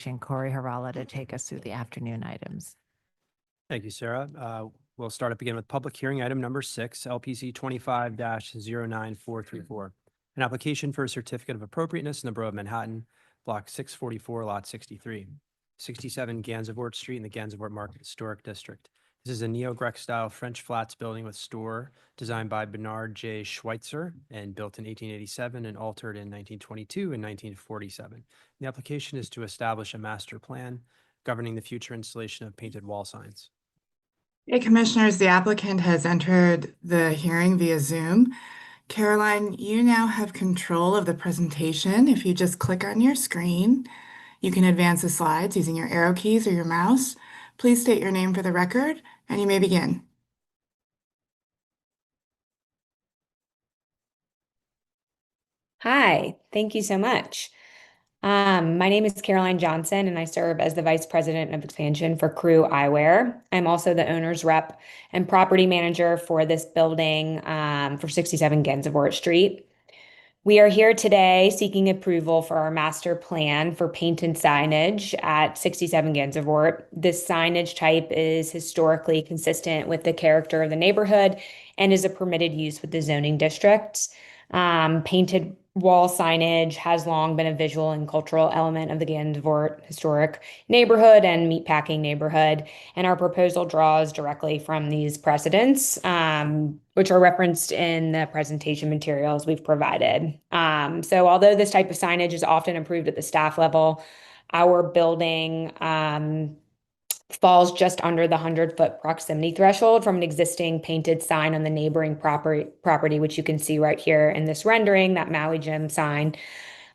Corey Harala to take us through the afternoon items. Thank you, Sarah. We'll start up again with public hearing item number 6, LPC 25-09434. An application for a certificate of appropriateness in the Borough of Manhattan, block 644, lot 63, 67 Gansevoort Street in the Gansevoort Market Historic District. This is a neo-Grec style French flats building with store designed by Bernard J. Schweitzer and built in 1887 and altered in 1922 and 1947. The application is to establish a master plan governing the future installation of painted wall signs. Hey, Commissioners, the applicant has entered the hearing via Zoom. Caroline, you now have control of the presentation. If you just click on your screen, you can advance the slides using your arrow keys or your mouse. Please state your name for the record, and you may begin. Hi, thank you so much. My name is Caroline Johnson, and I serve as the Vice President of Expansion for Crew Eyewear. I'm also the owner's rep and property manager for this building for 67 Gansevoort Street. We are here today seeking approval for our master plan for painted signage at 67 Gansevoort. This signage type is historically consistent with the character of the neighborhood and is a permitted use with the zoning districts. Painted wall signage has long been a visual and cultural element of the Gansevoort historic neighborhood and meatpacking neighborhood, and our proposal draws directly from these precedents, which are referenced in the presentation materials we've provided. So although this type of signage is often approved at the staff level, our building falls just under the 100-foot proximity threshold from an existing painted sign on the neighboring property, which you can see right here in this rendering, that Maui Gym sign.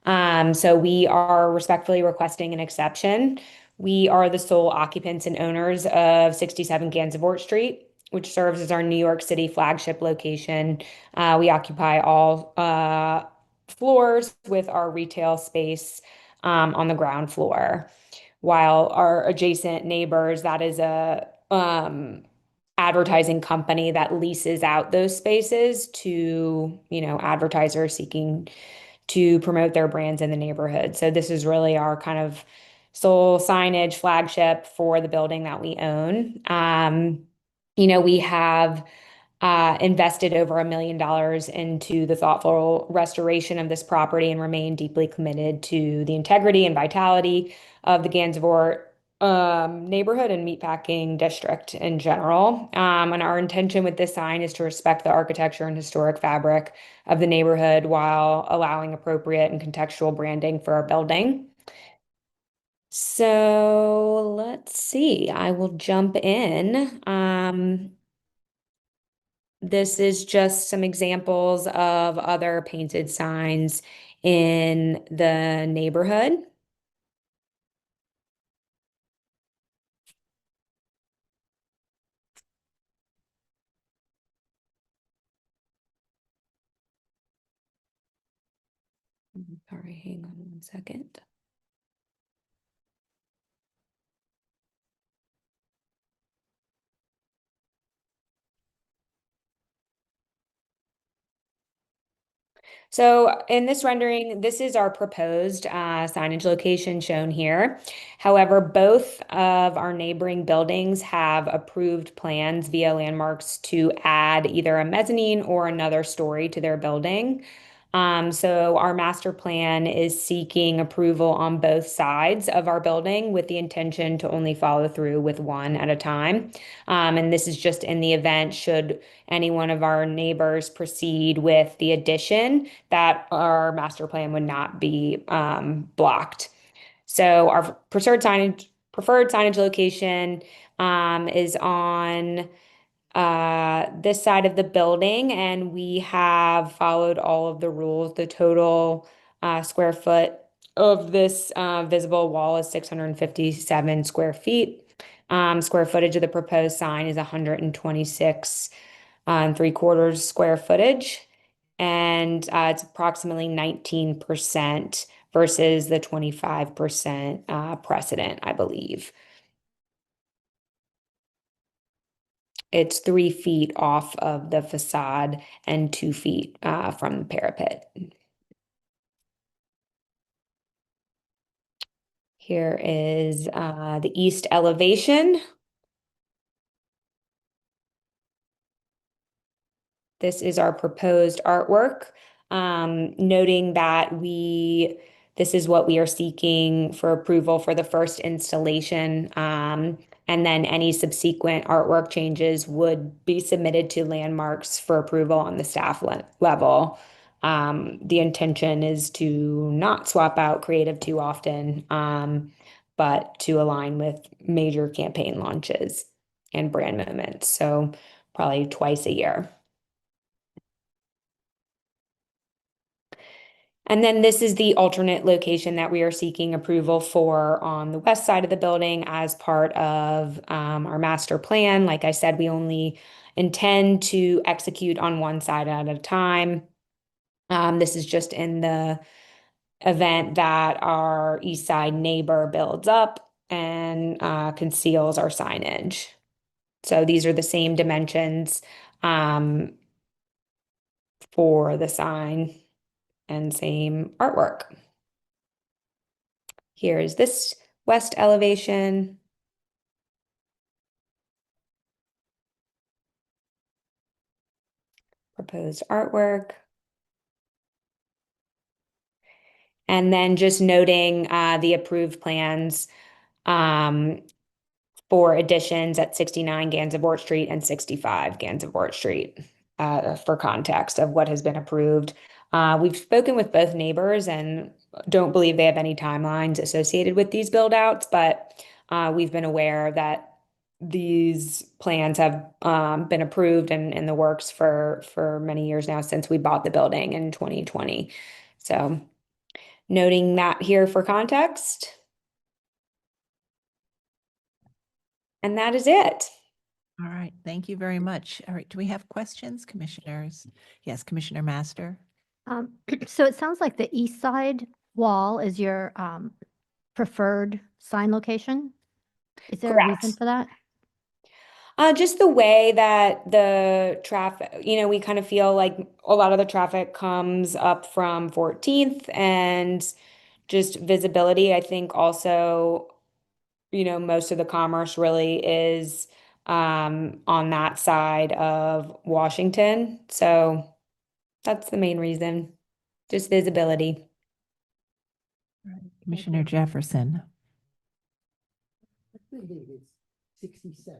So we are respectfully requesting an exception. We are the sole occupants and owners of 67 Gansevoort Street, which serves as our New York City flagship location. We occupy all floors with our retail space on the ground floor. While our adjacent neighbors, that is a advertising company that leases out those spaces to, advertisers seeking to promote their brands in the neighborhood. So this is really our kind of sole signage flagship for the building that we own. We have invested over $1 million into the thoughtful restoration of this property and remain deeply committed to the integrity and vitality of the Gansevoort neighborhood and meatpacking district in general. And our intention with this sign is to respect the architecture and historic fabric of the neighborhood while allowing appropriate and contextual branding for our building. So let's see, I will jump in. This is just some examples of other painted signs in the neighborhood. Sorry, hang on one second. So in this rendering, this is our proposed signage location shown here. However, both of our neighboring buildings have approved plans via landmarks to add either a mezzanine or another story to their building. So our master plan is seeking approval on both sides of our building with the intention to only follow through with one at a time. And this is just in the event should any one of our neighbors proceed with the addition that our master plan would not be blocked. So our preferred signage location is on this side of the building, and we have followed all of the rules. The total square foot of this visible wall is 657 square feet. Square footage of the proposed sign is 126 3/4 square footage, and it's approximately 19% versus the 25% precedent, I believe. It's 3 feet off of the facade and 2 feet from the parapet. Here is the east elevation. This is our proposed artwork, noting that this is what we are seeking for approval for the first installation. And then any subsequent artwork changes would be submitted to Landmarks for approval on the staff level. The intention is to not swap out creative too often, but to align with major campaign launches and brand moments. So probably twice a year. And then this is the alternate location that we are seeking approval for on the west side of the building as part of our master plan. Like I said, we only intend to execute on one side at a time. This is just in the event that our east side neighbor builds up and conceals our signage. So these are the same dimensions for the sign and same artwork. Here is this west elevation. Proposed artwork. And then just noting the approved plans for additions at 69 Gansevoort Street and 65 Gansevoort Street for context of what has been approved. We've spoken with both neighbors and don't believe they have any timelines associated with these build outs, but we've been aware that these plans have been approved and in the works for many years now since we bought the building in 2020. So noting that here for context. And that is it. All right, thank you very much. All right, do we have questions, commissioners? Yes, Commissioner Master. So it sounds like the east side wall is your preferred sign location. Is there a Correct. reason for that? Just the way that the traffic, we kind of feel like a lot of the traffic comes up from 14th and just visibility. I think also, most of the commerce really is on that side of Washington. So that's the main reason, just visibility. Commissioner Jefferson. I think it's 67.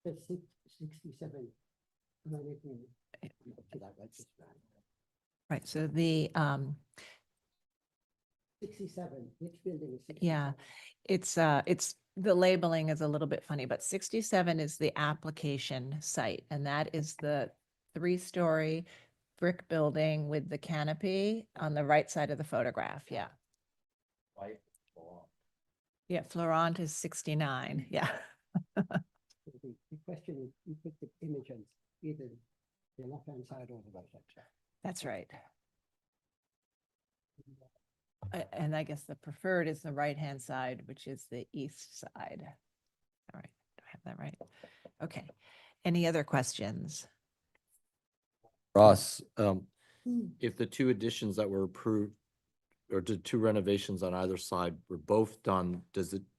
That's 67. Right, so the 67, which building is 67? yeah, it's the labeling is a little bit funny, but 67 is the application site, and that is the 3-story brick building with the canopy on the right side of the photograph. Yeah. Yeah, Florent is 69. Yeah. The question is, you put the image on either the left-hand side or the right-hand side. That's right. And I guess the preferred is the right-hand side, which is the east side. All right, do I have that right? Okay. Any other questions? Ross, if the two additions that were approved or the two renovations on either side were both done,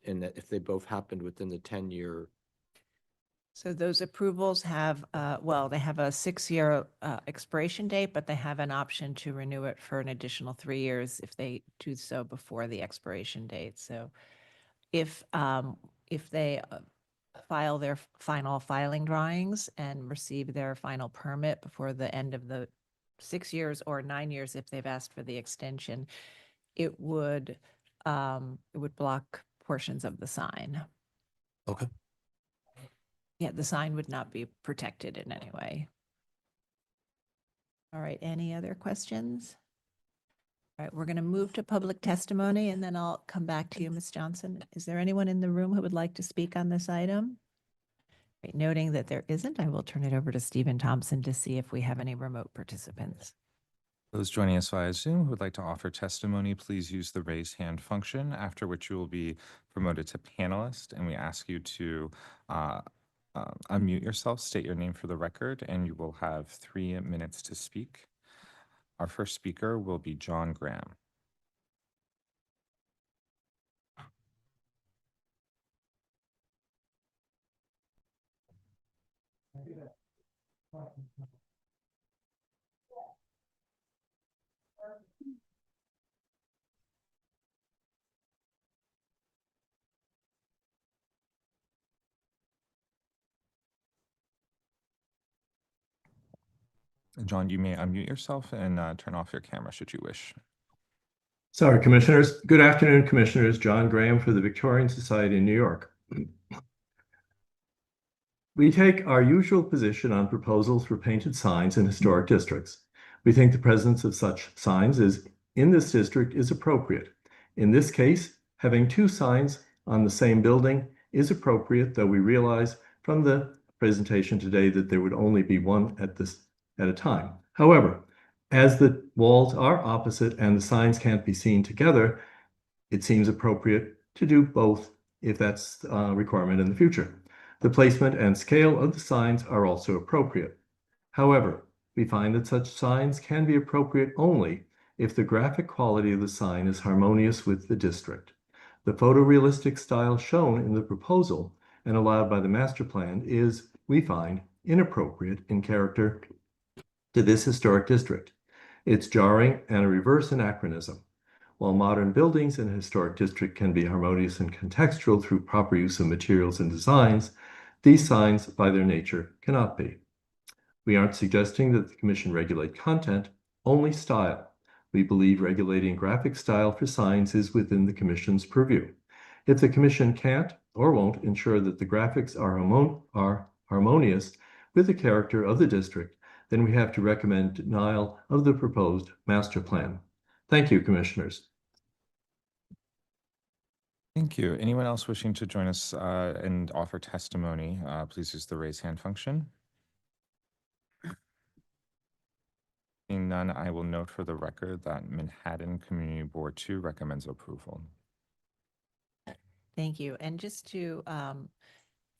and if they both happened within the 10-year? So those approvals have, they have a 6-year expiration date, but they have an option to renew it for an additional 3 years if they do so before the expiration date. So if they file their final filing drawings and receive their final permit before the end of the 6 years or 9 years, if they've asked for the extension, it would block portions of the sign. Okay. Yeah, the sign would not be protected in any way. All right, any other questions? All right, we're going to move to public testimony and then I'll come back to you, Ms. Johnson. Is there anyone in the room who would like to speak on this item? Right, noting that there isn't, I will turn it over to Stephen Thompson to see if we have any remote participants. Those joining us via Zoom who would like to offer testimony, please use the raise hand function, after which you will be promoted to panelist, and we ask you to unmute yourself, state your name for the record, and you will have 3 minutes to speak. Our first speaker will be John Graham. John, you may unmute yourself and turn off your camera should you wish. Sorry, Commissioners. Good afternoon, Commissioners. John Graham for the Victorian Society in New York. We take our usual position on proposals for painted signs in historic districts. We think the presence of such signs in this district is appropriate. In this case, having two signs on the same building is appropriate, though we realize from the presentation today that there would only be one at a time. However, as the walls are opposite and the signs can't be seen together, it seems appropriate to do both if that's a requirement in the future. The placement and scale of the signs are also appropriate. However, we find that such signs can be appropriate only if the graphic quality of the sign is harmonious with the district. The photorealistic style shown in the proposal and allowed by the master plan is, we find, inappropriate in character to this historic district. It's jarring and a reverse anachronism. While modern buildings in a historic district can be harmonious and contextual through proper use of materials and designs, these signs, by their nature, cannot be. We aren't suggesting that the Commission regulate content, only style. We believe regulating graphic style for signs is within the Commission's purview. If the Commission can't or won't ensure that the graphics are harmonious with the character of the district, then we have to recommend denial of the proposed master plan. Thank you, Commissioners. Thank you. Anyone else wishing to join us and offer testimony, please use the raise hand function. Seeing none, I will note for the record that Manhattan Community Board 2 recommends approval. Thank you. And just to,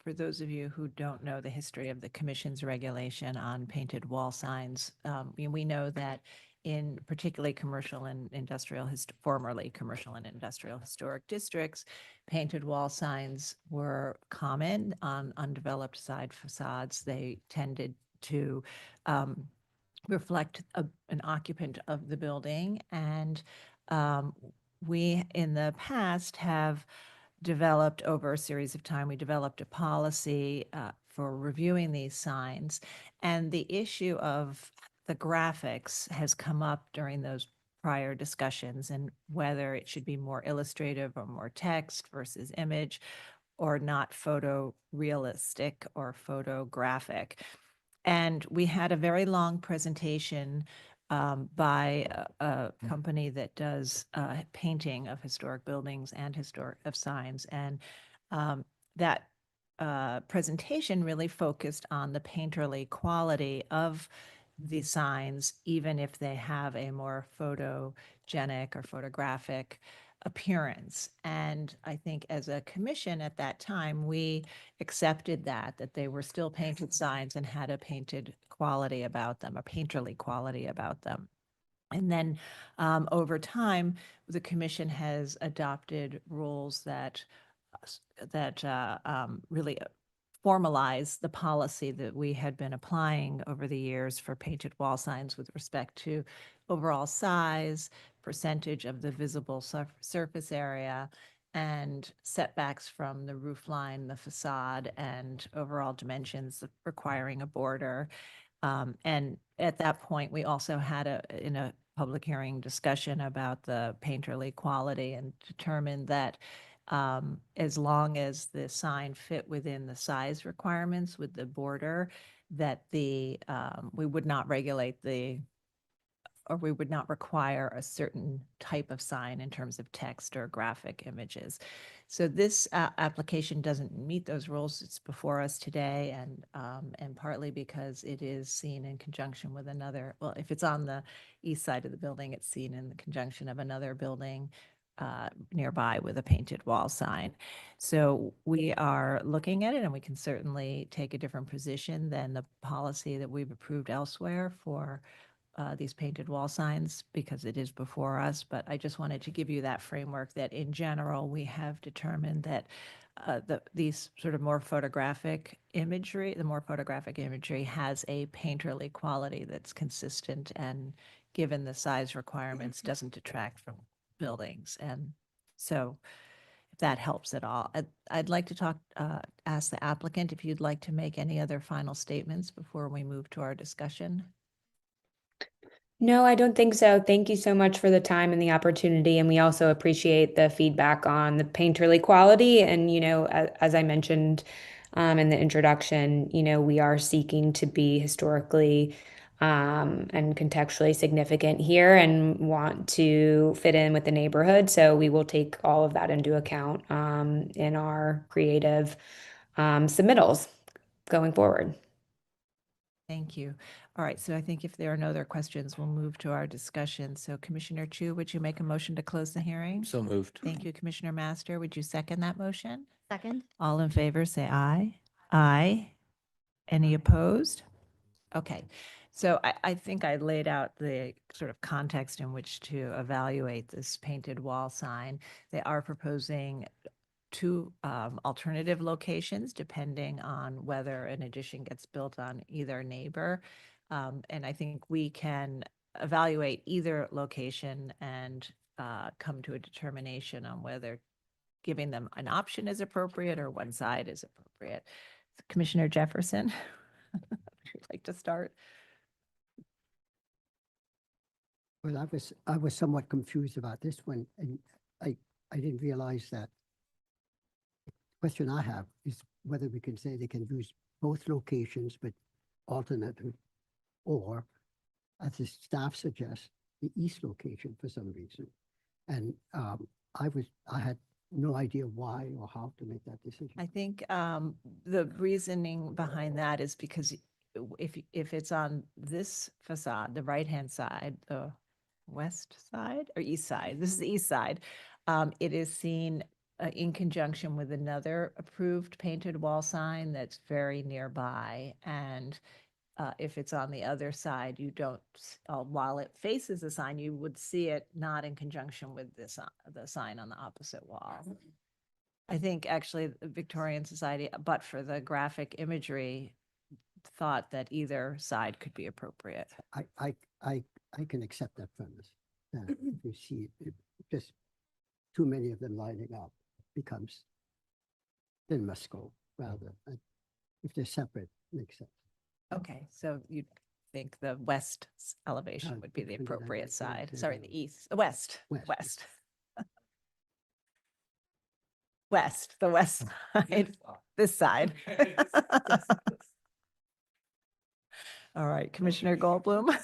for those of you who don't know the history of the Commission's regulation on painted wall signs, we know that in particularly commercial and industrial, formerly commercial and industrial historic districts, painted wall signs were common on undeveloped side facades. They tended to reflect an occupant of the building. And we, in the past, have developed over a series of time, we developed a policy for reviewing these signs. And the issue of the graphics has come up during those prior discussions, and whether it should be more illustrative or more text versus image, or not photorealistic or photographic. And we had a very long presentation by a company that does painting of historic buildings and of signs. And that presentation really focused on the painterly quality of the signs, even if they have a more photogenic or photographic appearance. And I think as a commission at that time, we accepted that they were still painted signs and had a painted quality about them, a painterly quality about them. And then over time, the commission has adopted rules that really formalize the policy that we had been applying over the years for painted wall signs with respect to overall size, percentage of the visible surface area, and setbacks from the roof line, the facade, and overall dimensions requiring a border. And at that point, we also had in a public hearing discussion about the painterly quality, and determined that as long as the sign fit within the size requirements with the border, that we would not regulate we would not require a certain type of sign in terms of text or graphic images. So this application doesn't meet those rules. It's before us today, and partly because it is seen in conjunction with another, well, if it's on the east side of the building, it's seen in the conjunction of another building nearby with a painted wall sign. So we are looking at it, and we can certainly take a different position than the policy that we've approved elsewhere for these painted wall signs because it is before us, but I just wanted to give you that framework that in general, we have determined that these sort of more photographic imagery, the more photographic imagery has a painterly quality that's consistent and given the size requirements, doesn't detract from buildings. And so if that helps at all. I'd like to ask the applicant if you'd like to make any other final statements before we move to our discussion. No, I don't think so. Thank you so much for the time and the opportunity. And we also appreciate the feedback on the painterly quality. And, as I mentioned in the introduction, we are seeking to be historically and contextually significant here and want to fit in with the neighborhood. So we will take all of that into account in our creative submittals going forward. Thank you. All right, so I think if there are no other questions, we'll move to our discussion. So Commissioner Chu, would you make a motion to close the hearing? So moved. Thank you, Commissioner Master. Would you second that motion? Second? All in favor, say aye. Aye. Any opposed? Okay, so I think I laid out the sort of context in which to evaluate this painted wall sign. They are proposing two alternative locations depending on whether an addition gets built on either neighbor. And I think we can evaluate either location and come to a determination on whether giving them an option is appropriate or one side is appropriate. Commissioner Jefferson, would you like to start? Well, I was somewhat confused about this one, and I didn't realize that. The question I have is whether we can say they can use both locations, but alternately, or as the staff suggests, the east location for some reason. And I had no idea why or how to make that decision. I think the reasoning behind that is because if it's on this facade, the right-hand side, the west side or east side, this is the east side, it is seen in conjunction with another approved painted wall sign that's very nearby. And if it's on the other side, you don't, while it faces the sign, you would see it not in conjunction with this, the sign on the opposite wall. I think actually the Victorian Society, but for the graphic imagery, thought that either side could be appropriate. I can accept that premise. If you see it, just too many of them lining up becomes, then must go rather. If they're separate, makes sense. Okay, so you think the west elevation would be the between the appropriate right side? and Sorry, the the east, west, west. west. West, the west side, this side. All right, Commissioner Goldblum.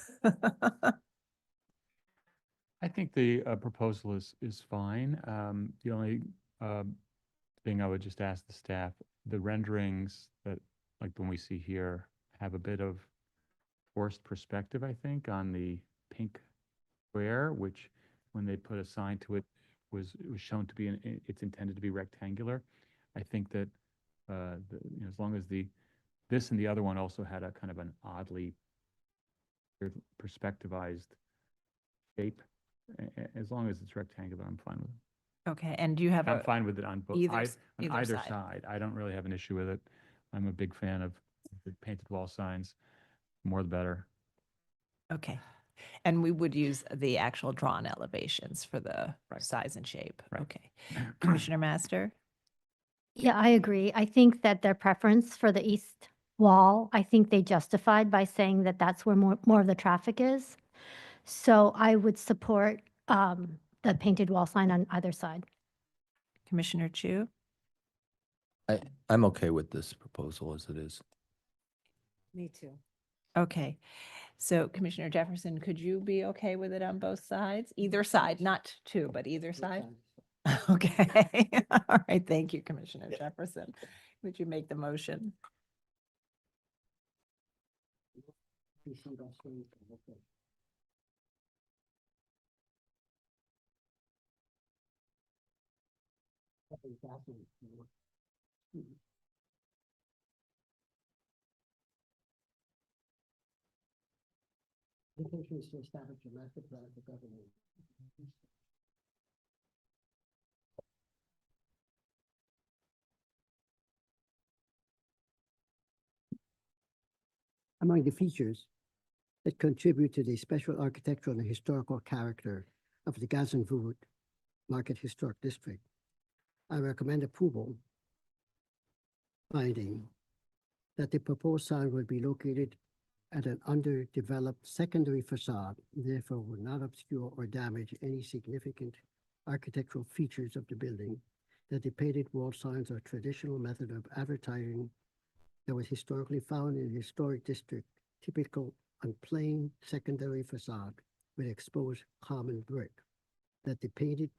I think the proposal is fine. The only thing I would just ask the staff, the renderings that, like the one we see here, have a bit of forced perspective, I think, on the pink square, which when they put a sign to it, it was shown to be, it's intended to be rectangular. I think that as long as this and the other one also had a kind of an oddly perspectivized shape, as long as it's rectangular, I'm fine with it. Okay, and do you have I'm a, fine with it on both, either on s- either either side. side. I don't really have an issue with it. I'm a big fan of the painted wall signs. More the better. okay. And we would use the actual drawn elevations for the Right. size and shape. Right. Okay. Commissioner Master? Yeah, I agree. I think that their preference for the east wall, I think they justified by saying that that's where more of the traffic is. So I would support the painted wall sign on either side. Commissioner Chu? I'm okay with this proposal as it is. Me too. Okay. So Commissioner Jefferson, could you be okay with it on both sides? Either side, not two, but either side? Okay. All right. Thank you, Commissioner Jefferson. Would you make the motion? Intention is to establish a master plan for government. Among the features that contribute to the special architectural and historical character of the Gansevoort Market Historic District, I recommend approval, finding that the proposed sign will be located at an underdeveloped secondary facade, therefore will not obscure or damage any significant architectural features of the building, that the painted wall signs are a traditional method of advertising that was historically found in the historic district, typical on plain secondary facade with exposed common brick, that the painted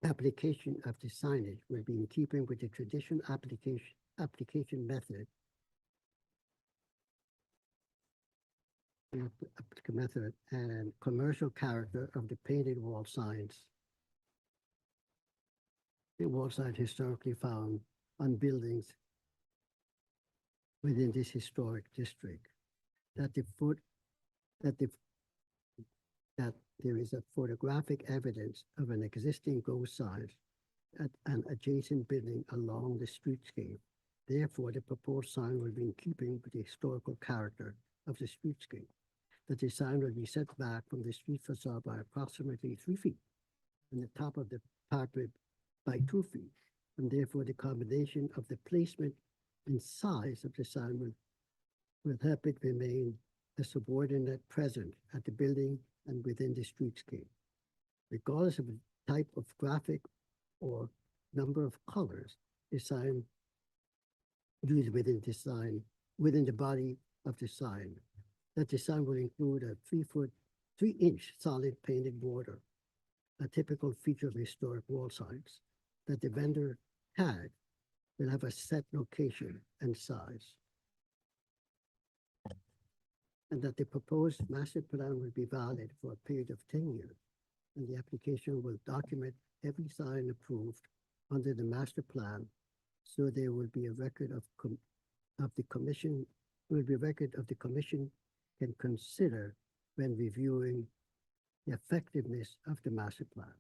application of the signage will be in keeping with the traditional application method and commercial character of the painted wall signs. The wall signs historically found on buildings within this historic district. That there is a photographic evidence of an existing ghost sign at an adjacent building along the streetscape. Therefore, the proposed sign will be in keeping with the historical character of the streetscape. That the sign will be set back from the street facade by approximately 3 feet from the top of the parkway by 2 feet. And therefore, the combination of the placement and size of the sign will help it remain a subordinate present at the building and within the streetscape. Regardless of the type of graphic or number of colors the sign used within the body of the sign, that the sign will include a 3-inch solid painted border, a typical feature of historic wall signs, that the vendor tag will have a set location and size, and that the proposed master plan will be valid for a period of 10 years, and the application will document every sign approved under the master plan, so there will be a record of the commission can consider when reviewing the effectiveness of the master plan.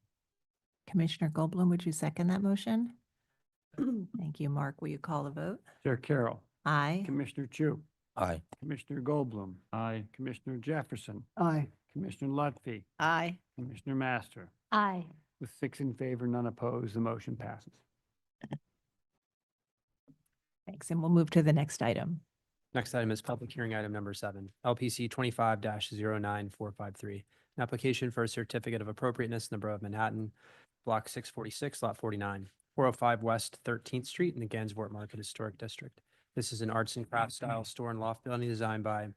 Commissioner Goldblum, would you second that motion? Thank you. Mark, will you call the vote? Chair Carroll, Aye. Commissioner Chu, Aye. Commissioner Goldblum, Aye. Commissioner Jefferson, Aye. Commissioner Lutfi, Aye. Commissioner Master. Aye. With 6 in favor, none opposed, the motion passes. Thanks. And we'll move to the next item. Next item is public hearing item number 7, LPC 25-09453. An application for a certificate of appropriateness in the Borough of Manhattan, Block 646, Lot 49, 405 West 13th Street in the Gansevoort Market Historic District. This is an arts and crafts style store and loft building designed by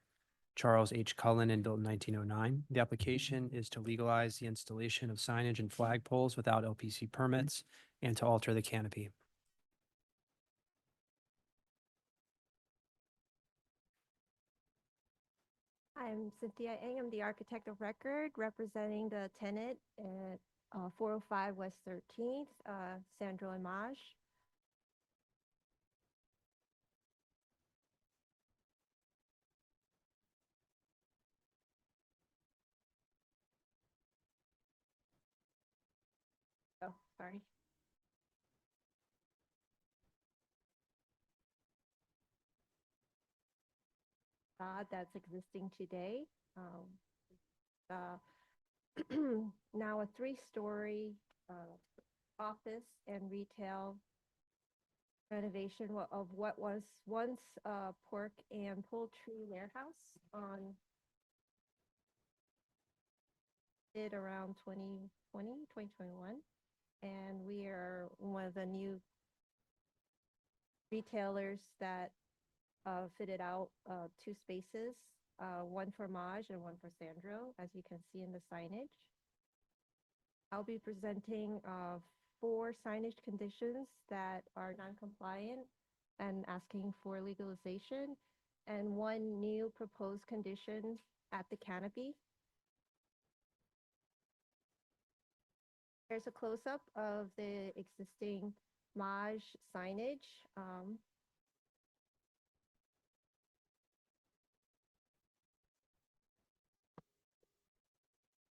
Charles H. Cullen and built in 1909. The application is to legalize the installation of signage and flagpoles without LPC permits and to alter the canopy. I'm Cynthia Ng. I'm the architect of record representing the tenant at 405 West 13th, Sandro and Maj. Oh, sorry. That's existing today. Now a 3-story office and retail renovation of what was once a pork and poultry warehouse on it around 2021. And we are one of the new retailers that fitted out 2 spaces, one for Maj and one for Sandro, as you can see in the signage. I'll be presenting 4 signage conditions that are non-compliant and asking for legalization, and 1 new proposed condition at the canopy. There's a close-up of the existing Maj signage.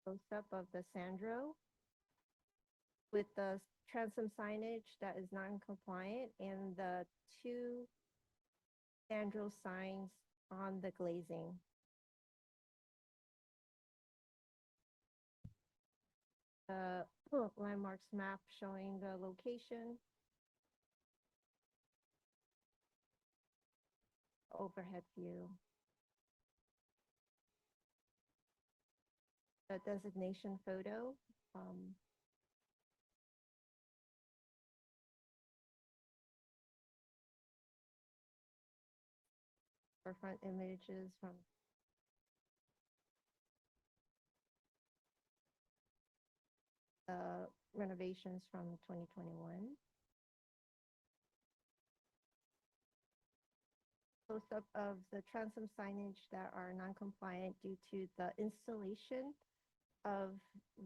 close-up of the Sandro with the transom signage that is non-compliant and the two Sandro signs on the glazing. The landmarks map showing the location. Overhead view. The designation photo. For front images from the renovations from 2021. Close-up of the transom signage that are non-compliant due to the installation of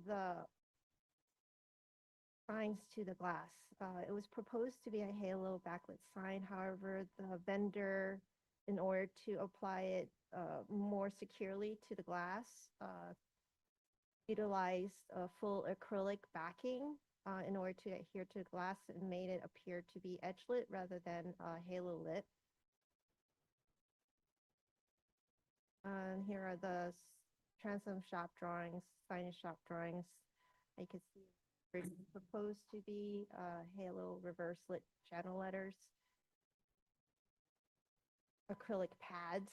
the signs to the glass. It was proposed to be a halo backlit sign. However, the vendor, in order to apply it more securely to the glass, utilized a full acrylic backing in order to adhere to the glass and made it appear to be edge lit rather than halo lit. And here are the transom shop drawings, signage shop drawings. You can see it's proposed to be halo reverse lit channel letters. Acrylic pads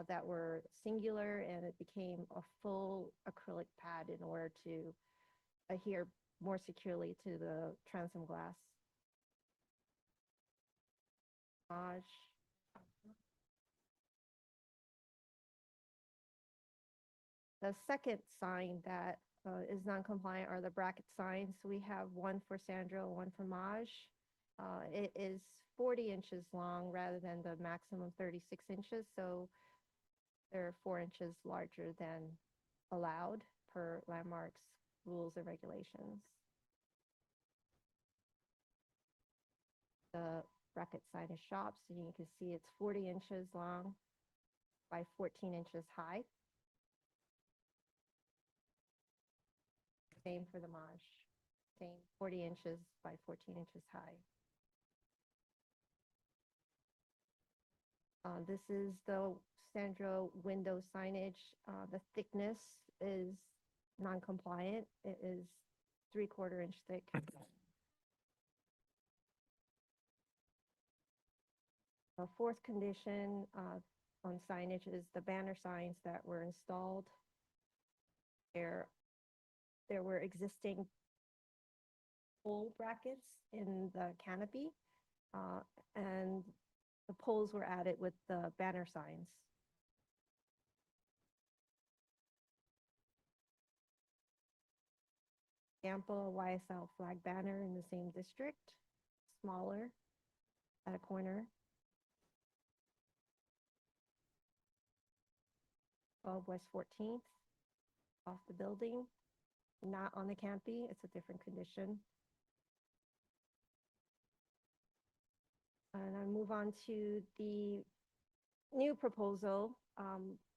that were singular, and it became a full acrylic pad in order to adhere more securely to the transom glass. The second sign that is non-compliant are the bracket signs. We have one for Sandro, one for Maj. It is 40 inches long rather than the maximum 36 inches. So they're 4 inches larger than allowed per landmarks rules and regulations. The bracket sign is shops, and you can see it's 40 inches long by 14 inches high. Same for the Maj, same 40 inches by 14 inches high. This is the Sandro window signage. The thickness is non-compliant. It is 3/4 inch thick. The fourth condition on signage is the banner signs that were installed. There were existing pole brackets in the canopy, and the poles were added with the banner signs. Example, YSL flag banner in the same district, smaller at a corner. 12 West 14th, off the building, not on the canopy, it's a different condition. And I move on to the new proposal,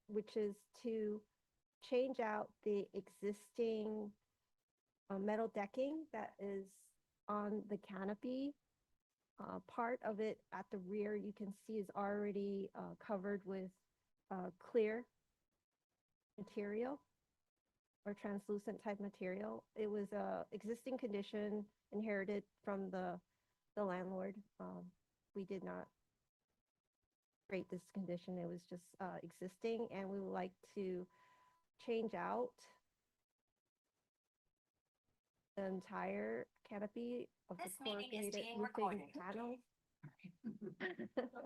which is to change out the existing metal decking that is on the canopy. Part of it at the rear you can see is already covered with clear material or translucent type material. It was a existing condition inherited from the landlord. We did not create this condition. It was just existing, and we would like to change out the entire canopy of the corrugated roofing panels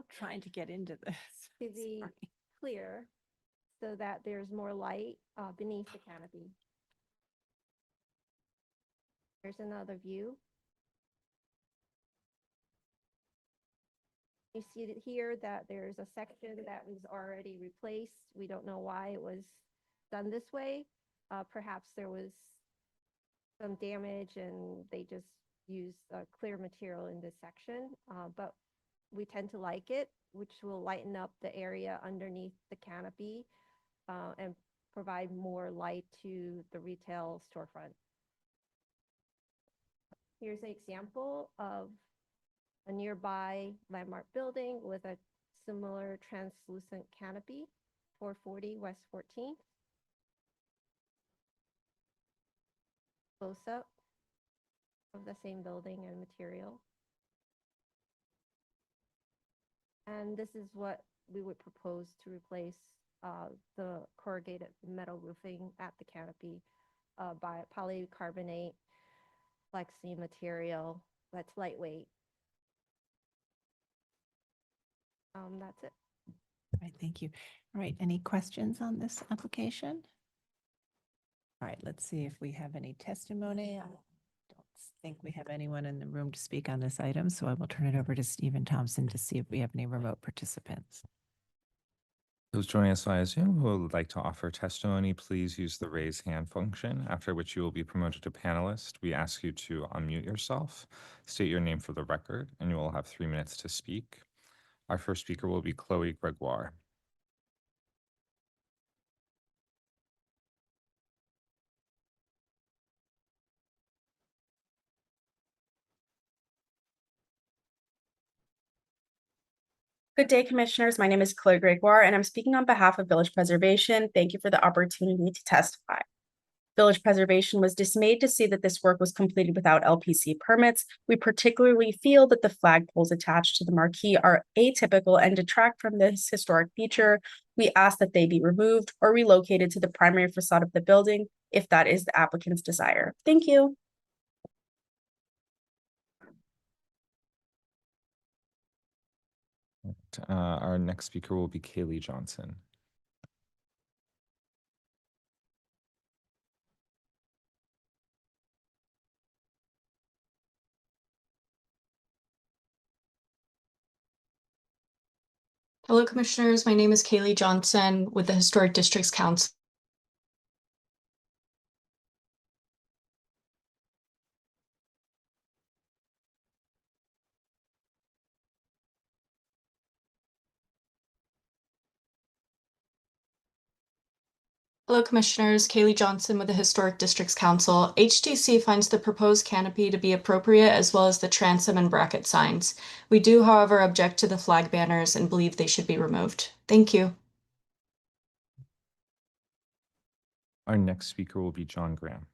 Trying to get into this. to be Sorry. clear so that there's more light beneath the canopy. There's another view. You see it here that there's a section that was already replaced. We don't know why it was done this way. Perhaps there was some damage and they just used clear material in this section, but we tend to like it, which will lighten up the area underneath the canopy and provide more light to the retail storefront. Here's an example of a nearby landmark building with a similar translucent canopy, 440 West 14th. Close-up of the same building and material. And this is what we would propose to replace the corrugated metal roofing at the canopy by polycarbonate flexi material that's lightweight. That's it. All right, thank you. All right, any questions on this application? All right, let's see if we have any testimony. I don't think we have anyone in the room to speak on this item, so I will turn it over to Stephen Thompson to see if we have any remote participants. Those joining us via Zoom who would like to offer testimony, please use the raise hand function, after which you will be promoted to panelist. We ask you to unmute yourself, state your name for the record, and you will have 3 minutes to speak. Our first speaker will be Chloe Gregoire. Good day, Commissioners. My name is Chloe Gregoire, and I'm speaking on behalf of Village Preservation. Thank you for the opportunity to testify. Village Preservation was dismayed to see that this work was completed without LPC permits. We particularly feel that the flagpoles attached to the marquee are atypical and detract from this historic feature. We ask that they be removed or relocated to the primary facade of the building if that is the applicant's desire. Thank you. Our next speaker will be Kaylee Johnson. Hello, Commissioners. My name is Kaylee Johnson with the Historic Districts Council. Hello, Commissioners. Kaylee Johnson with the Historic Districts Council. HDC finds the proposed canopy to be appropriate as well as the transom and bracket signs. We do, however, object to the flag banners and believe they should be removed. Thank you. Our next speaker will be John Graham.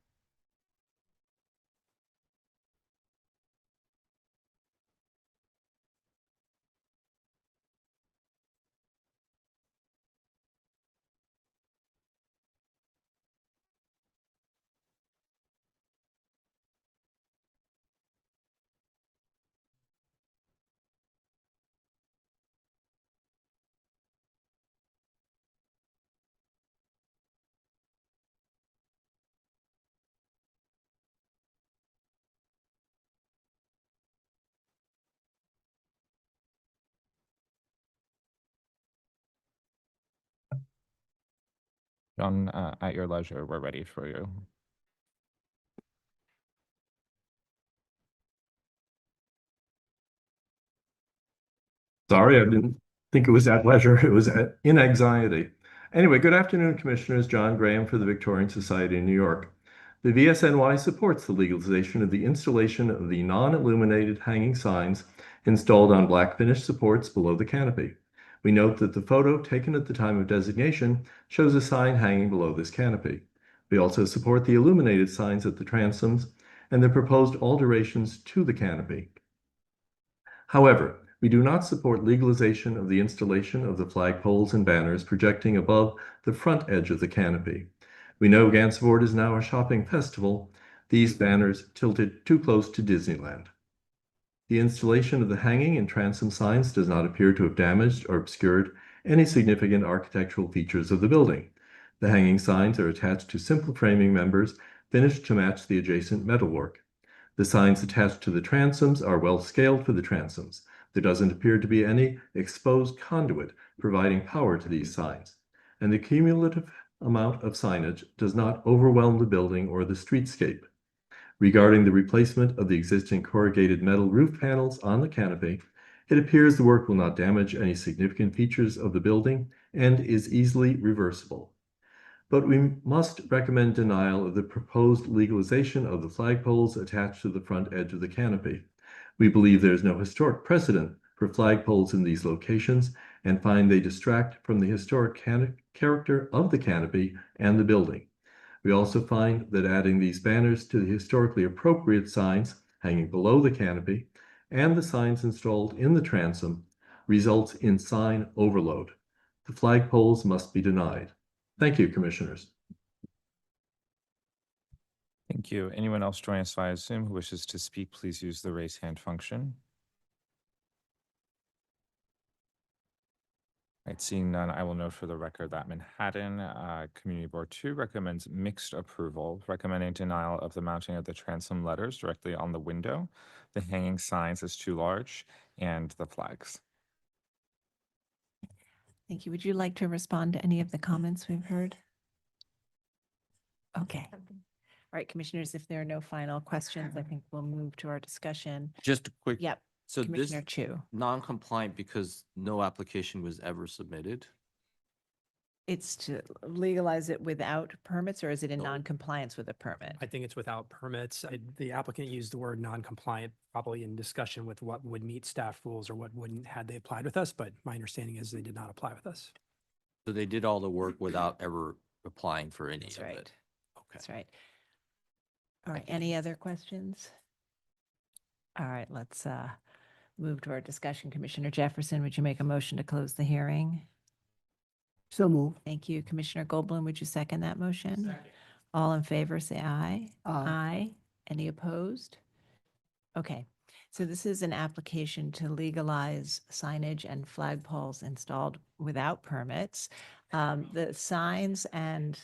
John, at your leisure, we're ready for you. Sorry, I didn't think it was at leisure. It was in anxiety. Anyway, good afternoon, Commissioners. John Graham for the Victorian Society in New York. The VSNY supports the legalization of the installation of the non-illuminated hanging signs installed on black finish supports below the canopy. We note that the photo taken at the time of designation shows a sign hanging below this canopy. We also support the illuminated signs at the transoms and the proposed alterations to the canopy. However, we do not support legalization of the installation of the flagpoles and banners projecting above the front edge of the canopy. We know Gansevoort is now a shopping festival. These banners tilted too close to Disneyland. The installation of the hanging and transom signs does not appear to have damaged or obscured any significant architectural features of the building. The hanging signs are attached to simple framing members finished to match the adjacent metalwork. The signs attached to the transoms are well scaled for the transoms. There doesn't appear to be any exposed conduit providing power to these signs, and the cumulative amount of signage does not overwhelm the building or the streetscape. Regarding the replacement of the existing corrugated metal roof panels on the canopy, it appears the work will not damage any significant features of the building and is easily reversible. but we must recommend denial of the proposed legalization of the flagpoles attached to the front edge of the canopy. We believe there is no historic precedent for flagpoles in these locations and find they distract from the historic character of the canopy and the building. We also find that adding these banners to the historically appropriate signs hanging below the canopy and the signs installed in the transom results in sign overload. The flagpoles must be denied. Thank you, Commissioners. Thank you. Anyone else joining us via Zoom who wishes to speak, please use the raise hand function. Right, seeing none, I will note for the record that Manhattan Community Board 2 recommends mixed approval, recommending denial of the mounting of the transom letters directly on the window, the hanging signs is too large, and the flags. Thank you. Would you like to respond to any of the comments we've heard? Okay. All right, Commissioners, if there are no final questions, I think we'll move to our discussion. Just a quick. Yep. So this Commissioner Chu. non-compliant because no application was ever submitted? It's to legalize it without permits, or is it in No. non-compliance with a permit? I think it's without permits. The applicant used the word non-compliant, probably in discussion with what would meet staff rules or what wouldn't had they applied with us, but my understanding is they did not apply with us. So they did all the work without ever applying for any That's of right. it? Okay. That's right. All right, any other questions? All right, let's move to our discussion. Commissioner Jefferson, would you make a motion to close the hearing? So move. Thank you. Commissioner Goldblum, would you second that motion? All in favor, say aye. Aye. Any opposed? Okay, so this is an application to legalize signage and flagpoles installed without permits. The signs and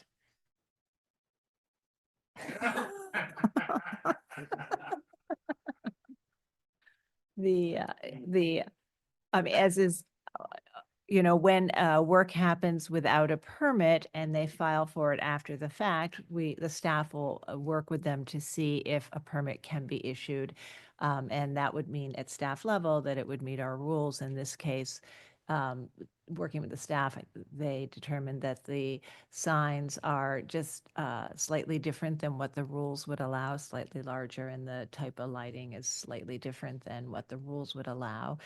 I mean, as is, when work happens without a permit and they file for it after the fact, the staff will work with them to see if a permit can be issued. And that would mean at staff level that it would meet our rules. In this case, working with the staff, they determined that the signs are just slightly different than what the rules would allow, slightly larger, and the type of lighting is slightly different than what the rules would allow.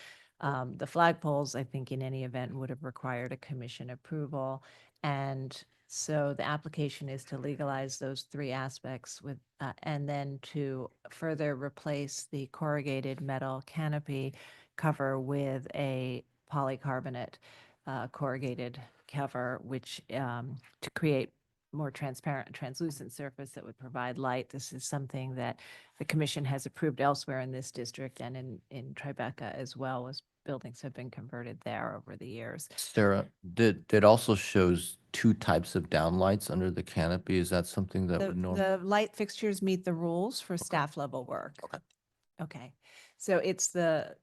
The flagpoles, I think in any event, would have required a commission approval. And so the application is to legalize those three aspects with, and then to further replace the corrugated metal canopy cover with a polycarbonate corrugated cover, which to create more transparent, translucent surface that would provide light. This is something that the commission has approved elsewhere in this district and in Tribeca as well, as buildings have been converted there over the years. Sarah, it also shows two types of downlights under the canopy. Is that something that would normally? The light fixtures meet the rules for staff level work. Okay. Okay, so it's the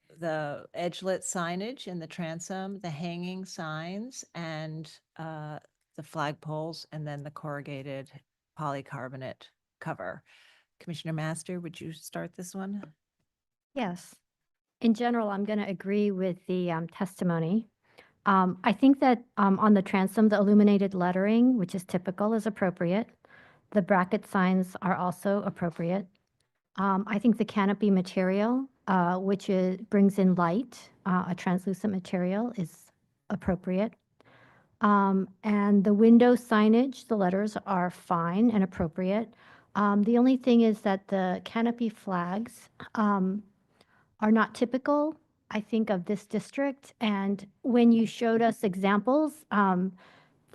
edge-lit signage in the transom, the hanging signs, and the flagpoles, and then the corrugated polycarbonate cover. Commissioner Master, would you start this one? Yes. In general, I'm going to agree with the testimony. I think that on the transom, the illuminated lettering, which is typical, is appropriate. The bracket signs are also appropriate. I think the canopy material, which brings in light, a translucent material, is appropriate. And the window signage, the letters are fine and appropriate. The only thing is that the canopy flags are not typical, I think, of this district. And when you showed us examples,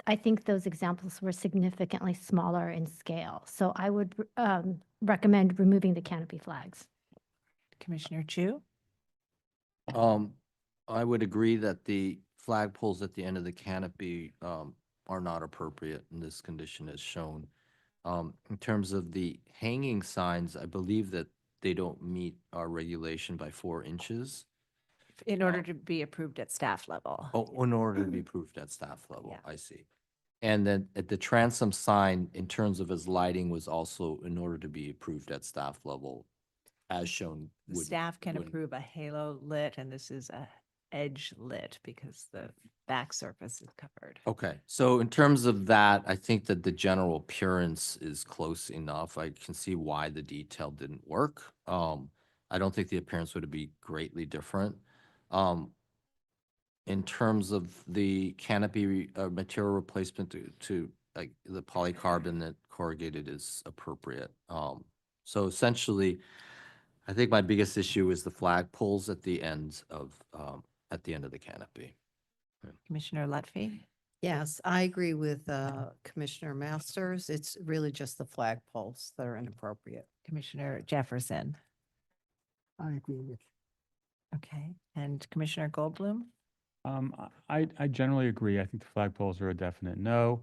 I think those examples were significantly smaller in scale. So I would recommend removing the canopy flags. Commissioner Chu? I would agree that the flagpoles at the end of the canopy are not appropriate in this condition as shown. In terms of the hanging signs, I believe that they don't meet our regulation by 4 inches. In order to be approved at staff level. Oh, in order to be approved at staff level, Yeah. I see. And then at the transom sign, in terms of its lighting, was also in order to be approved at staff level, as shown. The would- staff can would- approve a halo lit, and this is a edge lit because the back surface is covered. Okay, so in terms of that, I think that the general appearance is close enough. I can see why the detail didn't work. I don't think the appearance would be greatly different. In terms of the canopy material replacement to like the polycarbonate corrugated is appropriate. So essentially, I think my biggest issue is the flag poles at the end of the canopy. Commissioner Lutfi? Yes, I agree with Commissioner Masters. It's really just the flagpoles that are inappropriate. Commissioner Jefferson? I agree with. Okay, and Commissioner Goldblum? I generally agree. I think the flagpoles are a definite no.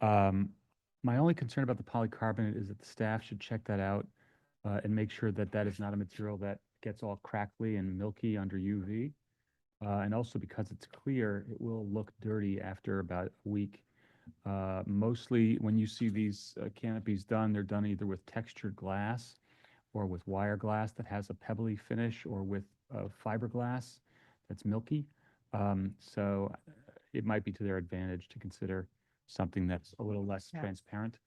My only concern about the polycarbonate is that the staff should check that out and make sure that that is not a material that gets all crackly and milky under UV. And also because it's clear, it will look dirty after about a week. Mostly when you see these canopies done, they're done either with textured glass or with wire glass that has a pebbly finish or with fiberglass that's milky. So it might be to their advantage to consider something that's a little less transparent.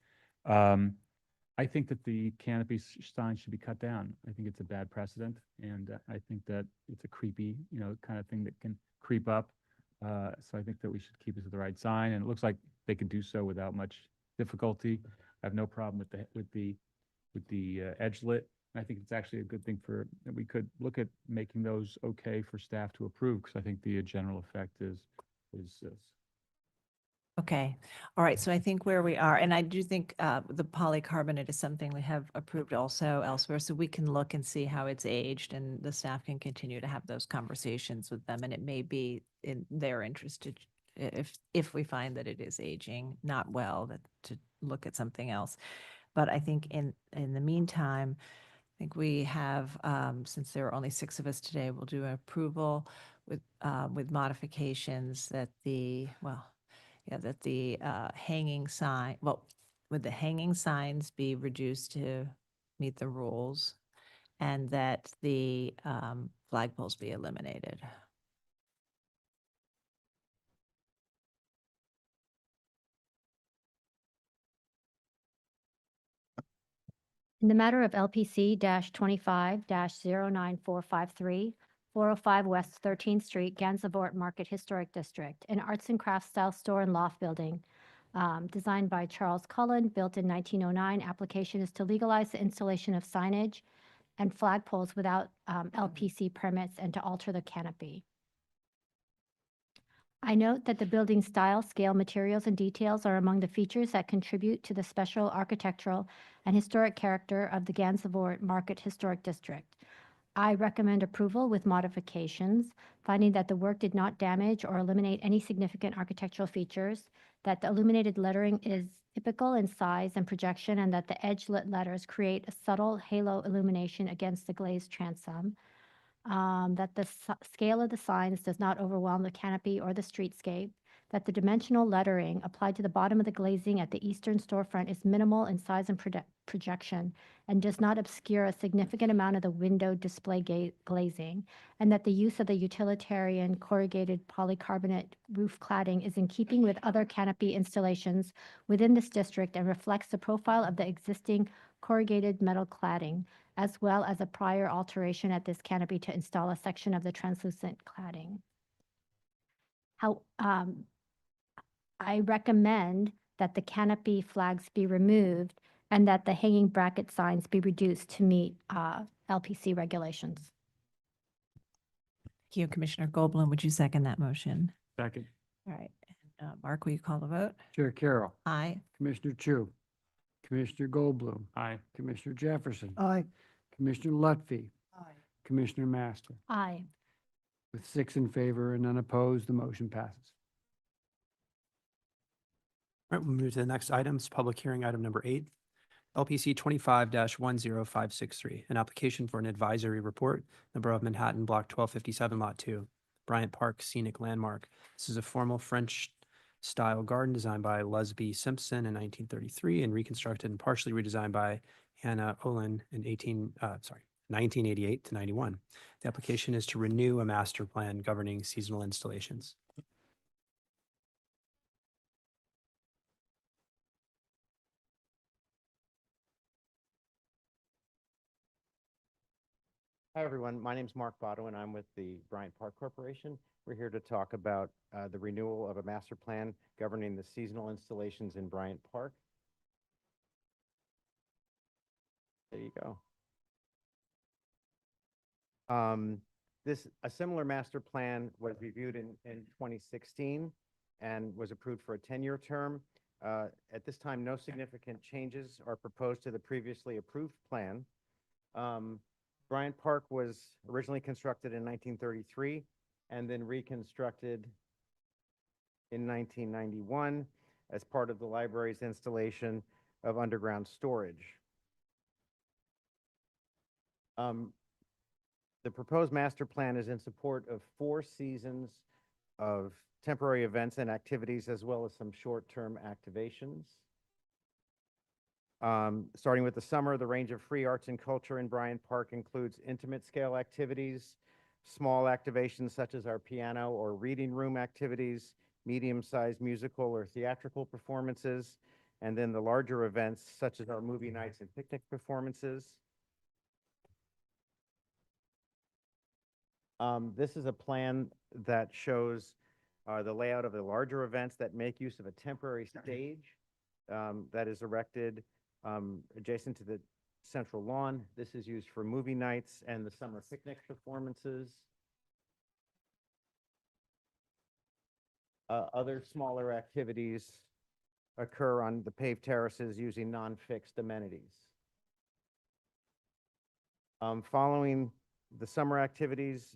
I think that the canopy sign should be cut down. I think it's a bad precedent, and I think that it's a creepy, kind of thing that can creep up. So I think that we should keep it to the right sign, and it looks like they can do so without much difficulty. I have no problem with the edge lit. I think it's actually a good thing that we could look at making those okay for staff to approve, because I think the general effect is Okay, all right, so I think where we are, and I do think the polycarbonate is something we have approved also elsewhere, so we can look and see how it's aged, and the staff can continue to have those conversations with them, and it may be in their interest to, if we find that it is aging not well, that to look at something else. But I think in the meantime, I think we have, since there are only 6 of us today, we'll do an approval with modifications that that the hanging sign, would the hanging signs be reduced to meet the rules, and that the flagpoles be eliminated? In the matter of LPC 25-09453, 405 West 13th Street, Gansevoort Market Historic District, an arts and crafts style store and loft building designed by Charles Cullen, built in 1909. Application is to legalize the installation of signage and flagpoles without LPC permits and to alter the canopy. I note that the building style, scale, materials, and details are among the features that contribute to the special architectural and historic character of the Gansevoort Market Historic District. I recommend approval with modifications, finding that the work did not damage or eliminate any significant architectural features, that the illuminated lettering is typical in size and projection, and that the edge-lit letters create a subtle halo illumination against the glazed transom, that the scale of the signs does not overwhelm the canopy or the streetscape, that the dimensional lettering applied to the bottom of the glazing at the eastern storefront is minimal in size and projection and does not obscure a significant amount of the window display glazing, and that the use of the utilitarian corrugated polycarbonate roof cladding is in keeping with other canopy installations within this district and reflects the profile of the existing corrugated metal cladding, as well as a prior alteration at this canopy to install a section of the translucent cladding. I recommend that the canopy flags be removed and that the hanging bracket signs be reduced to meet LPC regulations. Thank you, Commissioner Goldblum. Would you second that motion? Second. All right, Mark, will you call the vote? Chair Carroll. Aye. Commissioner Chu. Commissioner Goldblum. Aye. Commissioner Jefferson. Aye. Commissioner Lutfi. Aye. Commissioner Master. Aye. With 6 in favor and none opposed, the motion passes. All right, we'll move to the next items, public hearing item number 8. LPC 25-10563, an application for an advisory report, the Borough of Manhattan, Block 1257, Lot 2, Bryant Park Scenic Landmark. This is a formal French-style garden designed by Lusby Simpson in 1933 and reconstructed and partially redesigned by Hannah Olin in 1988 to 91. The application is to renew a master plan governing seasonal installations. Hi, everyone. My name is Mark Botto, and I'm with the Bryant Park Corporation. We're here to talk about the renewal of a master plan governing the seasonal installations in Bryant Park. There you go. A similar master plan was reviewed in 2016 and was approved for a 10-year term. At this time, no significant changes are proposed to the previously approved plan. Bryant Park was originally constructed in 1933 and then reconstructed in 1991 as part of the library's installation of underground storage. The proposed master plan is in support of 4 seasons of temporary events and activities, as well as some short-term activations. Starting with the summer, the range of free arts and culture in Bryant Park includes intimate scale activities, small activations such as our piano or reading room activities, medium-sized musical or theatrical performances, and then the larger events such as our movie nights and picnic performances. This is a plan that shows the layout of the larger events that make use of a temporary stage that is erected adjacent to the central lawn. This is used for movie nights and the summer picnic performances. Other smaller activities occur on the paved terraces using non-fixed amenities. Following the summer activities,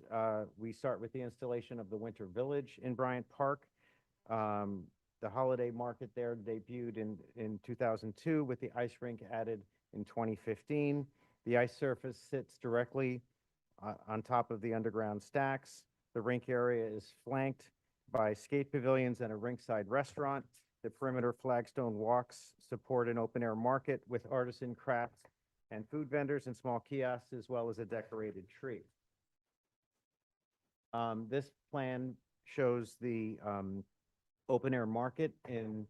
we start with the installation of the Winter Village in Bryant Park. The holiday market there debuted in 2002 with the ice rink added in 2015. The ice surface sits directly on top of the underground stacks. The rink area is flanked by skate pavilions and a rinkside restaurant. The perimeter flagstone walks support an open-air market with artisan crafts and food vendors and small kiosks, as well as a decorated tree. This plan shows the open-air market in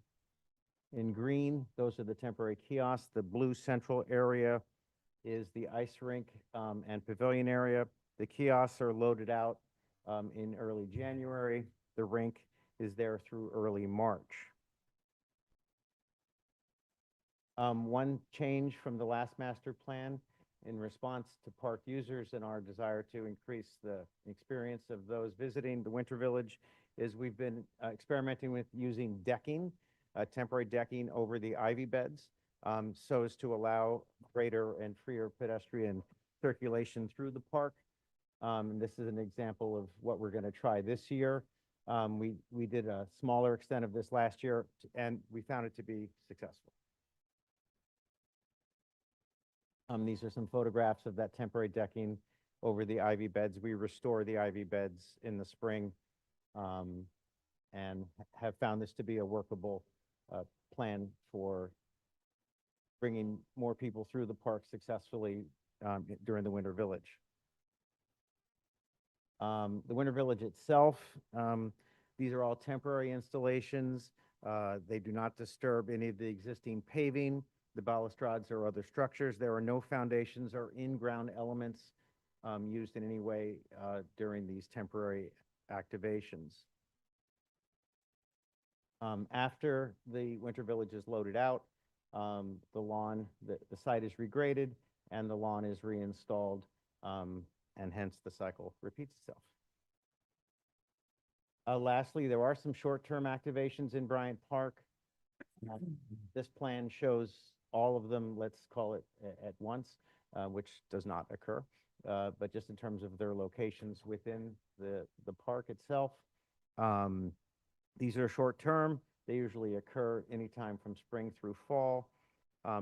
green. Those are the temporary kiosks. The blue central area is the ice rink and pavilion area. The kiosks are loaded out in early January. The rink is there through early March. One change from the last master plan in response to park users and our desire to increase the experience of those visiting the Winter Village is we've been experimenting with using decking, temporary decking over the ivy beds, so as to allow greater and freer pedestrian circulation through the park. This is an example of what we're going to try this year. We did a smaller extent of this last year, and we found it to be successful. These are some photographs of that temporary decking over the ivy beds. We restore the ivy beds in the spring and have found this to be a workable plan for bringing more people through the park successfully during the Winter Village. The Winter Village itself, these are all temporary installations. They do not disturb any of the existing paving, the balustrades or other structures. There are no foundations or in-ground elements used in any way during these temporary activations. After the Winter Village is loaded out, the site is regraded and the lawn is reinstalled, and hence the cycle repeats itself. Lastly, there are some short-term activations in Bryant Park. This plan shows all of them, let's call it at once, which does not occur, but just in terms of their locations within the park itself. These are short-term. They usually occur anytime from spring through fall.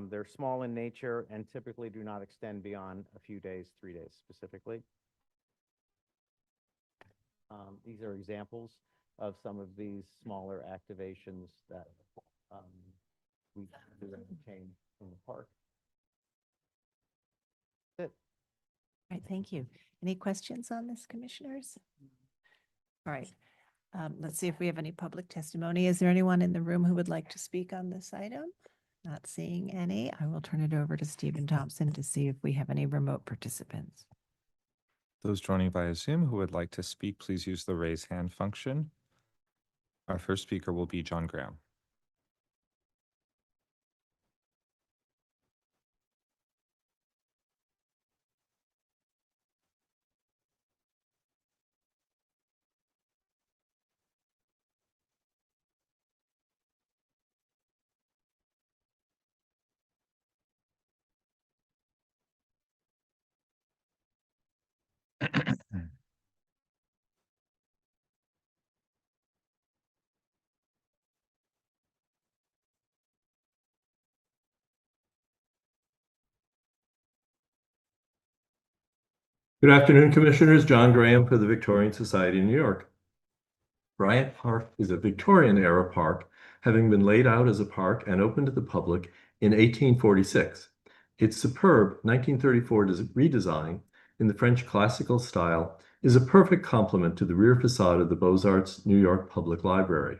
They're small in nature and typically do not extend beyond a few days, 3 days specifically. These are examples of some of these smaller activations that we do entertain in the park. That's it. right, thank you. Any questions on this, commissioners? All right, let's see if we have any public testimony. Is there anyone in the room who would like to speak on this item? Not seeing any. I will turn it over to Stephen Thompson to see if we have any remote participants. Those joining via Zoom who would like to speak, please use the raise hand function. Our first speaker will be John Graham. Good afternoon, Commissioners. John Graham for the Victorian Society in New York. Bryant Park is a Victorian-era park, having been laid out as a park and opened to the public in 1846. Its superb 1934 redesign in the French classical style is a perfect complement to the rear facade of the Beaux-Arts New York Public Library.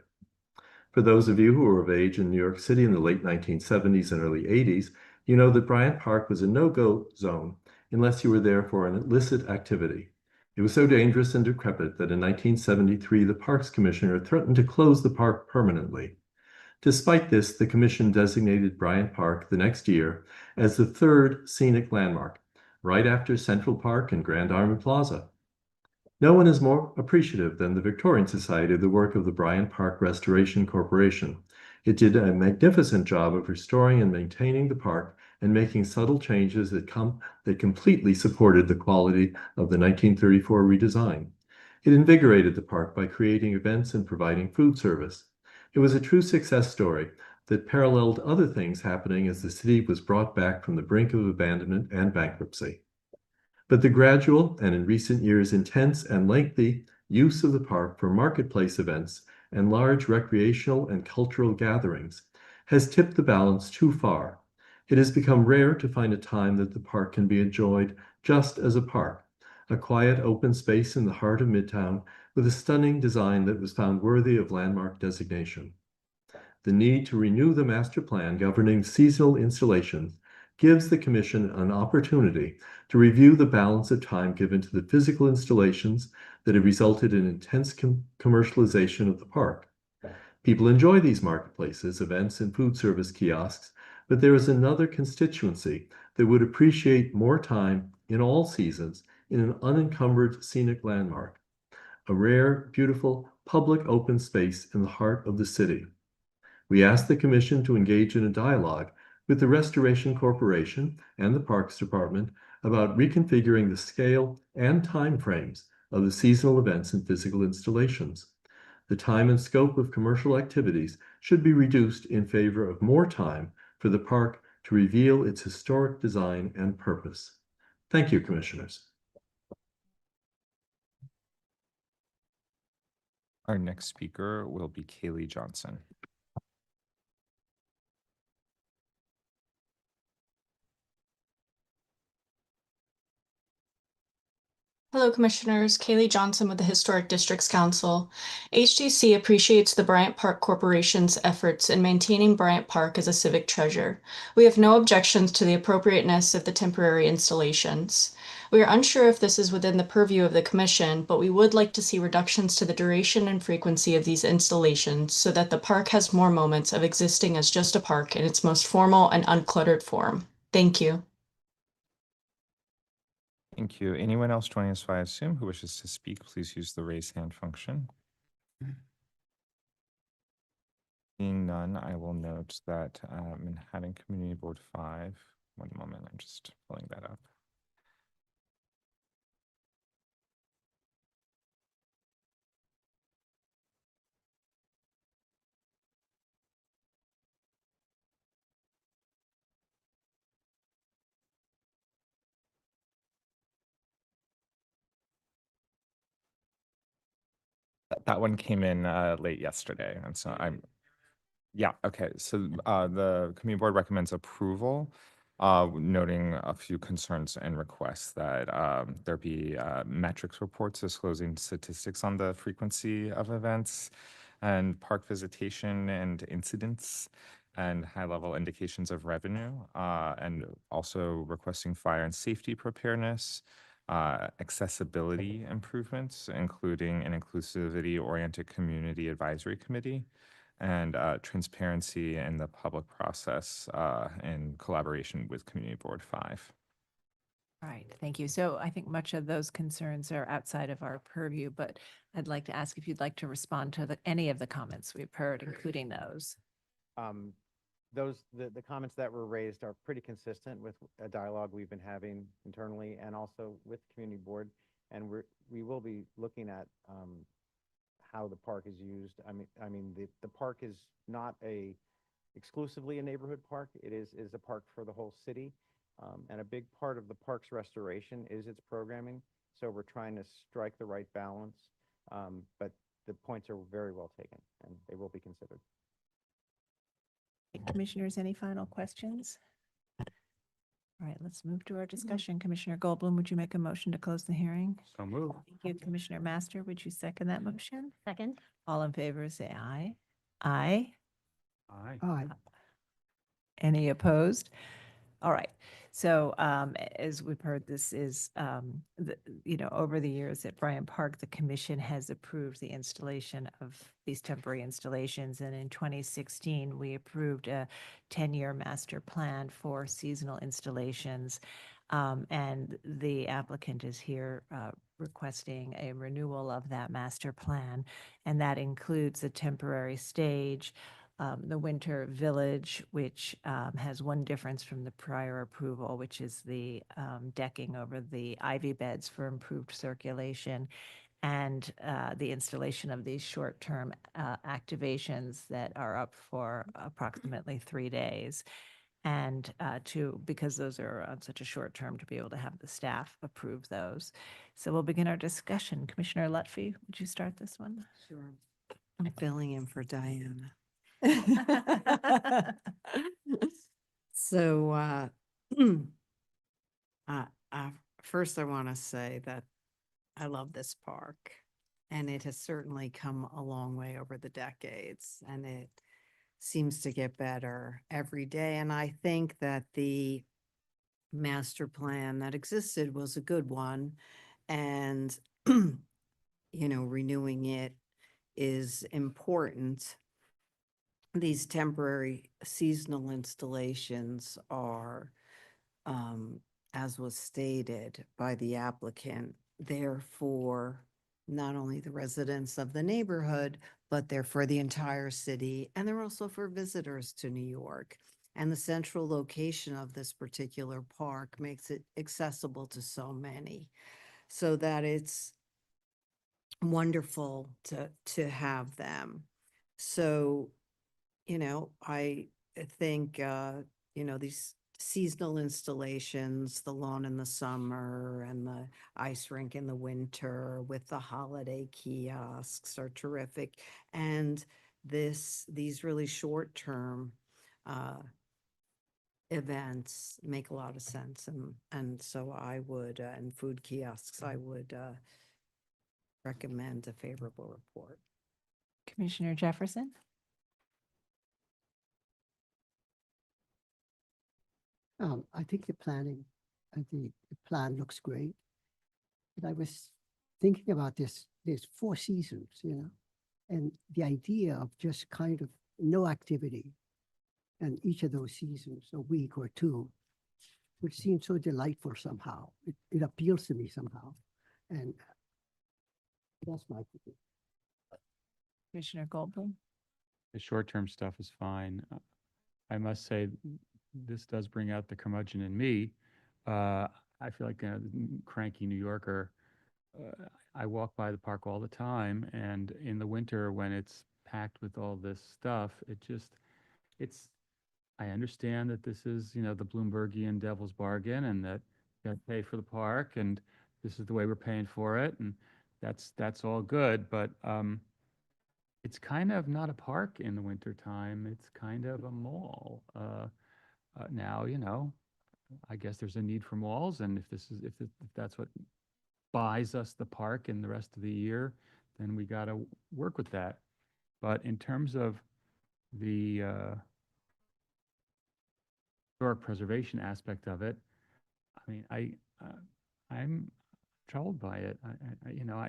For those of you who were of age in New York City in the late 1970s and early 80s, you know that Bryant Park was a no-go zone unless you were there for an illicit activity. It was so dangerous and decrepit that in 1973, the Parks Commissioner threatened to close the park permanently. Despite this, the Commission designated Bryant Park the next year as the third scenic landmark, right after Central Park and Grand Army Plaza. No one is more appreciative than the Victorian Society of the work of the Bryant Park Restoration Corporation. It did a magnificent job of restoring and maintaining the park and making subtle changes that completely supported the quality of the 1934 redesign. It invigorated the park by creating events and providing food service. It was a true success story that paralleled other things happening as the city was brought back from the brink of abandonment and bankruptcy. But the gradual and in recent years intense and lengthy use of the park for marketplace events and large recreational and cultural gatherings has tipped the balance too far. It has become rare to find a time that the park can be enjoyed just as a park, a quiet open space in the heart of Midtown with a stunning design that was found worthy of landmark designation. The need to renew the master plan governing seasonal installations gives the Commission an opportunity to review the balance of time given to the physical installations that have resulted in intense commercialization of the park. People enjoy these marketplaces, events, and food service kiosks, but there is another constituency that would appreciate more time in all seasons in an unencumbered scenic landmark, a rare, beautiful, public open space in the heart of the city. We ask the Commission to engage in a dialogue with the Restoration Corporation and the Parks Department about reconfiguring the scale and timeframes of the seasonal events and physical installations. The time and scope of commercial activities should be reduced in favor of more time for the park to reveal its historic design and purpose. Thank you, Commissioners. Our next speaker will be Kaylee Johnson. Hello, Commissioners. Kaylee Johnson with the Historic Districts Council. HDC appreciates the Bryant Park Corporation's efforts in maintaining Bryant Park as a civic treasure. We have no objections to the appropriateness of the temporary installations. We are unsure if this is within the purview of the Commission, but we would like to see reductions to the duration and frequency of these installations so that the park has more moments of existing as just a park in its most formal and uncluttered form. Thank you. Thank you. Anyone else joining us via Zoom who wishes to speak, please use the raise hand function. Seeing none, I will note that Manhattan Community Board 5, one moment, I'm just pulling that up. That one came in late yesterday, and so yeah, okay. So the community board recommends approval. noting a few concerns and requests that there be metrics reports disclosing statistics on the frequency of events and park visitation and incidents and high-level indications of revenue, and also requesting fire and safety preparedness, accessibility improvements, including an inclusivity-oriented community advisory committee, and transparency in the public process in collaboration with Community Board 5. All right, thank you. So I think much of those concerns are outside of our purview, but I'd like to ask if you'd like to respond to any of the comments we've heard, including those. The comments that were raised are pretty consistent with a dialogue we've been having internally and also with Community Board. And we will be looking at how the park is used. The park is not exclusively a neighborhood park. It is a park for the whole city. And a big part of the park's restoration is its programming. So we're trying to strike the right balance. But the points are very well taken and they will be considered. Commissioners, any final questions? All right, let's move to our discussion. Commissioner Goldblum, would you make a motion to close the hearing? So moved. Thank you. Commissioner Master, would you second that motion? Second? All in favor, say aye. Aye. Aye. Aye. Any opposed? All right. So as we've heard, this is, over the years at Bryant Park, the commission has approved the installation of these temporary installations. And in 2016, we approved a 10-year master plan for seasonal installations. And the applicant is here requesting a renewal of that master plan. And that includes a temporary stage, the winter village, which has one difference from the prior approval, which is the decking over the ivy beds for improved circulation, and the installation of these short-term activations that are up for approximately 3 days. And because those are on such a short term, to be able to have the staff approve those. So we'll begin our discussion. Commissioner Lutfi, would you start this one? Sure. I'm filling in for Diana. So, first I want to say that I love this park, and it has certainly come a long way over the decades, and it seems to get better every day. And I think that the master plan that existed was a good one, and renewing it is important. These temporary seasonal installations are, as was stated by the applicant, they're for not only the residents of the neighborhood, but they're for the entire city, and they're also for visitors to New York. And the central location of this particular park makes it accessible to so many, so that it's wonderful to have them. So, I think, these seasonal installations, the lawn in the summer and the ice rink in the winter with the holiday kiosks are terrific. And these really short-term events make a lot of sense. And so I would, and food kiosks, I would recommend a favorable report. Commissioner Jefferson? I think the planning, the plan looks great. But I was thinking about this, there's 4 seasons, and the idea of just kind of no activity and each of those seasons, a week or 2, would seem so delightful somehow. It appeals to me somehow. And that's my opinion. Commissioner Goldblum? The short-term stuff is fine. I must say, this does bring out the curmudgeon in me. I feel like a cranky New Yorker. I walk by the park all the time, and in the winter when it's packed with all this stuff, I understand that this is, the Bloombergian devil's bargain, and that you gotta pay for the park, and this is the way we're paying for it, and that's all good, but it's kind of not a park in the wintertime. It's kind of a mall. Now, I guess there's a need for malls, and if that's what buys us the park in the rest of the year, then we got to work with that. But in terms of the historic preservation aspect of it, I mean, I'm troubled by it. You know,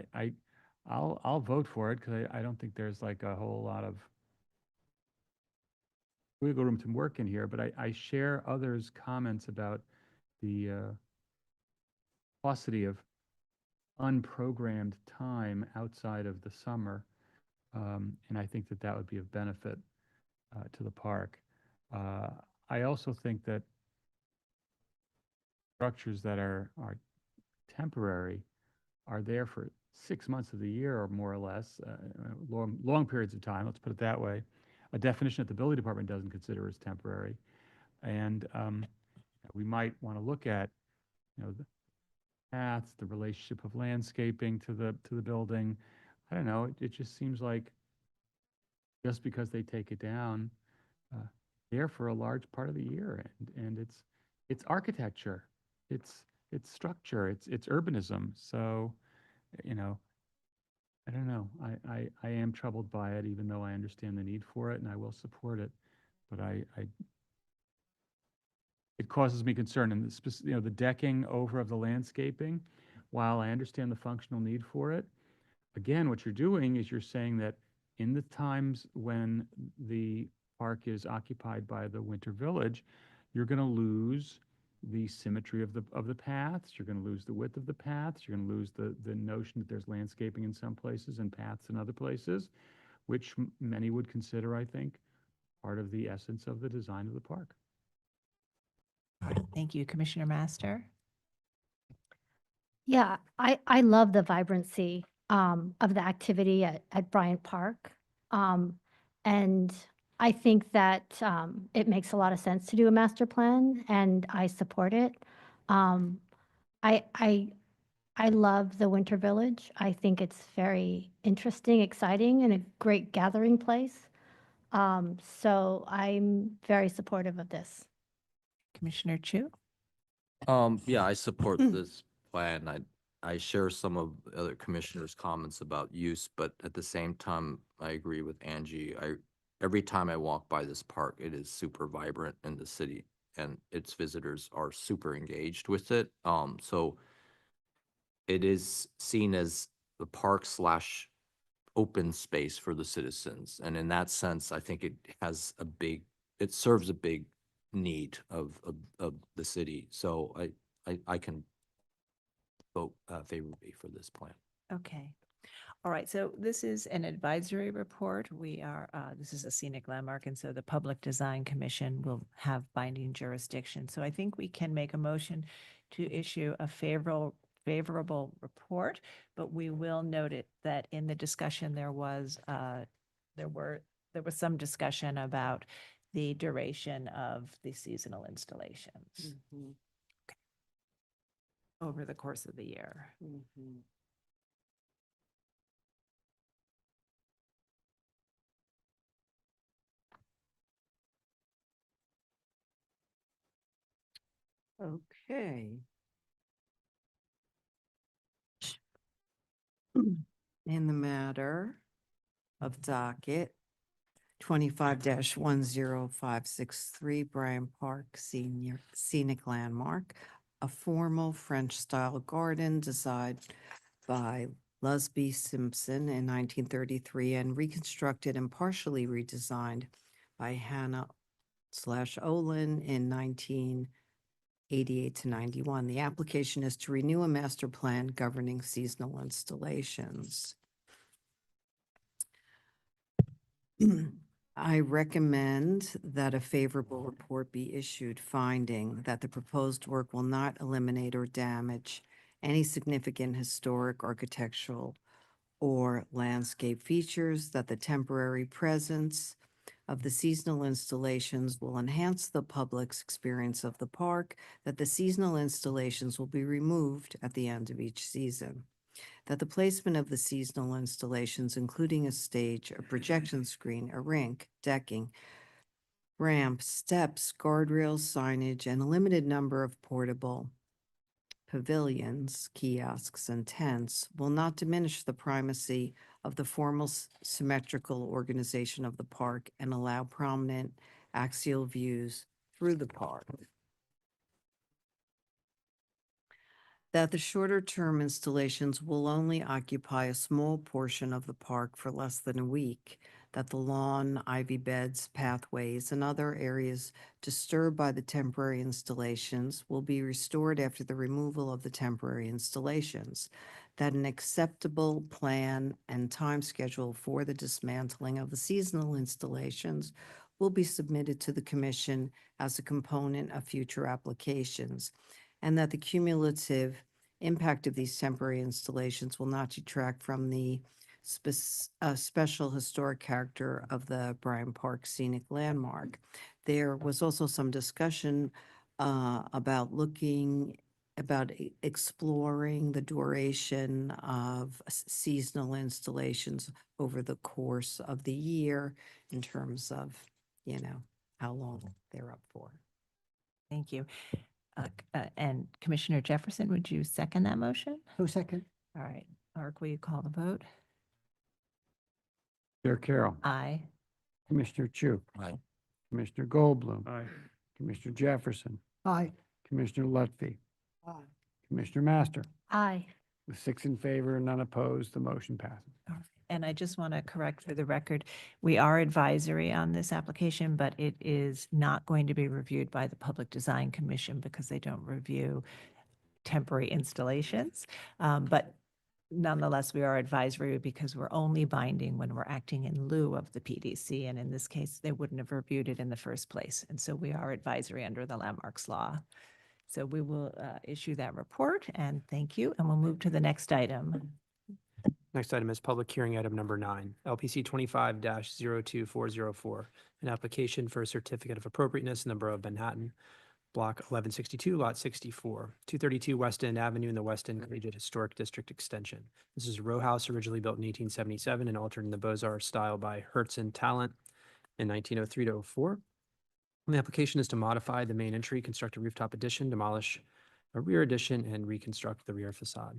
I'll vote for it because I don't think there's like a whole lot of wiggle room to work in here, but I share others' comments about the paucity of unprogrammed time outside of the summer. And I think that that would be of benefit to the park. I also think that structures that are temporary are there for 6 months of the year or more or less, long periods of time, let's put it that way. A definition that the building department doesn't consider as temporary. And we might want to look at, you know, the paths, the relationship of landscaping to the building. I don't know, it just seems like just because they take it down, there for a large part of the year, and it's architecture, it's structure, it's urbanism. So, you know, I don't know. I am troubled by it, even though I understand the need for it and I will support it. But it causes me concern. And you know, the decking over of the landscaping, while I understand the functional need for it, again, what you're doing is you're saying that in the times when the park is occupied by the Winter Village, you're going to lose the symmetry of the paths. You're going to lose the width of the paths. You're going to lose the notion that there's landscaping in some places and paths in other places, which many would consider, I think, part of the essence of the design of the park. All right, thank you, Commissioner Master. Yeah, I love the vibrancy of the activity at Bryant Park. And I think that it makes a lot of sense to do a master plan, and I support it. I love the Winter Village. I think it's very interesting, exciting, and a great gathering place. So I'm very supportive of this. Commissioner Chu? Yeah, I support this plan. I share some of the other commissioners' comments about use, but at the same time, I agree with Angie. Every time I walk by this park, it is super vibrant in the city, and its visitors are super engaged with it. So it is seen as the park / open space for the citizens. And in that sense, I think it serves a big need of the city. So I can vote favorably for this plan. Okay. All right, so this is an advisory report. This is a scenic landmark, and so the Public Design Commission will have binding jurisdiction. So I think we can make a motion to issue a favorable report, but we will note it that in the discussion there was some discussion about the duration of the seasonal installations over the course of the year. Okay. In the matter of docket 25-10563 Bryant Park Scenic Landmark, a formal French-style garden designed by Lusby Simpson in 1933 and reconstructed and partially redesigned by Hannah/Olin in 1988 to 91. The application is to renew a master plan governing seasonal installations. I recommend that a favorable report be issued finding that the proposed work will not eliminate or damage any significant historic, architectural, or landscape features, that the temporary presence of the seasonal installations will enhance the public's experience of the park, that the seasonal installations will be removed at the end of each season, that the placement of the seasonal installations, including a stage, a projection screen, a rink, decking, ramps, steps, guardrails, signage, and a limited number of portable pavilions, kiosks, and tents will not diminish the primacy of the formal symmetrical organization of the park and allow prominent axial views through the park. That the shorter-term installations will only occupy a small portion of the park for less than a week, that the lawn, ivy beds, pathways, and other areas disturbed by the temporary installations will be restored after the removal of the temporary installations, that an acceptable plan and time schedule for the dismantling of the seasonal installations will be submitted to the commission as a component of future applications, and that the cumulative impact of these temporary installations will not detract from the special historic character of the Bryant Park scenic landmark. There was also some discussion about exploring the duration of seasonal installations over the course of the year in terms of, how long they're up for. Thank you. And Commissioner Jefferson, would you second that motion? No second. All right. Mark, will you call the vote? Chair Carroll. Aye. Commissioner Chu. Aye. Commissioner Goldblum. Aye. Commissioner Jefferson. Aye. Commissioner Lutfi. Aye. Commissioner Master. Aye. With 6 in favor and none opposed, the motion passes. All right. And I just want to correct for the record, we are advisory on this application, but it is not going to be reviewed by the Public Design Commission because they don't review temporary installations. But nonetheless, we are advisory because we're only binding when we're acting in lieu of the PDC. And in this case, they wouldn't have reviewed it in the first place. And so we are advisory under the landmarks law. So we will issue that report and thank you. And we'll move to the next item. Next item is public hearing item number 9, LPC 25-02404, an application for a certificate of appropriateness in the Borough of Manhattan, Block 1162, Lot 64, 232 West End Avenue in the West End Collegiate Historic District Extension. This is a row house originally built in 1877 and altered in the Beaux-Arts style by Hertz and Talent in 1903 to 04. And the application is to modify the main entry, construct a rooftop addition, demolish a rear addition, and reconstruct the rear facade.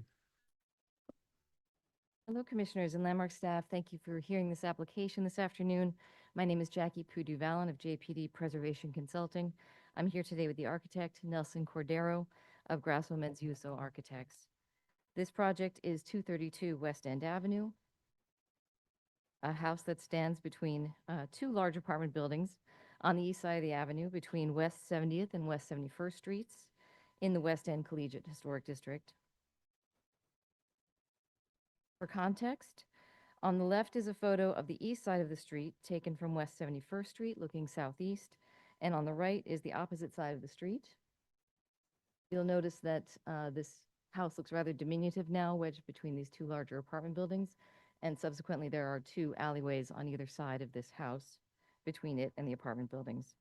Hello, Commissioners and Landmark staff. Thank you for hearing this application this afternoon. My name is Jackie Pudu-Vallon of JPD Preservation Consulting. I'm here today with the architect, Nelson Cordero of Grasso Menziuso Architects. This project is 232 West End Avenue, a house that stands between 2 large apartment buildings on the east side of the avenue between West 70th and West 71st Streets in the West End Collegiate Historic District. For context, on the left is a photo of the east side of the street taken from West 71st Street looking southeast, and on the right is the opposite side of the street. You'll notice that this house looks rather diminutive now, wedged between these 2 larger apartment buildings, and subsequently there are 2 alleyways on either side of this house between it and the apartment buildings.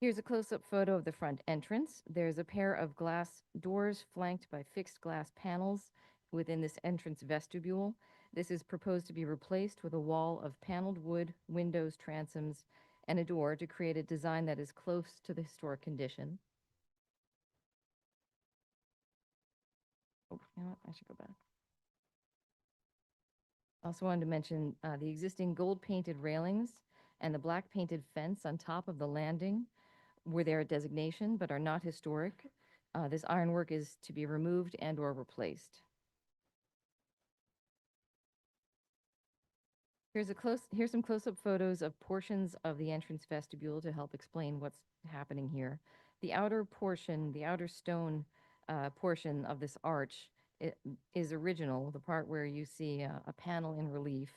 Here's a close-up photo of the front entrance. There's a pair of glass doors flanked by fixed glass panels within this entrance vestibule. This is proposed to be replaced with a wall of paneled wood, windows, transoms, and a door to create a design that is close to the historic condition. Oh, you know what? I should go back. Also wanted to mention the existing gold-painted railings and the black-painted fence on top of the landing were their designation but are not historic. This ironwork is to be removed and or replaced. Here's some close-up photos of portions of the entrance vestibule to help explain what's happening here. The outer portion, the outer stone portion of this arch is original, the part where you see a panel in relief.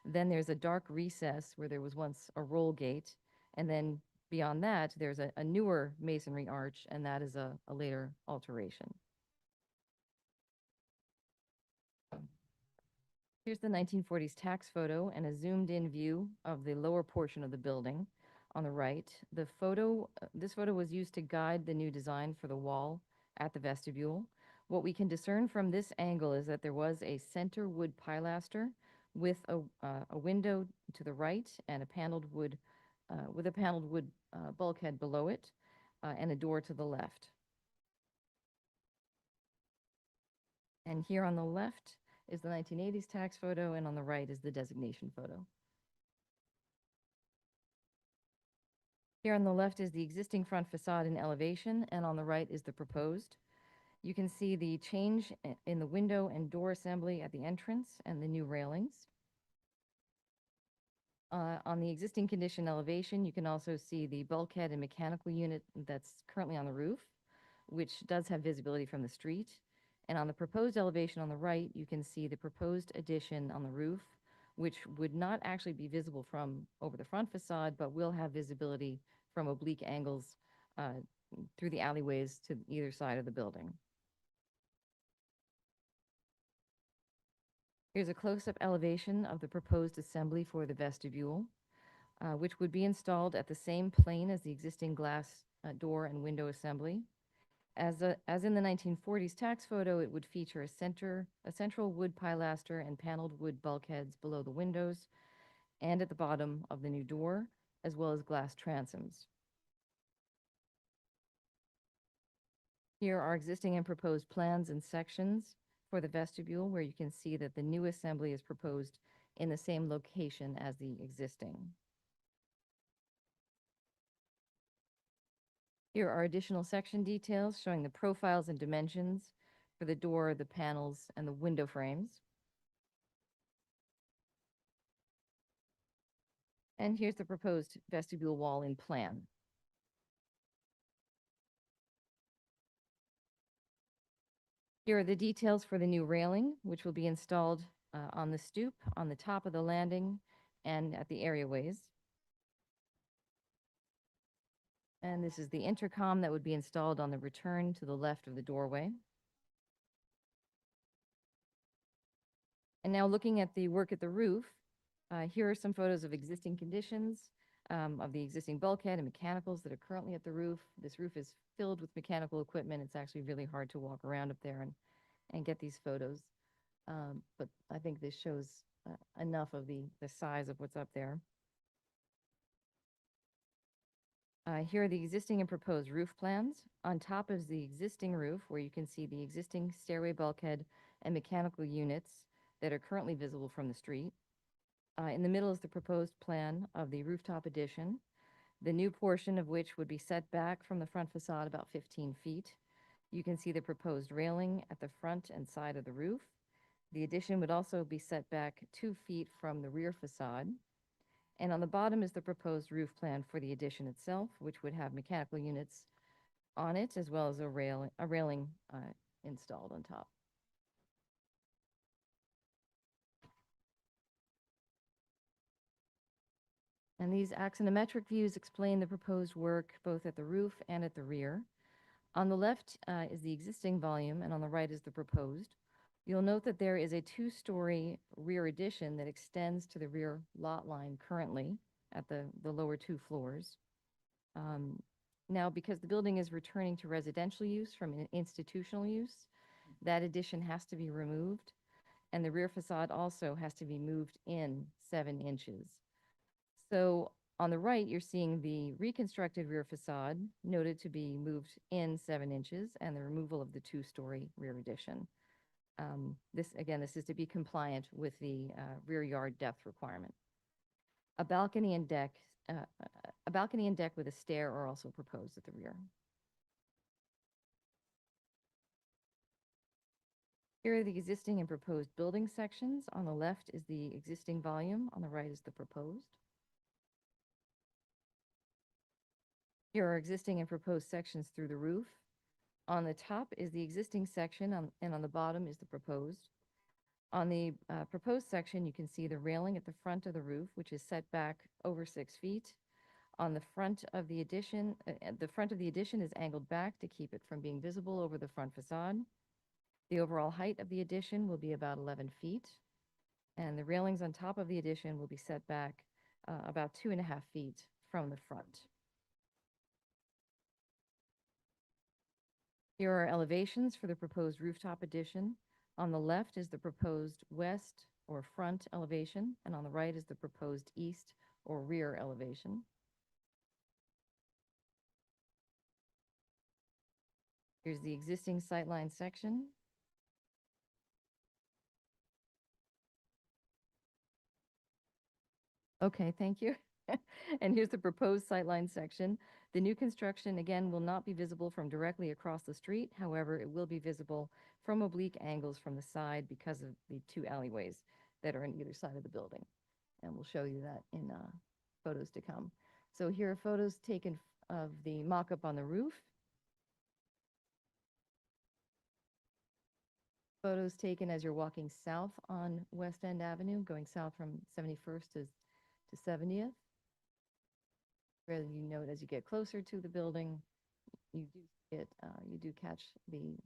Then there's a dark recess where there was once a roll gate, and then beyond that, there's a newer masonry arch, and that is a later alteration. Here's the 1940s tax photo and a zoomed-in view of the lower portion of the building on the right. This photo was used to guide the new design for the wall at the vestibule. What we can discern from this angle is that there was a center wood pilaster with a window to the right and a paneled wood, with a paneled wood bulkhead below it, and a door to the left. And here on the left is the 1980s tax photo, and on the right is the designation photo. Here on the left is the existing front facade in elevation, and on the right is the proposed. You can see the change in the window and door assembly at the entrance and the new railings. On the existing condition elevation, you can also see the bulkhead and mechanical unit that's currently on the roof, which does have visibility from the street. And on the proposed elevation on the right, you can see the proposed addition on the roof, which would not actually be visible from over the front facade, but will have visibility from oblique angles through the alleyways to either side of the building. Here's a close-up elevation of the proposed assembly for the vestibule, which would be installed at the same plane as the existing glass door and window assembly. As in the 1940s tax photo, it would feature a central wood pilaster and paneled wood bulkheads below the windows and at the bottom of the new door, as well as glass transoms. Here are existing and proposed plans and sections for the vestibule, where you can see that the new assembly is proposed in the same location as the existing. Here are additional section details showing the profiles and dimensions for the door, the panels, and the window frames. And here's the proposed vestibule wall in plan. Here are the details for the new railing, which will be installed on the stoop, on the top of the landing, and at the areaways. And this is the intercom that would be installed on the return to the left of the doorway. And now looking at the work at the roof, here are some photos of existing conditions, of the existing bulkhead and mechanicals that are currently at the roof. This roof is filled with mechanical equipment. It's actually really hard to walk around up there and get these photos. But I think this shows enough of the size of what's up there. Here are the existing and proposed roof plans. On top is the existing roof, where you can see the existing stairway bulkhead and mechanical units that are currently visible from the street. In the middle is the proposed plan of the rooftop addition, the new portion of which would be set back from the front facade about 15 feet. You can see the proposed railing at the front and side of the roof. The addition would also be set back 2 feet from the rear facade. And on the bottom is the proposed roof plan for the addition itself, which would have mechanical units on it, as well as a railing installed on top. And these axonometric views explain the proposed work both at the roof and at the rear. On the left is the existing volume, and on the right is the proposed. You'll note that there is a 2-story rear addition that extends to the rear lot line currently at the lower 2 floors. Now, because the building is returning to residential use from institutional use, that addition has to be removed, and the rear facade also has to be moved in 7 inches. So on the right, you're seeing the reconstructed rear facade noted to be moved in 7 inches, and the removal of the 2-story rear addition. This is to be compliant with the rear yard depth requirement. A balcony and deck with a stair are also proposed at the rear. Here are the existing and proposed building sections. On the left is the existing volume, on the right is the proposed. Here are existing and proposed sections through the roof. On the top is the existing section, and on the bottom is the proposed. On the proposed section, you can see the railing at the front of the roof, which is set back over 6 feet. On the front of the addition is angled back to keep it from being visible over the front facade. The overall height of the addition will be about 11 feet, and the railings on top of the addition will be set back about 2.5 feet from the front. Here are elevations for the proposed rooftop addition. On the left is the proposed west, or front elevation, and on the right is the proposed east or rear elevation. Here's the existing sightline section. Okay, thank you. And here's the proposed sightline section. The new construction, again, will not be visible from directly across the street. However, it will be visible from oblique angles from the side because of the two alleyways that are on either side of the building. And we'll show you that in photos to come. So here are photos taken of the mock-up on the roof. Photos taken as you're walking south on West End Avenue, going south from 71st to 70th. Where you note as you get closer to the building, you do catch the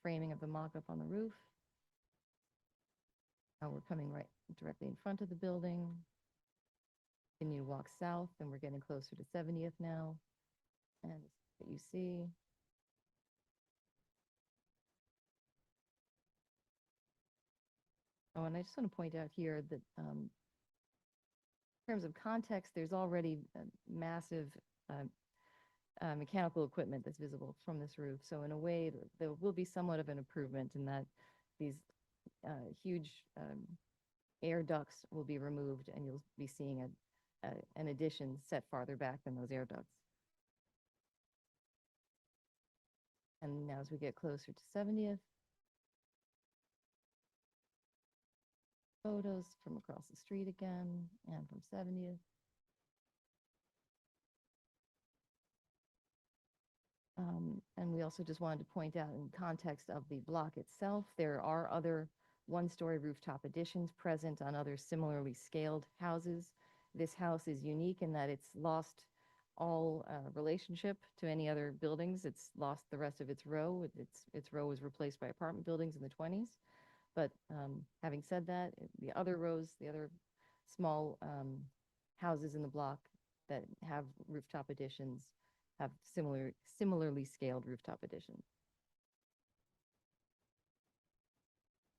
framing of the mock-up on the roof. Now we're coming right directly in front of the building. Then you walk south, and we're getting closer to 70th now. And what you see. Oh, and I just want to point out here that in terms of context, there's already massive mechanical equipment that's visible from this roof. So in a way, there will be somewhat of an improvement in that these huge air ducts will be removed, and you'll be seeing an addition set farther back than those air ducts. And now as we get closer to 70th, photos from across the street again and from 70th. And we also just wanted to point out in context of the block itself, there are other one-story rooftop additions present on other similarly scaled houses. This house is unique in that it's lost all relationship to any other buildings. It's lost the rest of its row. Its row was replaced by apartment buildings in the 20s. But having said that, the other rows, the other small houses in the block that have rooftop additions have similarly scaled rooftop additions.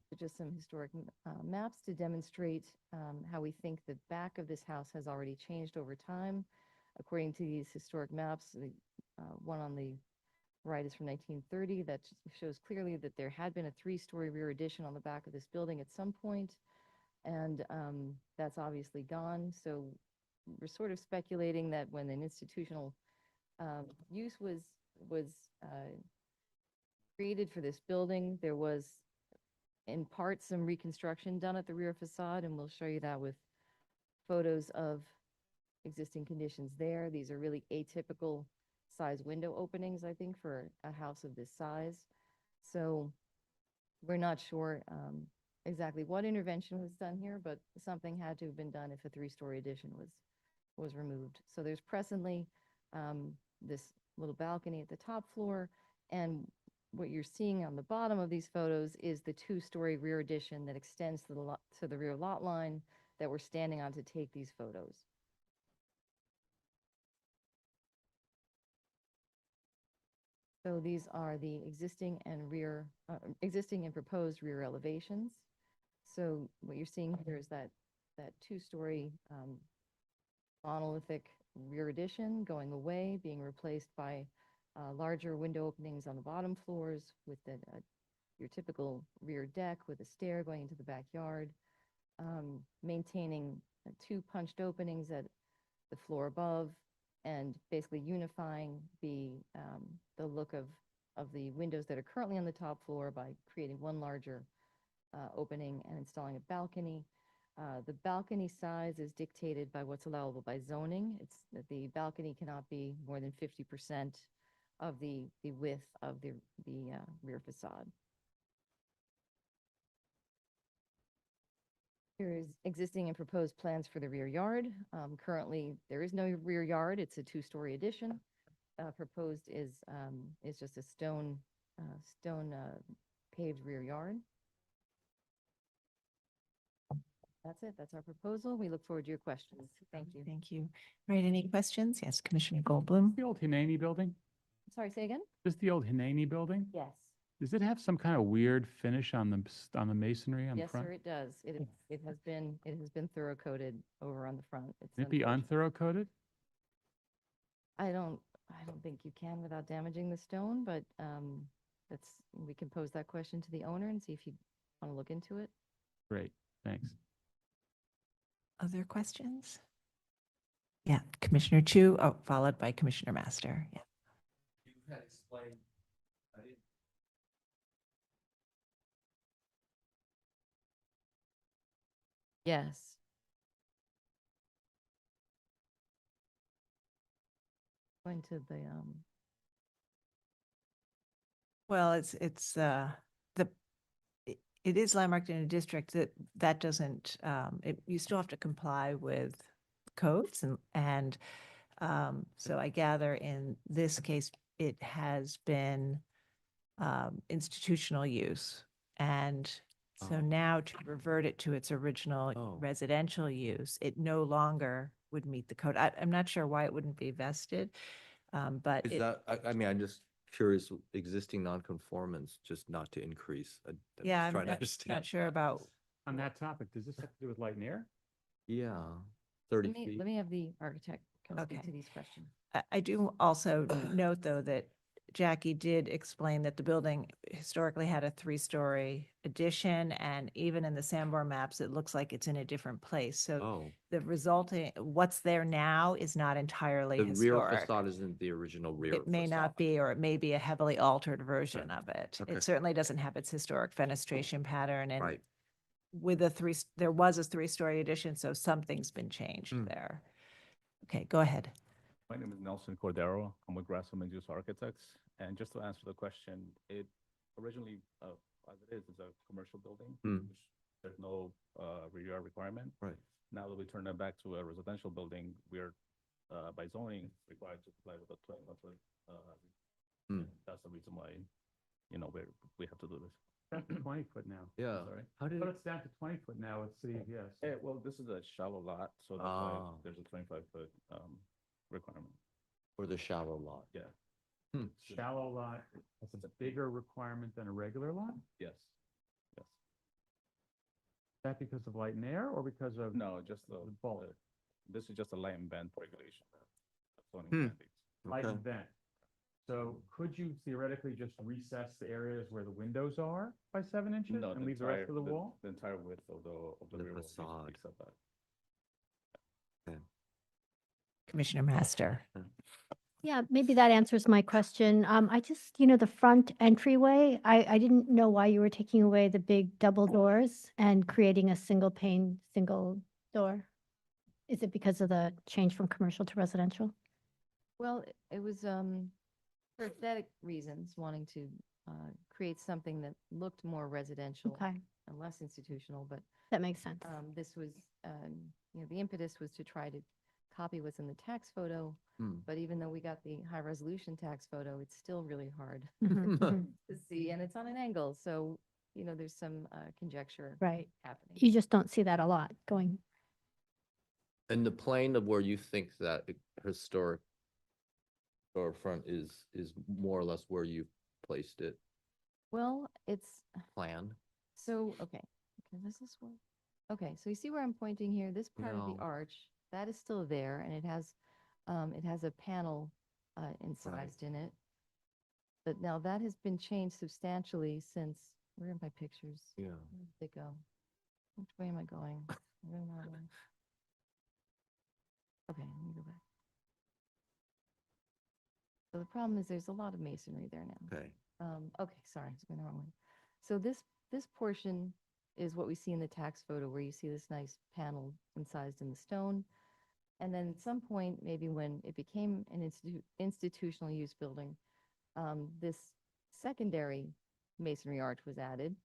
So just some historic maps to demonstrate how we think the back of this house has already changed over time. According to these historic maps, the one on the right is from 1930. That shows clearly that there had been a three-story rear addition on the back of this building at some point, and that's obviously gone. So we're sort of speculating that when an institutional use was created for this building, there was in part some reconstruction done at the rear facade, and we'll show you that with photos of existing conditions there. These are really atypical size window openings, I think, for a house of this size. So we're not sure exactly what intervention was done here, but something had to have been done if a three-story addition was removed. So there's presently this little balcony at the top floor, and what you're seeing on the bottom of these photos is the two-story rear addition that extends to the rear lot line that we're standing on to take these photos. So these are the existing and proposed rear elevations. So what you're seeing here is that two-story monolithic rear addition going away, being replaced by larger window openings on the bottom floors with your typical rear deck with a stair going into the backyard, maintaining two punched openings at the floor above, and basically unifying the look of the windows that are currently on the top floor by creating one larger opening and installing a balcony. The balcony size is dictated by what's allowable by zoning. It's that the balcony cannot be more than 50% of the width of the rear facade. Here is existing and proposed plans for the rear yard. Currently, there is no rear yard. It's a two-story addition. Proposed is just a stone paved rear yard. That's it. That's our proposal. We look forward to your questions. Thank you. Thank you. All right, any questions? Yes, Commissioner Goldblum. The old Hineni building? Sorry, say again? Is the old Hineni building? Yes. Does it have some kind of weird finish on on the masonry on the Yes, front? sir, it does. It has been thorough coated over on the front. It's Can it be unfortunate. unthorough coated? I don't think you can without damaging the stone, but we can pose that question to the owner and see if you want to look into it. Great, thanks. Other questions? Yeah, Commissioner Chu, followed by Commissioner Master. Yeah. You had explained, I didn't. Yes. Going to the Well, it is landmarked in a district that doesn't, you still have to comply with codes and so I gather in this case, it has been institutional use. And so now to revert it to its original residential use, it no longer would meet the code. I'm not sure why it wouldn't be vested, but Is that, I mean, I'm just curious, existing non-conformance, just not to increase. I'm yeah, just I'm trying to not understand. sure about. On that topic, does this have to do with light and air? Yeah, 30 let feet. me have the architect come speak Okay. to these questions. I do also note, though, that Jackie did explain that the building historically had a 3-story addition, and even in the Sanborn maps, it looks like it's in a different place. So Oh, the resulting, what's there now is not entirely the rear historic. facade isn't the original rear It may not facade. be, or it may be a heavily altered version of it. Okay. It certainly doesn't have its historic fenestration pattern, and Right. with there was a 3-story addition, so something's been changed there. Okay, go ahead. My name is Nelson Cordero. I'm with Grasso Menzies Architects. And just to answer the question, it originally, as it is a commercial building. Which there's no rear yard requirement. Right. Now that we turn that back to a residential building, we're by zoning required to comply with a 20-foot. That's the reason why, we have to do this. That's 20 foot now. Yeah. Sorry. How did But it? it's down to 20 foot now with CVS. Yeah, well, this is a shallow lot, so that's why there's a 25-foot requirement. For the shallow lot? Yeah. Shallow lot, that's a bigger requirement than a regular lot? Yes. Yes. Is that because of light and air or because of? No, just the bulk. This is just a light and bend regulation. Zoning mandates. Light Okay. and vent. So could you theoretically just recess the areas where the windows are by 7 inches No, and leave the rest of the wall? The entire width of the The rear wall needs to be facade. set back. Commissioner Master. Yeah, maybe that answers my question. I just, the front entryway, I didn't know why you were taking away the big double doors and creating a single pane, single door. Is it because of the change from commercial to residential? Well, it was for aesthetic reasons, wanting to create something that looked more residential Okay, and less institutional, but that makes sense. this was, the impetus was to try to copy what's in the tax photo, but even though we got the high resolution tax photo, it's still really hard Mhm, mhm. to see, and it's on an angle, so, there's some conjecture Right. happening. You just don't see that a lot going. And the plane of where you think that historic storefront is more or less where you placed it Well, it's, planned? so, okay, this is what, okay, so you see where I'm pointing here, this part of No. the arch, that is still there, and it has a panel incised in it. But now that has been changed substantially since, where are my pictures? Yeah. Where did they go? Which way am I going? I'm going that way. Okay, let me go back. So the problem is there's a lot of masonry there now. Okay. Okay, sorry, I was going the wrong way. So this portion is what we see in the tax photo, where you see this nice panel incised in the stone. And then at some point, maybe when it became an institutional use building, this secondary masonry arch was added.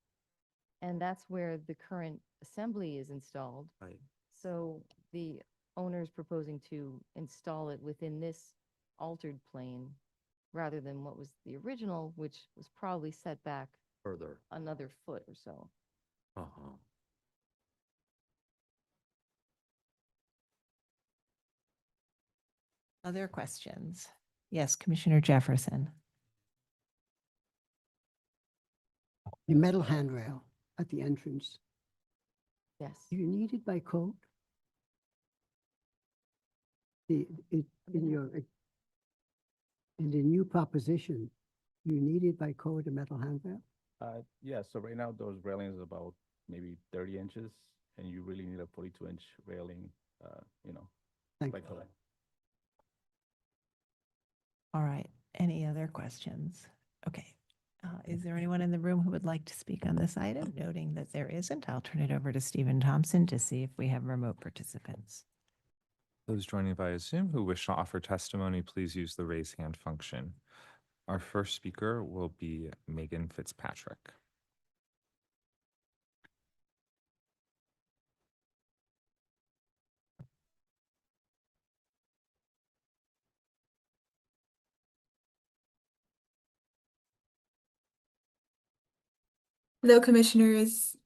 And that's where the current assembly is installed. Right. So the owner is proposing to install it within this altered plane rather than what was the original, which was probably set back Further. another foot or so. Uh-huh. Other questions? Yes, Commissioner Jefferson. The metal handrail at the entrance, Yes. do you need it by code? In your, in the new proposition, you need it by code, a metal handrail? Yeah, so right now those railings is about maybe 30 inches, and you really need a 42-inch railing, you know, Thank by you. code. All right. Any other questions? Okay. Is there anyone in the room who would like to speak on this item? Noting that there isn't, I'll turn it over to Stephen Thompson to see if we have remote participants. Those joining via Zoom who wish to offer testimony, please use the raise hand function. Our first speaker will be Megan Fitzpatrick. Hello, Commissioners.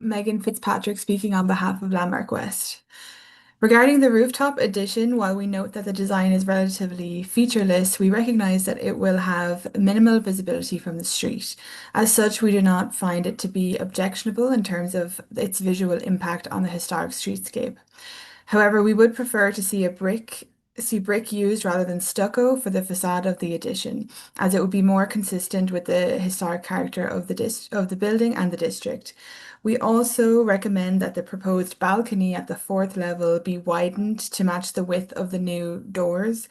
Megan Fitzpatrick speaking on behalf of Landmark West. Regarding the rooftop addition, while we note that the design is relatively featureless, we recognize that it will have minimal visibility from the street. As such, we do not find it to be objectionable in terms of its visual impact on the historic streetscape. However, we would prefer to see brick used rather than stucco for the facade of the addition, as it would be more consistent with the historic character of the building and the district. We also recommend that the proposed balcony at the fourth level be widened to match the width of the new doors.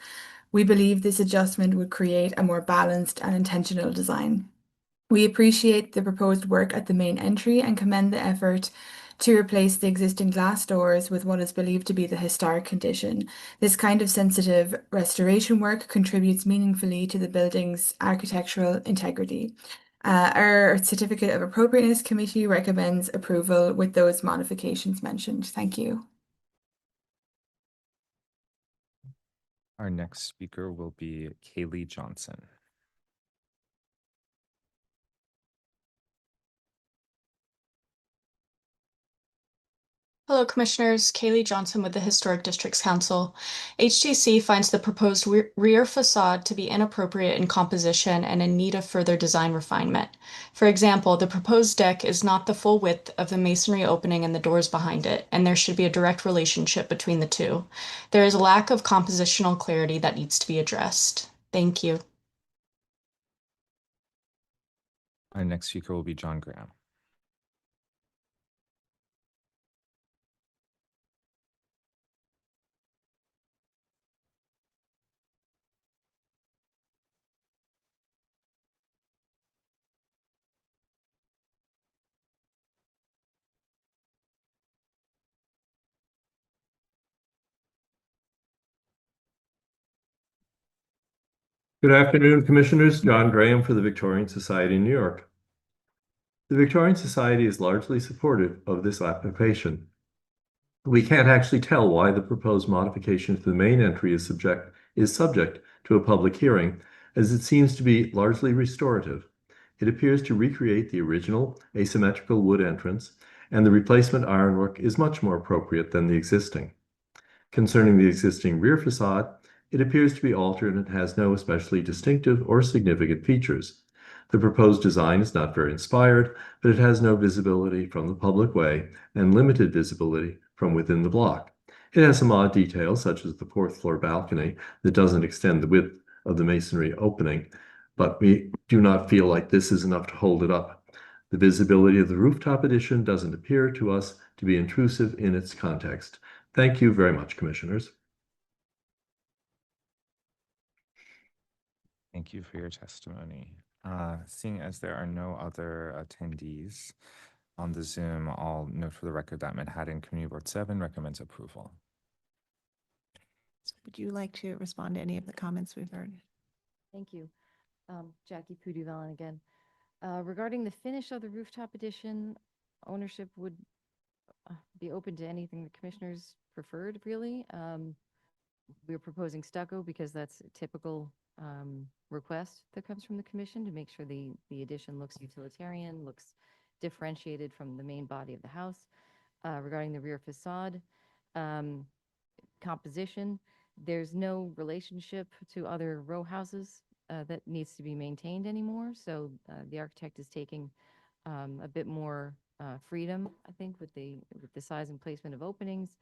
We believe this adjustment would create a more balanced and intentional design. We appreciate the proposed work at the main entry and commend the effort to replace the existing glass doors with what is believed to be the historic condition. This kind of sensitive restoration work contributes meaningfully to the building's architectural integrity. Our Certificate of Appropriateness Committee recommends approval with those modifications mentioned. Thank you. Our next speaker will be Kaylee Johnson. Hello, Commissioners. Kaylee Johnson with the Historic Districts Council. HDC finds the proposed rear facade to be inappropriate in composition and in need of further design refinement. For example, the proposed deck is not the full width of the masonry opening and the doors behind it, and there should be a direct relationship between the two. There is a lack of compositional clarity that needs to be addressed. Thank you. Our next speaker will be John Graham. Good afternoon, Commissioners. John Graham for the Victorian Society in New York. The Victorian Society is largely supportive of this application. We can't actually tell why the proposed modification to the main entry is subject to a public hearing, as it seems to be largely restorative. It appears to recreate the original asymmetrical wood entrance, and the replacement ironwork is much more appropriate than the existing. Concerning the existing rear facade, it appears to be altered and has no especially distinctive or significant features. The proposed design is not very inspired, but it has no visibility from the public way and limited visibility from within the block. It has some odd details, such as the fourth floor balcony that doesn't extend the width of the masonry opening, but we do not feel like this is enough to hold it up. The visibility of the rooftop addition doesn't appear to us to be intrusive in its context. Thank you very much, Commissioners. Thank you for your testimony. Seeing as there are no other attendees on the Zoom, I'll note for the record that Manhattan Community Board 7 recommends approval. Would you like to respond to any of the comments we've heard? Thank you. Jackie Puduvallen again. Regarding the finish of the rooftop addition, ownership would be open to anything the commissioners preferred, really. We're proposing stucco because that's a typical request that comes from the commission to make sure the addition looks utilitarian, looks differentiated from the main body of the house. Regarding the rear facade composition, there's no relationship to other row houses that needs to be maintained anymore. So the architect is taking a bit more freedom, I think, with the size and placement of openings.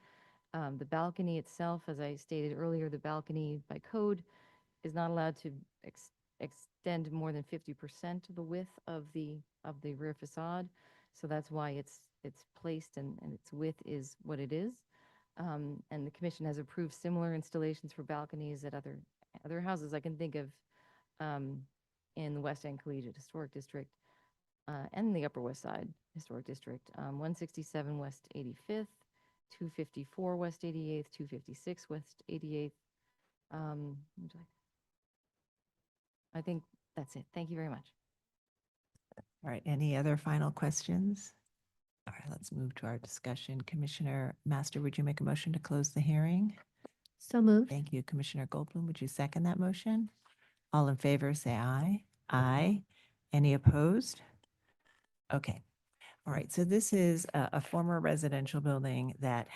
The balcony itself, as I stated earlier, the balcony by code is not allowed to extend more than 50% of the width of the rear facade. So that's why it's placed and its width is what it is. And the commission has approved similar installations for balconies at other houses I can think of in the West End Collegiate Historic District and the Upper West Side Historic District. 167 West 85th, 254 West 88th, 256 West 88th. I think that's it. Thank you very much. All right, any other final questions? All right, let's move to our discussion. Commissioner Master, would you make a motion to close the hearing? So moved. Thank you. Commissioner Goldblum, would you second that motion? All in favor, say aye. Aye. Any opposed? Okay. All right, so this is a former residential building that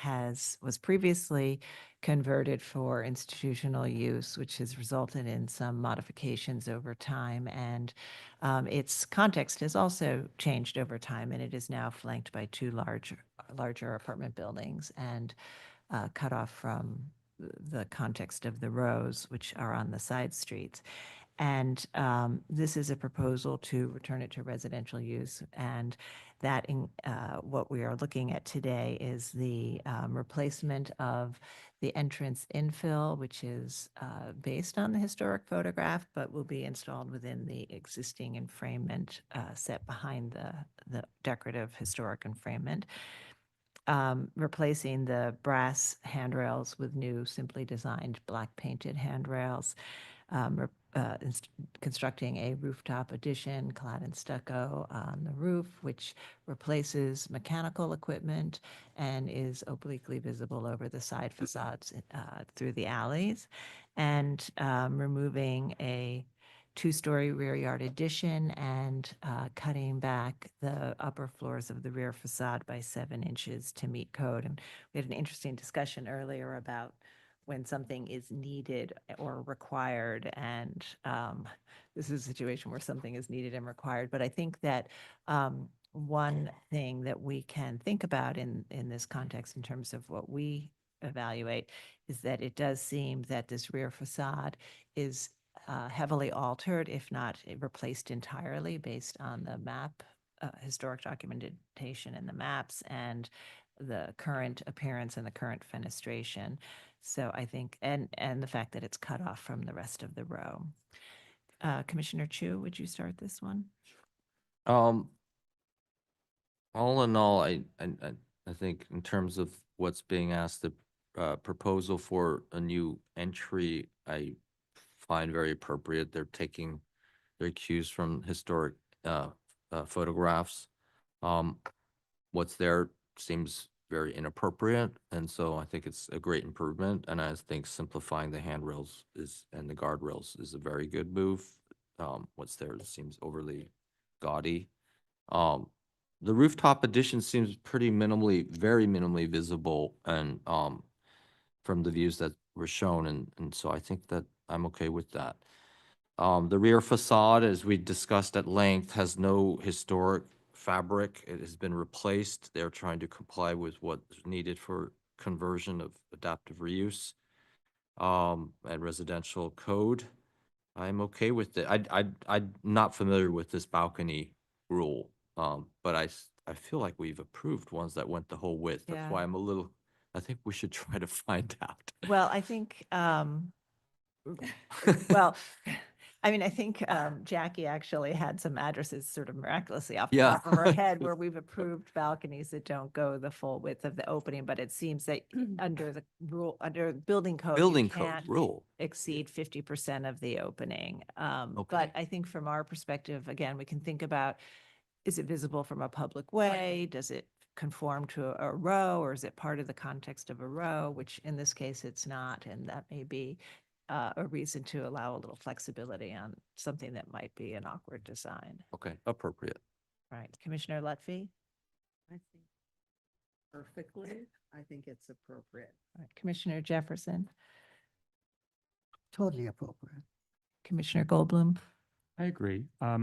was previously converted for institutional use, which has resulted in some modifications over time. And its context has also changed over time, and it is now flanked by two larger apartment buildings and cut off from the context of the rows, which are on the side streets. And this is a proposal to return it to residential use. And that what we are looking at today is the replacement of the entrance infill, which is based on the historic photograph, but will be installed within the existing enfrainment set behind the decorative historic enfrainment. Replacing the brass handrails with new simply designed black painted handrails. Constructing a rooftop addition clad in stucco on the roof, which replaces mechanical equipment and is obliquely visible over the side facades through the alleys, and removing a two-story rear yard addition and cutting back the upper floors of the rear facade by 7 inches to meet code. And we had an interesting discussion earlier about when something is needed or required. And this is a situation where something is needed and required. But I think that one thing that we can think about in this context in terms of what we evaluate is that it does seem that this rear facade is heavily altered, if not replaced entirely, based on the map, historic documentation in the maps and the current appearance and the current fenestration. So I think, and the fact that it's cut off from the rest of the row. Commissioner Chu, would you start this one? All in all, I think in terms of what's being asked, the proposal for a new entry, I find very appropriate. They're taking their cues from historic photographs. What's there seems very inappropriate, and so I think it's a great improvement. And I think simplifying the handrails and the guardrails is a very good move. What's there seems overly gaudy. The rooftop addition seems very minimally visible, and from the views that were shown, and so I think that I'm okay with that. The rear facade, as we discussed at length, has no historic fabric. It has been replaced. They're trying to comply with what's needed for conversion of adaptive reuse and residential code. I'm okay with it. I'm not familiar with this balcony rule, but I feel like we've approved ones that went the whole width. That's Yeah. why I think we should try to find out. Well, I think, well, I mean, I think Jackie actually had some addresses sort of miraculously off the Yeah. top of her head where we've approved balconies that don't go the full width of the opening, but it seems that under the rule, under building code, you Building code can't rule. exceed 50% of the opening. Okay. But I think from our perspective, again, we can think about, is it visible from a public way? Does it conform to a row, or is it part of the context of a row, which in this case it's not, and that may be a reason to allow a little flexibility on something that might be an awkward design. Okay, appropriate. Right, Commissioner Lutfi? I think perfectly. I think it's appropriate. All right, Commissioner Jefferson? Totally appropriate. Commissioner Goldblum? I agree. I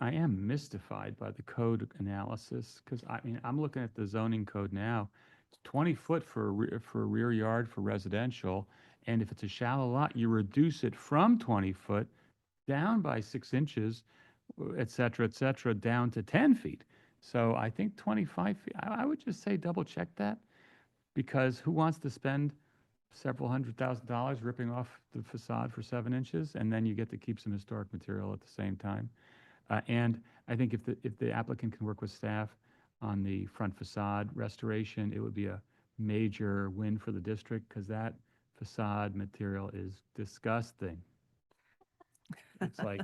am mystified by the code analysis because I mean, I'm looking at the zoning code now. It's 20 foot for a rear yard for residential. And if it's a shallow lot, you reduce it from 20 foot down by 6 inches, et cetera, down to 10 feet. So I think 25 feet, I would just say double check that because who wants to spend several $100,000 ripping off the facade for 7 inches, and then you get to keep some historic material at the same time. And I think if the applicant can work with staff on the front facade restoration, it would be a major win for the district because that facade material is disgusting. It's like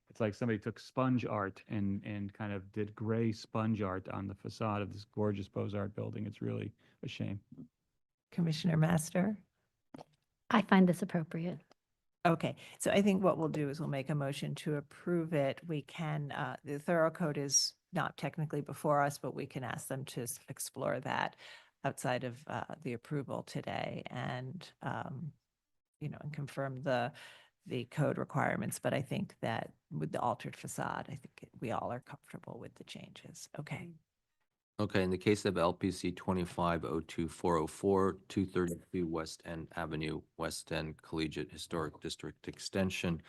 it's like somebody took sponge art and kind of did gray sponge art on the facade of this gorgeous Beaux-Art building. It's really a shame. Commissioner Master? I find this appropriate. Okay, so I think what we'll do is we'll make a motion to approve it. We can, the thorough code is not technically before us, but we can ask them to explore that outside of the approval today and, and confirm the code requirements. But I think that with the altered facade, I think we all are comfortable with the changes. Okay. Okay, in the case of LPC 2502404, 232 West End Avenue, West End Collegiate Historic District Extension.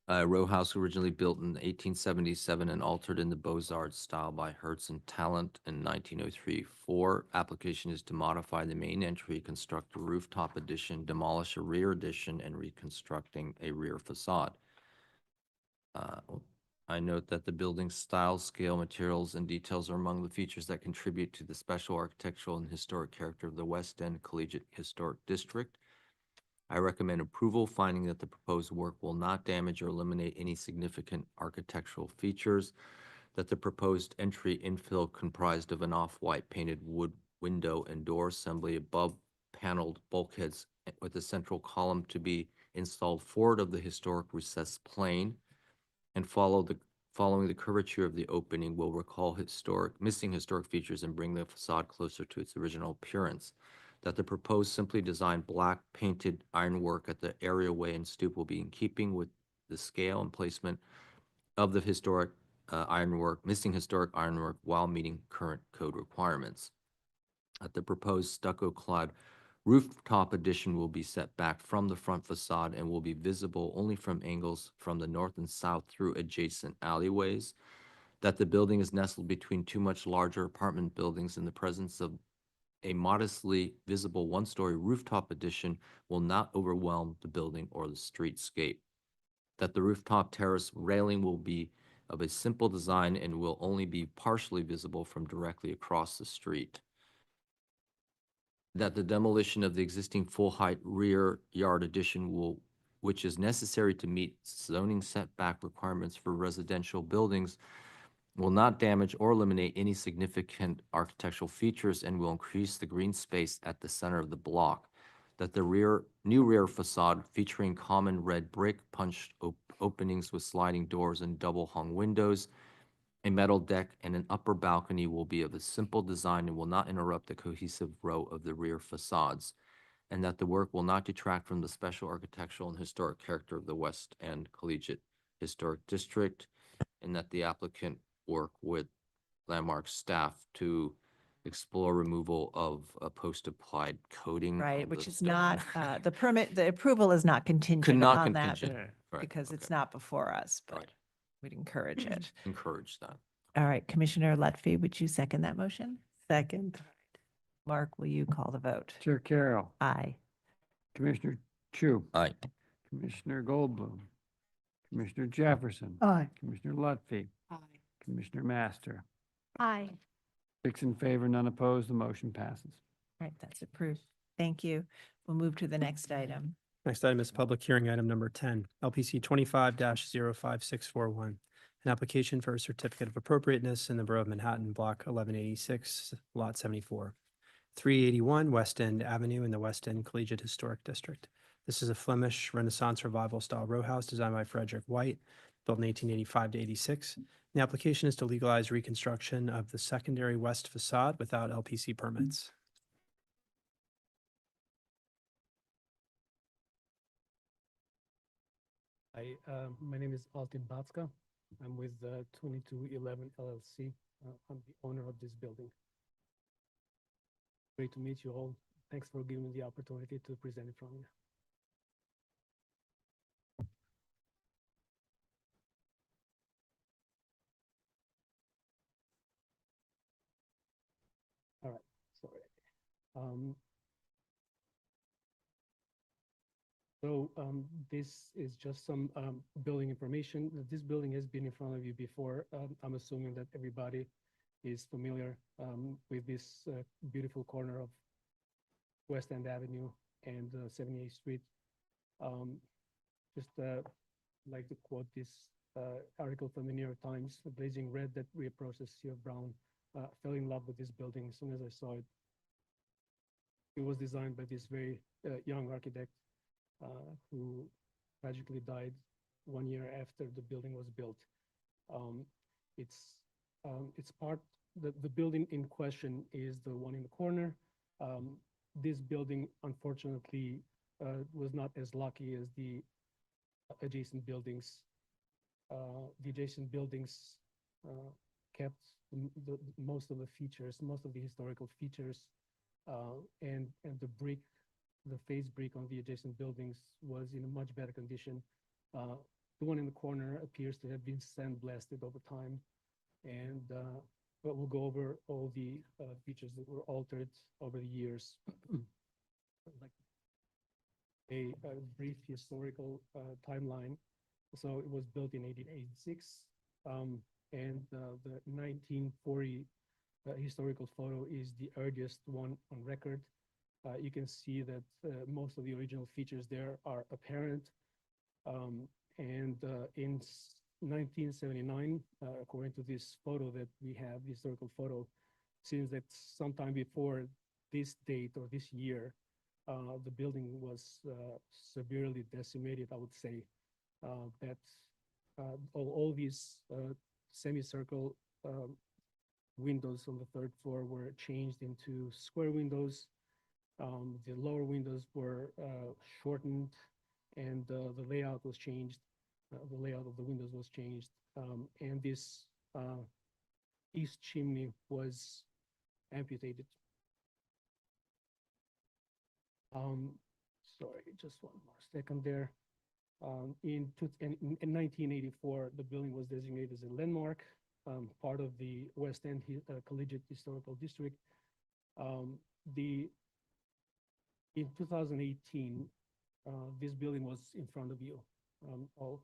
Row house originally built in 1877 and altered in the Beaux-Arts style by Hertz and Talent in 1903-4. Application is to modify the main entry, construct a rooftop addition, demolish a rear addition, and reconstructing a rear facade. I note that the building style, scale, materials, and details are among the features that contribute to the special architectural and historic character of the West End Collegiate Historic District. I recommend approval, finding that the proposed work will not damage or eliminate any significant architectural features, that the proposed entry infill comprised of an off-white painted wood window and door assembly above paneled bulkheads with a central column to be installed forward of the historic recessed plane, and following the curvature of the opening will recall missing historic features and bring the facade closer to its original appearance. That the proposed simply designed black painted ironwork at the areaway and stoop will be in keeping with the scale and placement of the historic missing historic ironwork while meeting current code requirements. That the proposed stucco-clad rooftop addition will be set back from the front facade and will be visible only from angles from the north and south through adjacent alleyways. That the building is nestled between two much larger apartment buildings in the presence of a modestly visible one-story rooftop addition will not overwhelm the building or the streetscape. That the rooftop terrace railing will be of a simple design and will only be partially visible from directly across the street. That the demolition of the existing full-height rear yard addition which is necessary to meet zoning setback requirements for residential buildings, will not damage or eliminate any significant architectural features and will increase the green space at the center of the block. That the new rear facade featuring common red brick punched openings with sliding doors and double hung windows, a metal deck, and an upper balcony will be of a simple design and will not interrupt the cohesive row of the rear facades, and that the work will not detract from the special architectural and historic character of the West End Collegiate Historic District, and that the applicant work with Landmark staff to explore removal of a post-applied coating. Right, of which the is stone. not, the approval is not contingent Not upon that contingent, right, because it's okay. not before us, but Right. we'd encourage it. Encourage that. All right, Commissioner Lutfi, would you second that motion? Second. Mark, will you call the vote? Chair Carroll, Aye. Commissioner Chu, Aye. Commissioner Goldblum, Commissioner Jefferson, Aye. Commissioner Lutfi, Commissioner Master. Aye. 6 in favor, none opposed, the motion passes. All right, that's approved. Thank you. We'll move to the next item. Next item is public hearing item number 10, LPC 25-05641. An application for a certificate of appropriateness in the Borough of Manhattan, Block 1186, Lot 74, 381 West End Avenue in the West End Collegiate Historic District. This is a Flemish Renaissance Revival style row house designed by Frederick White, built in 1885 to 86. The application is to legalize reconstruction of the secondary west facade without LPC permits. Hi, my name is Altin Batska. I'm with 2211 LLC. I'm the owner of this building. Great to meet you all. Thanks for giving me the opportunity to present it from you. All right, sorry. This is just some building information. This building has been in front of you before. I'm assuming that everybody is familiar with this beautiful corner of West End Avenue and 78th Street. Just like to quote this article from the New York Times: "A blazing red that reapproaches sea of brown." Fell in love with this building as soon as I saw it. It was designed by this very young architect who tragically died 1 year after the building was built. It's part, the building in question is the one in the corner. This building, unfortunately, was not as lucky as the adjacent buildings. The adjacent buildings kept most of the features, most of the historical features, and the brick, the face brick on the adjacent buildings was in a much better condition. The one in the corner appears to have been sandblasted over time, and but we'll go over all the features that were altered over the years. Like a brief historical timeline. So it was built in 1886, and the 1940 historical photo is the earliest one on record. You can see that most of the original features there are apparent. In 1979, according to this photo that we have, the historical photo, seems that sometime before this date or this year, the building was severely decimated, I would say. That all these semicircle windows on the third floor were changed into square windows. The lower windows were shortened, and the layout was changed. The layout of the windows was changed, and this east chimney was amputated. Sorry, just one more second there. In 1984, the building was designated as a landmark, part of the West End Collegiate Historical District. In 2018, this building was in front of you all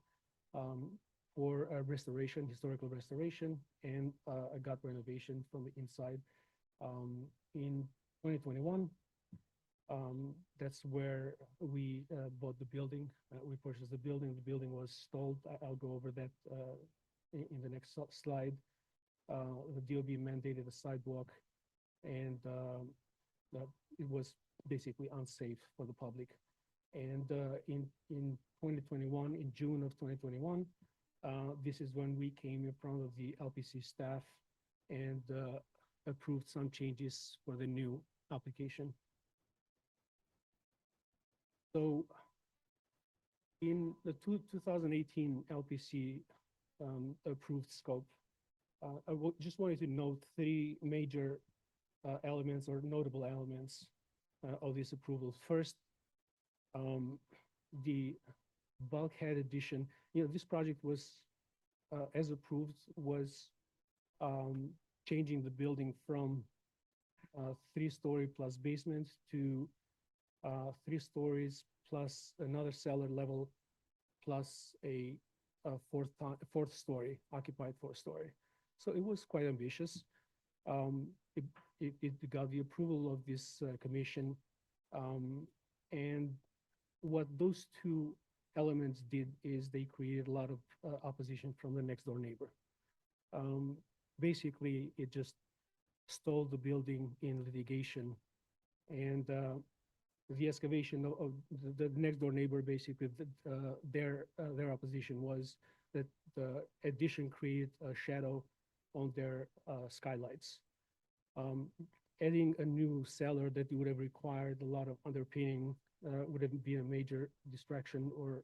for a restoration, historical restoration, and a gut renovation from the inside. In 2021, that's where we bought the building. We purchased the building. The building was stalled. I'll go over that in the next slide. The DOB mandated a sidewalk, and it was basically unsafe for the public. And in 2021, in June of 2021, this is when we came in front of the LPC staff and approved some changes for the new application. So in the 2018 LPC approved scope, I just wanted to note three major elements or notable elements of this approval. First, the bulkhead addition. This project was, as approved, was changing the building from 3-story plus basement to 3 stories plus another cellar level plus a fourth story, occupied 4th story. So it was quite ambitious. It got the approval of this commission, and what those two elements did is they created a lot of opposition from the next door neighbor. Basically, it just stalled the building in litigation, and the excavation of the next door neighbor, basically, their opposition was that the addition created a shadow on their skylights. Adding a new cellar that would have required a lot of underpinning would have been a major distraction or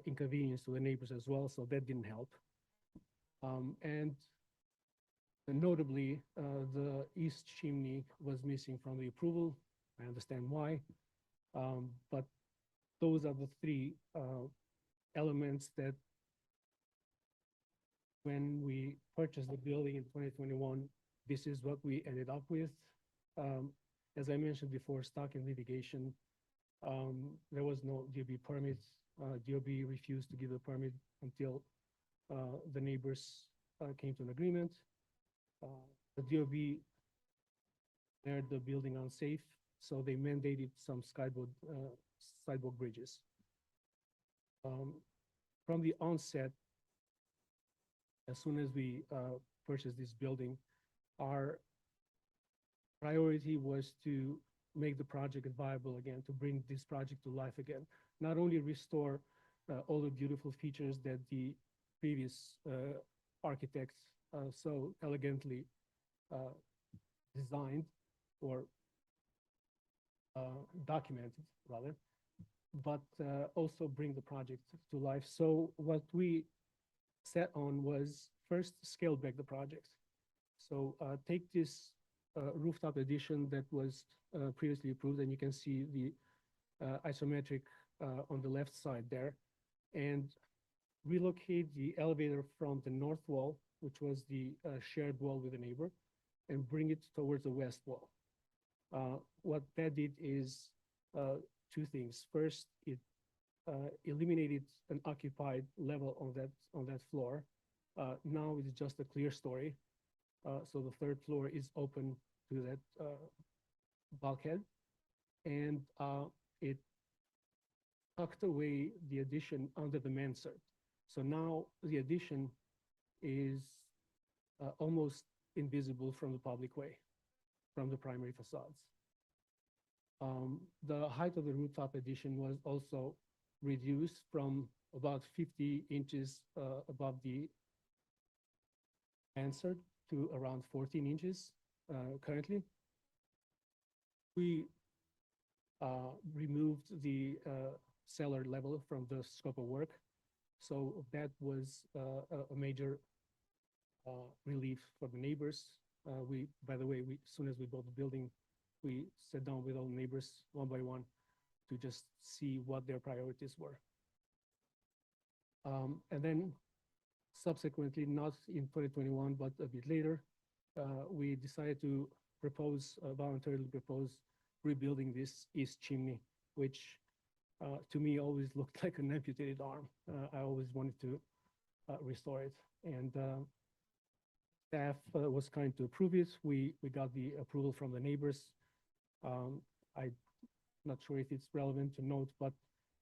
inconvenience to the neighbors as well, so that didn't help. And notably, the east chimney was missing from the approval. I understand why, but those are the three elements that when we purchased the building in 2021, this is what we ended up with. As I mentioned before, stuck in litigation. There was no DOB permit. DOB refused to give the permit until the neighbors came to an agreement. The DOB declared the building unsafe, so they mandated some sidewalk bridges. From the onset, as soon as we purchased this building, our priority was to make the project viable again, to bring this project to life again. Not only restore all the beautiful features that the previous architects so elegantly designed or documented, rather, but also bring the project to life. So what we set on was first scale back the project. So take this rooftop addition that was previously approved, and you can see the isometric on the left side there, and relocate the elevator from the north wall, which was the shared wall with the neighbor, and bring it towards the west wall. What that did is two things. First, it eliminated an occupied level on that floor. Now it's just a clear story. So the third floor is open to that bulkhead, and it tucked away the addition under the mansard. So now the addition is almost invisible from the public way, from the primary facades. The height of the rooftop addition was also reduced from about 50 inches above the mansard to around 14 inches currently. We removed the cellar level from the scope of work. So that was a major relief for the neighbors. By the way, as soon as we built the building, we sat down with all the neighbors one by one to just see what their priorities were. And then subsequently, not in 2021, but a bit later, we decided to voluntarily propose rebuilding this east chimney, which to me always looked like an amputated arm. I always wanted to restore it. And staff was kind to approve it. We got the approval from the neighbors. I'm not sure if it's relevant to note, but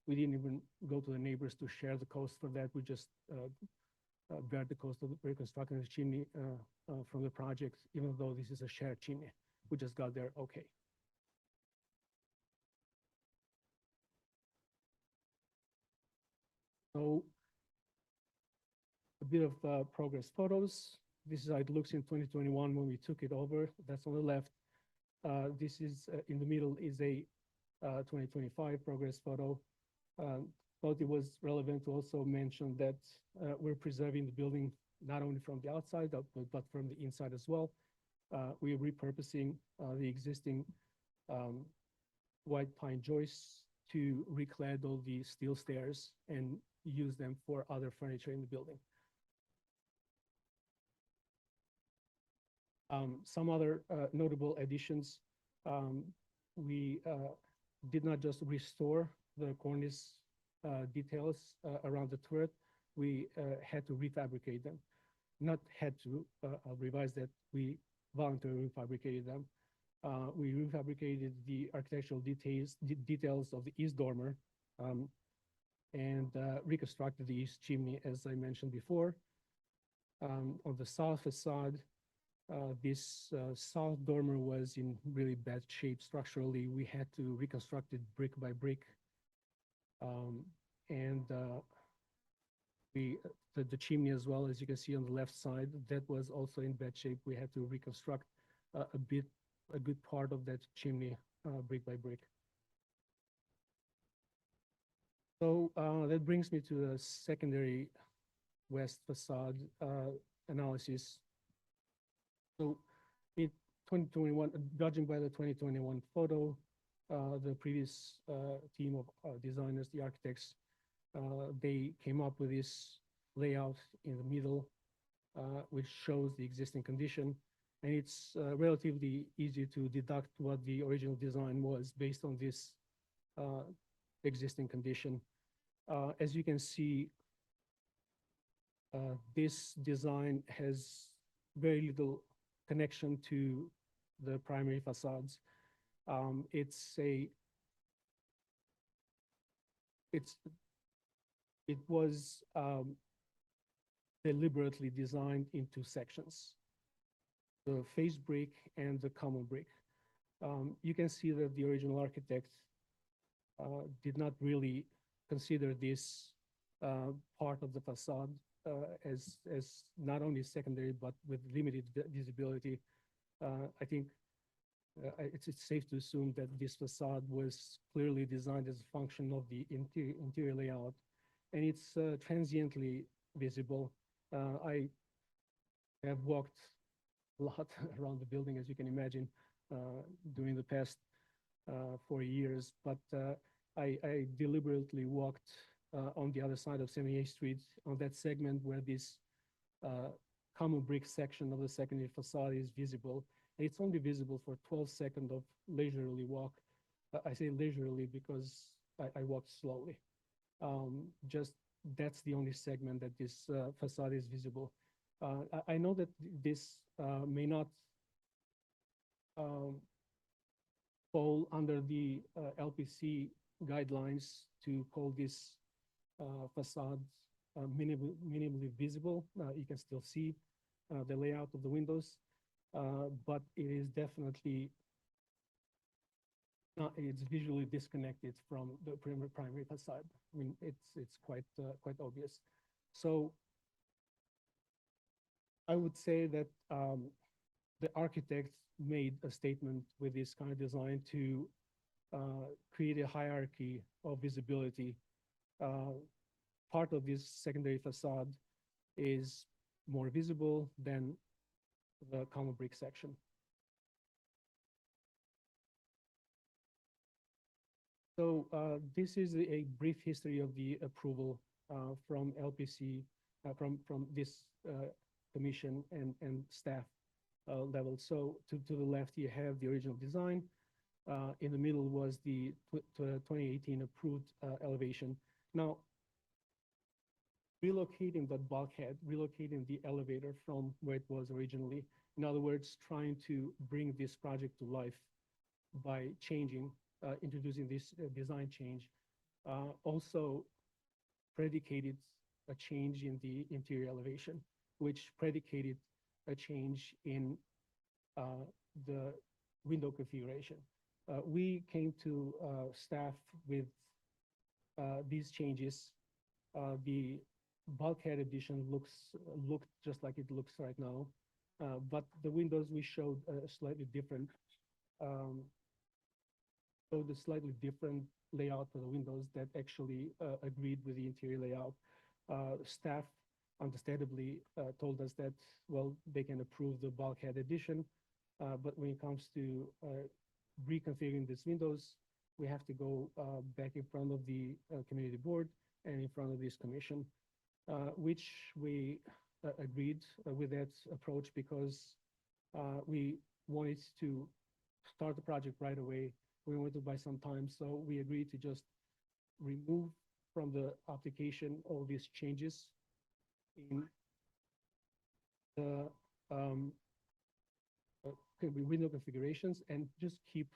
we didn't even go to the neighbors to share the cost for that. We just bear the cost of reconstructing the chimney from the project, even though this is a shared chimney. We just got there okay. So a bit of progress photos. This is how it looks in 2021 when we took it over. That's on the left. This is in the middle is a 2025 progress photo. Thought it was relevant to also mention that we're preserving the building not only from the outside, but from the inside as well. We're repurposing the existing white pine joists to reclad all the steel stairs and use them for other furniture in the building. Some other notable additions. We did not just restore the cornice details around the turret. We had to refabricate them. Not had to, I'll revise that. We voluntarily refabricated them. We refabricated the architectural details of the east dormer and reconstructed the east chimney, as I mentioned before. On the south facade, this south dormer was in really bad shape structurally. We had to reconstruct it brick by brick. The chimney as well, as you can see on the left side, that was also in bad shape. We had to reconstruct a good part of that chimney brick by brick. So that brings me to the secondary west facade analysis. So in 2021, judging by the 2021 photo, the previous team of designers, the architects, they came up with this layout in the middle, which shows the existing condition. And it's relatively easy to deduct what the original design was based on this existing condition. As you can see, this design has very little connection to the primary facades. It was deliberately designed in two sections, the face brick and the common brick. You can see that the original architect did not really consider this part of the facade as not only secondary, but with limited visibility. I think it's safe to assume that this facade was clearly designed as a function of the interior layout, and it's transiently visible. I have walked a lot around the building, as you can imagine, during the past 4 years, but I deliberately walked on the other side of 78th Street on that segment where this common brick section of the secondary facade is visible. It's only visible for 12 seconds of leisurely walk. I say leisurely because I walked slowly. Just that's the only segment that this facade is visible. I know that this may not fall under the LPC guidelines to call this facade minimally visible. You can still see the layout of the windows, but it is definitely not, it's visually disconnected from the primary facade. I mean, it's quite obvious. So I would say that the architect made a statement with this kind of design to create a hierarchy of visibility. Part of this secondary facade is more visible than the common brick section. So this is a brief history of the approval from LPC, from this commission and staff level. So to the left, you have the original design. In the middle was the 2018 approved elevation. Now, relocating that bulkhead, relocating the elevator from where it was originally, in other words, trying to bring this project to life by changing, introducing this design change, also predicated a change in the interior elevation, which predicated a change in the window configuration. We came to staff with these changes. The bulkhead addition looked just like it looks right now, but the windows we showed slightly different. So the slightly different layout for the windows that actually agreed with the interior layout. Staff understandably told us that, well, they can approve the bulkhead addition, but when it comes to reconfiguring these windows, we have to go back in front of the community board and in front of this commission, which we agreed with that approach because we wanted to start the project right away. We wanted to buy some time, so we agreed to just remove from the application all these changes in the window configurations and just keep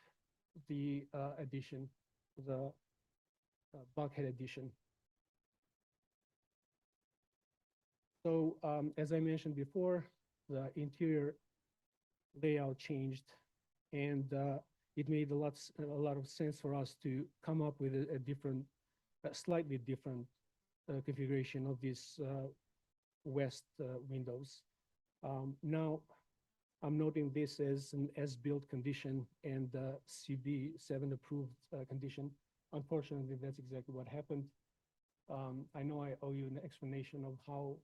the addition, the bulkhead addition. So as I mentioned before, the interior layout changed, and it made a lot of sense for us to come up with a different, slightly different configuration of these west windows. Now, I'm noting this as an as-built condition and CB7 approved condition. Unfortunately, that's exactly what happened. I know I owe you an explanation of how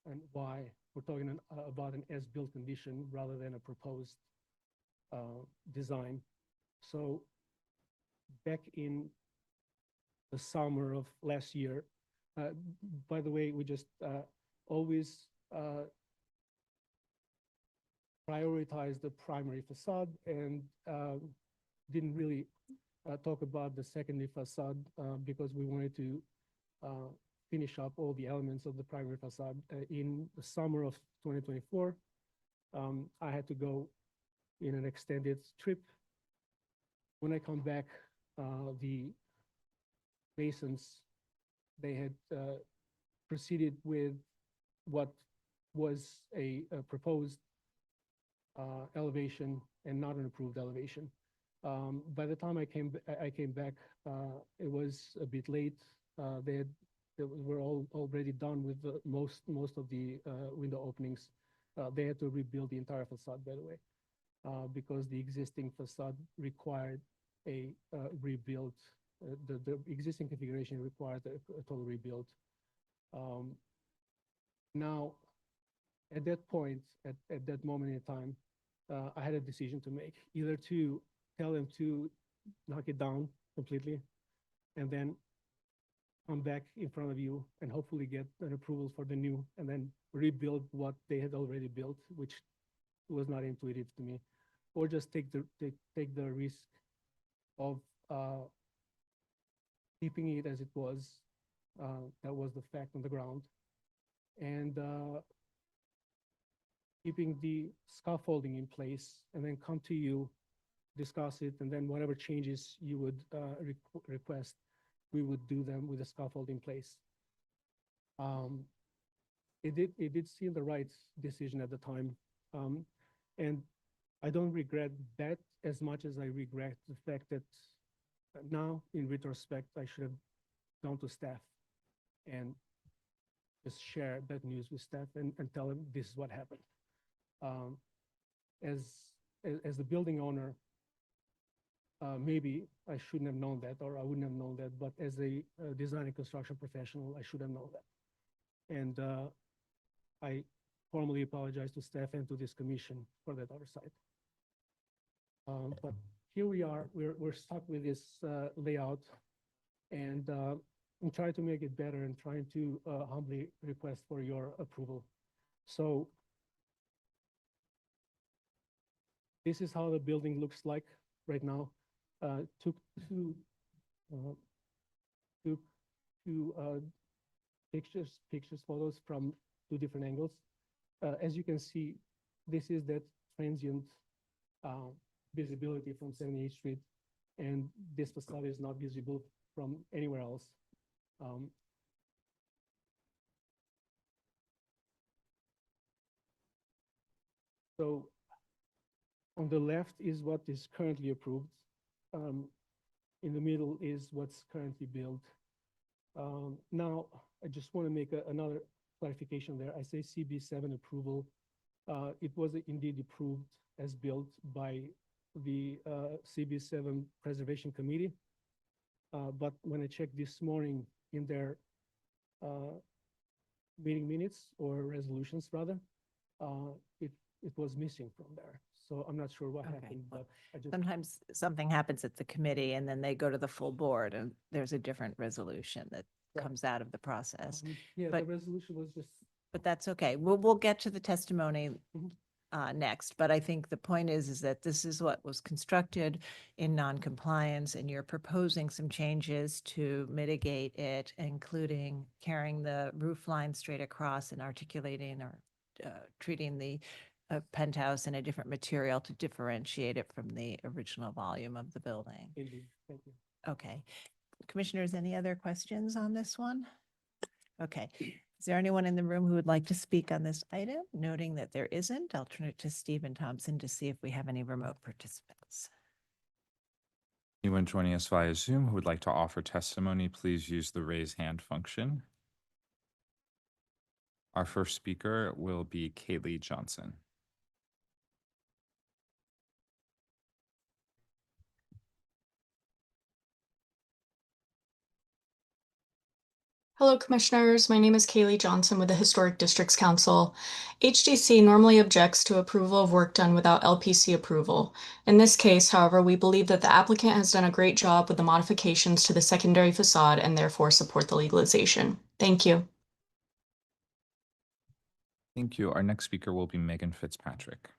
and why we're talking about an as-built condition rather than a proposed design. So back in the summer of last year, by the way, we just always prioritize the primary facade and didn't really talk about the secondary facade because we wanted to finish up all the elements of the primary facade. In the summer of 2024, I had to go in an extended trip. When I come back, the masons, they had proceeded with what was a proposed elevation and not an approved elevation. By the time I came back, it was a bit late. They were all already done with most of the window openings. They had to rebuild the entire facade, by the way, because the existing facade required a rebuild. The existing configuration required a total rebuild. Now, at that point, at that moment in time, I had a decision to make, either to tell them to knock it down completely and then come back in front of you and hopefully get an approval for the new and then rebuild what they had already built, which was not intuitive to me, or just take the risk of keeping it as it was. That was the fact on the ground, and keeping the scaffolding in place, and then come to you, discuss it, and then whatever changes you would request, we would do them with the scaffold in place. It did seem the right decision at the time, and I don't regret that as much as I regret the fact that now, in retrospect, I should have gone to staff and just share that news with staff and tell them this is what happened. As the building owner, maybe I shouldn't have known that, or I wouldn't have known that, but as a design and construction professional, I should have known that. And I formally apologize to staff and to this commission for that oversight. But here we are, we're stuck with this layout, and I'm trying to make it better and trying to humbly request for your approval. So this is how the building looks like right now. Took two photos from two different angles. As you can see, this is that transient visibility from 78th Street, and this facade is not visible from anywhere else. So on the left is what is currently approved. In the middle is what's currently built. Now, I just want to make another clarification there. I say CB7 approval. It was indeed approved as built by the CB7 Preservation Committee. But when I checked this morning in their meeting minutes or resolutions rather, it was missing from there. So I'm not sure what happened, but I just. Sometimes something happens at the committee and then they go to the full board and there's a different resolution that comes out of the process. Yeah, but, the resolution was just. But that's okay. We'll get to the testimony next. But I think the point is that this is what was constructed in non-compliance, and you're proposing some changes to mitigate it, including carrying the roof line straight across and articulating or treating the penthouse in a different material to differentiate it from the original volume of the building. Indeed, thank you. Okay. Commissioners, any other questions on this one? Okay. Is there anyone in the room who would like to speak on this item? Noting that there isn't, I'll turn it to Stephen Thompson to see if we have any remote participants. Anyone joining us via Zoom who would like to offer testimony, please use the raise hand function. Our first speaker will be Kaylee Johnson. Hello, Commissioners. My name is Kaylee Johnson with the Historic Districts Council. HDC normally objects to approval of work done without LPC approval. In this case, however, we believe that the applicant has done a great job with the modifications to the secondary facade and therefore support the legalization. Thank you. Thank you. Our next speaker will be Megan Fitzpatrick.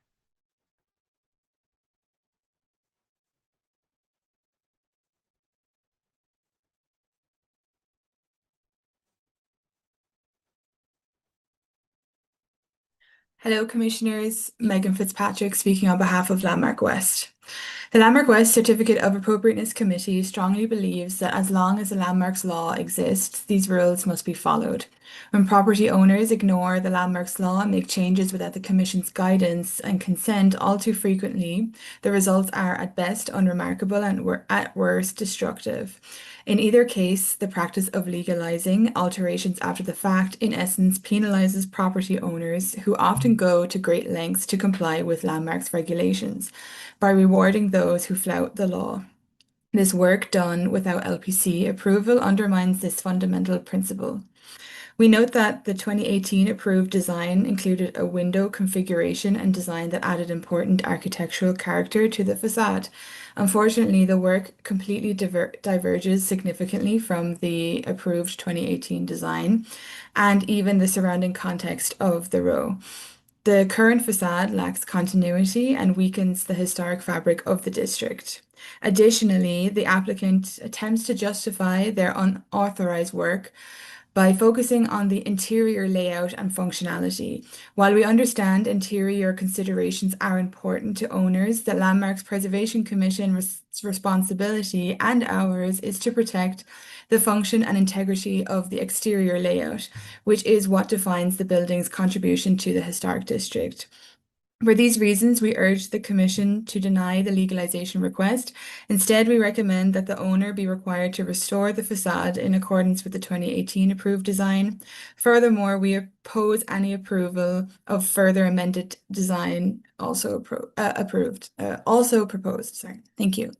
Hello, Commissioners. Megan Fitzpatrick speaking on behalf of Landmark West. The Landmark West Certificate of Appropriateness Committee strongly believes that as long as the Landmarks Law exists, these rules must be followed. When property owners ignore the Landmarks Law and make changes without the Commission's guidance and consent all too frequently, the results are at best unremarkable and at worst destructive. In either case, the practice of legalizing alterations after the fact, in essence, penalizes property owners who often go to great lengths to comply with landmarks regulations by rewarding those who flout the law. This work done without LPC approval undermines this fundamental principle. We note that the 2018 approved design included a window configuration and design that added important architectural character to the facade. Unfortunately, the work completely diverges significantly from the approved 2018 design and even the surrounding context of the row. The current facade lacks continuity and weakens the historic fabric of the district. Additionally, the applicant attempts to justify their unauthorized work by focusing on the interior layout and functionality. While we understand interior considerations are important to owners, the Landmarks Preservation Commission's responsibility and ours is to protect the function and integrity of the exterior layout, which is what defines the building's contribution to the historic district. For these reasons, we urge the Commission to deny the legalization request. Instead, we recommend that the owner be required to restore the facade in accordance with the 2018 approved design. Furthermore, we oppose any approval of further amended design also proposed. Sorry. Thank you.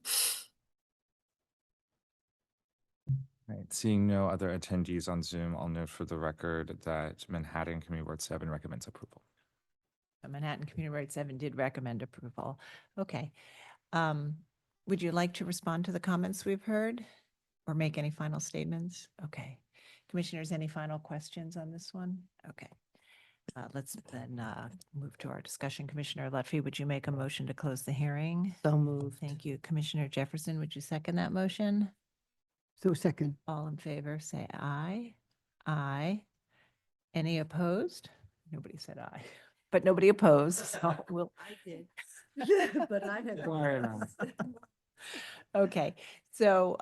All right, seeing no other attendees on Zoom, I'll note for the record that Manhattan Community Board 7 recommends approval. Manhattan Community Board 7 did recommend approval. Okay. Would you like to respond to the comments we've heard or make any final statements? Okay. Commissioners, any final questions on this one? Okay. Let's then move to our discussion. Commissioner Lutfi, would you make a motion to close the hearing? So moved. Thank you. Commissioner Jefferson, would you second that motion? So second. All in favor, say aye. Aye. Any opposed? Nobody said aye. But nobody opposed, so we'll. I did. But I had. Quiet on it. Okay, so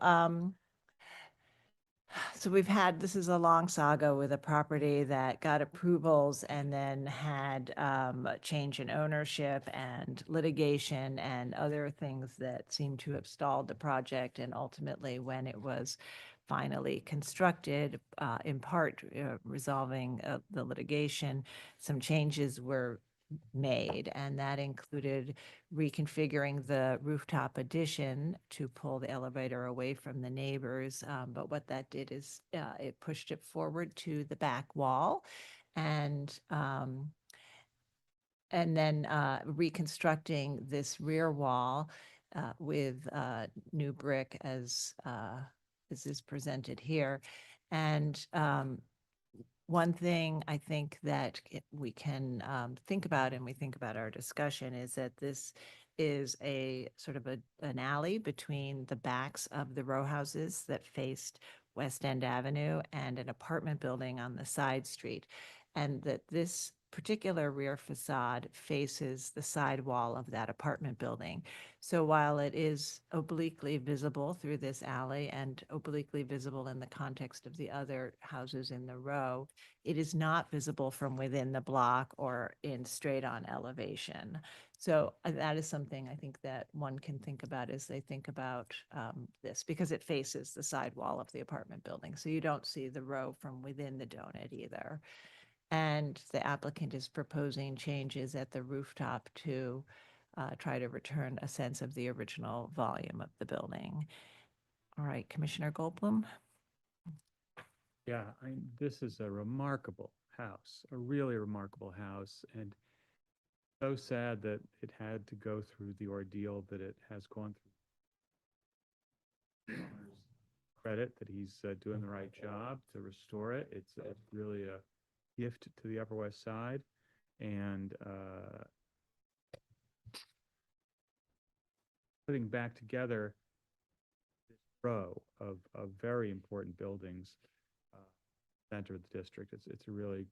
we've had, this is a long saga with a property that got approvals and then had a change in ownership and litigation and other things that seem to have stalled the project. And ultimately, when it was finally constructed, in part resolving the litigation, some changes were made, and that included reconfiguring the rooftop addition to pull the elevator away from the neighbors. But what that did is it pushed it forward to the back wall, and then reconstructing this rear wall with new brick as is presented here. And one thing I think that we can think about, and we think about our discussion, is that this is a sort of an alley between the backs of the row houses that faced West End Avenue and an apartment building on the side street. And that this particular rear facade faces the side wall of that apartment building. So while it is obliquely visible through this alley and obliquely visible in the context of the other houses in the row, it is not visible from within the block or in straight on elevation. So that is something I think that one can think about as they think about this, because it faces the side wall of the apartment building. So you don't see the row from within the donut either. And the applicant is proposing changes at the rooftop to try to return a sense of the original volume of the building. All right, Commissioner Goldblum. Yeah, this is a remarkable house, a really remarkable house, and so sad that it had to go through the ordeal that it has gone through. Credit that he's doing the right job to restore it. It's really a gift to the Upper West Side, and putting back together this row of very important buildings, center of the district. It's a really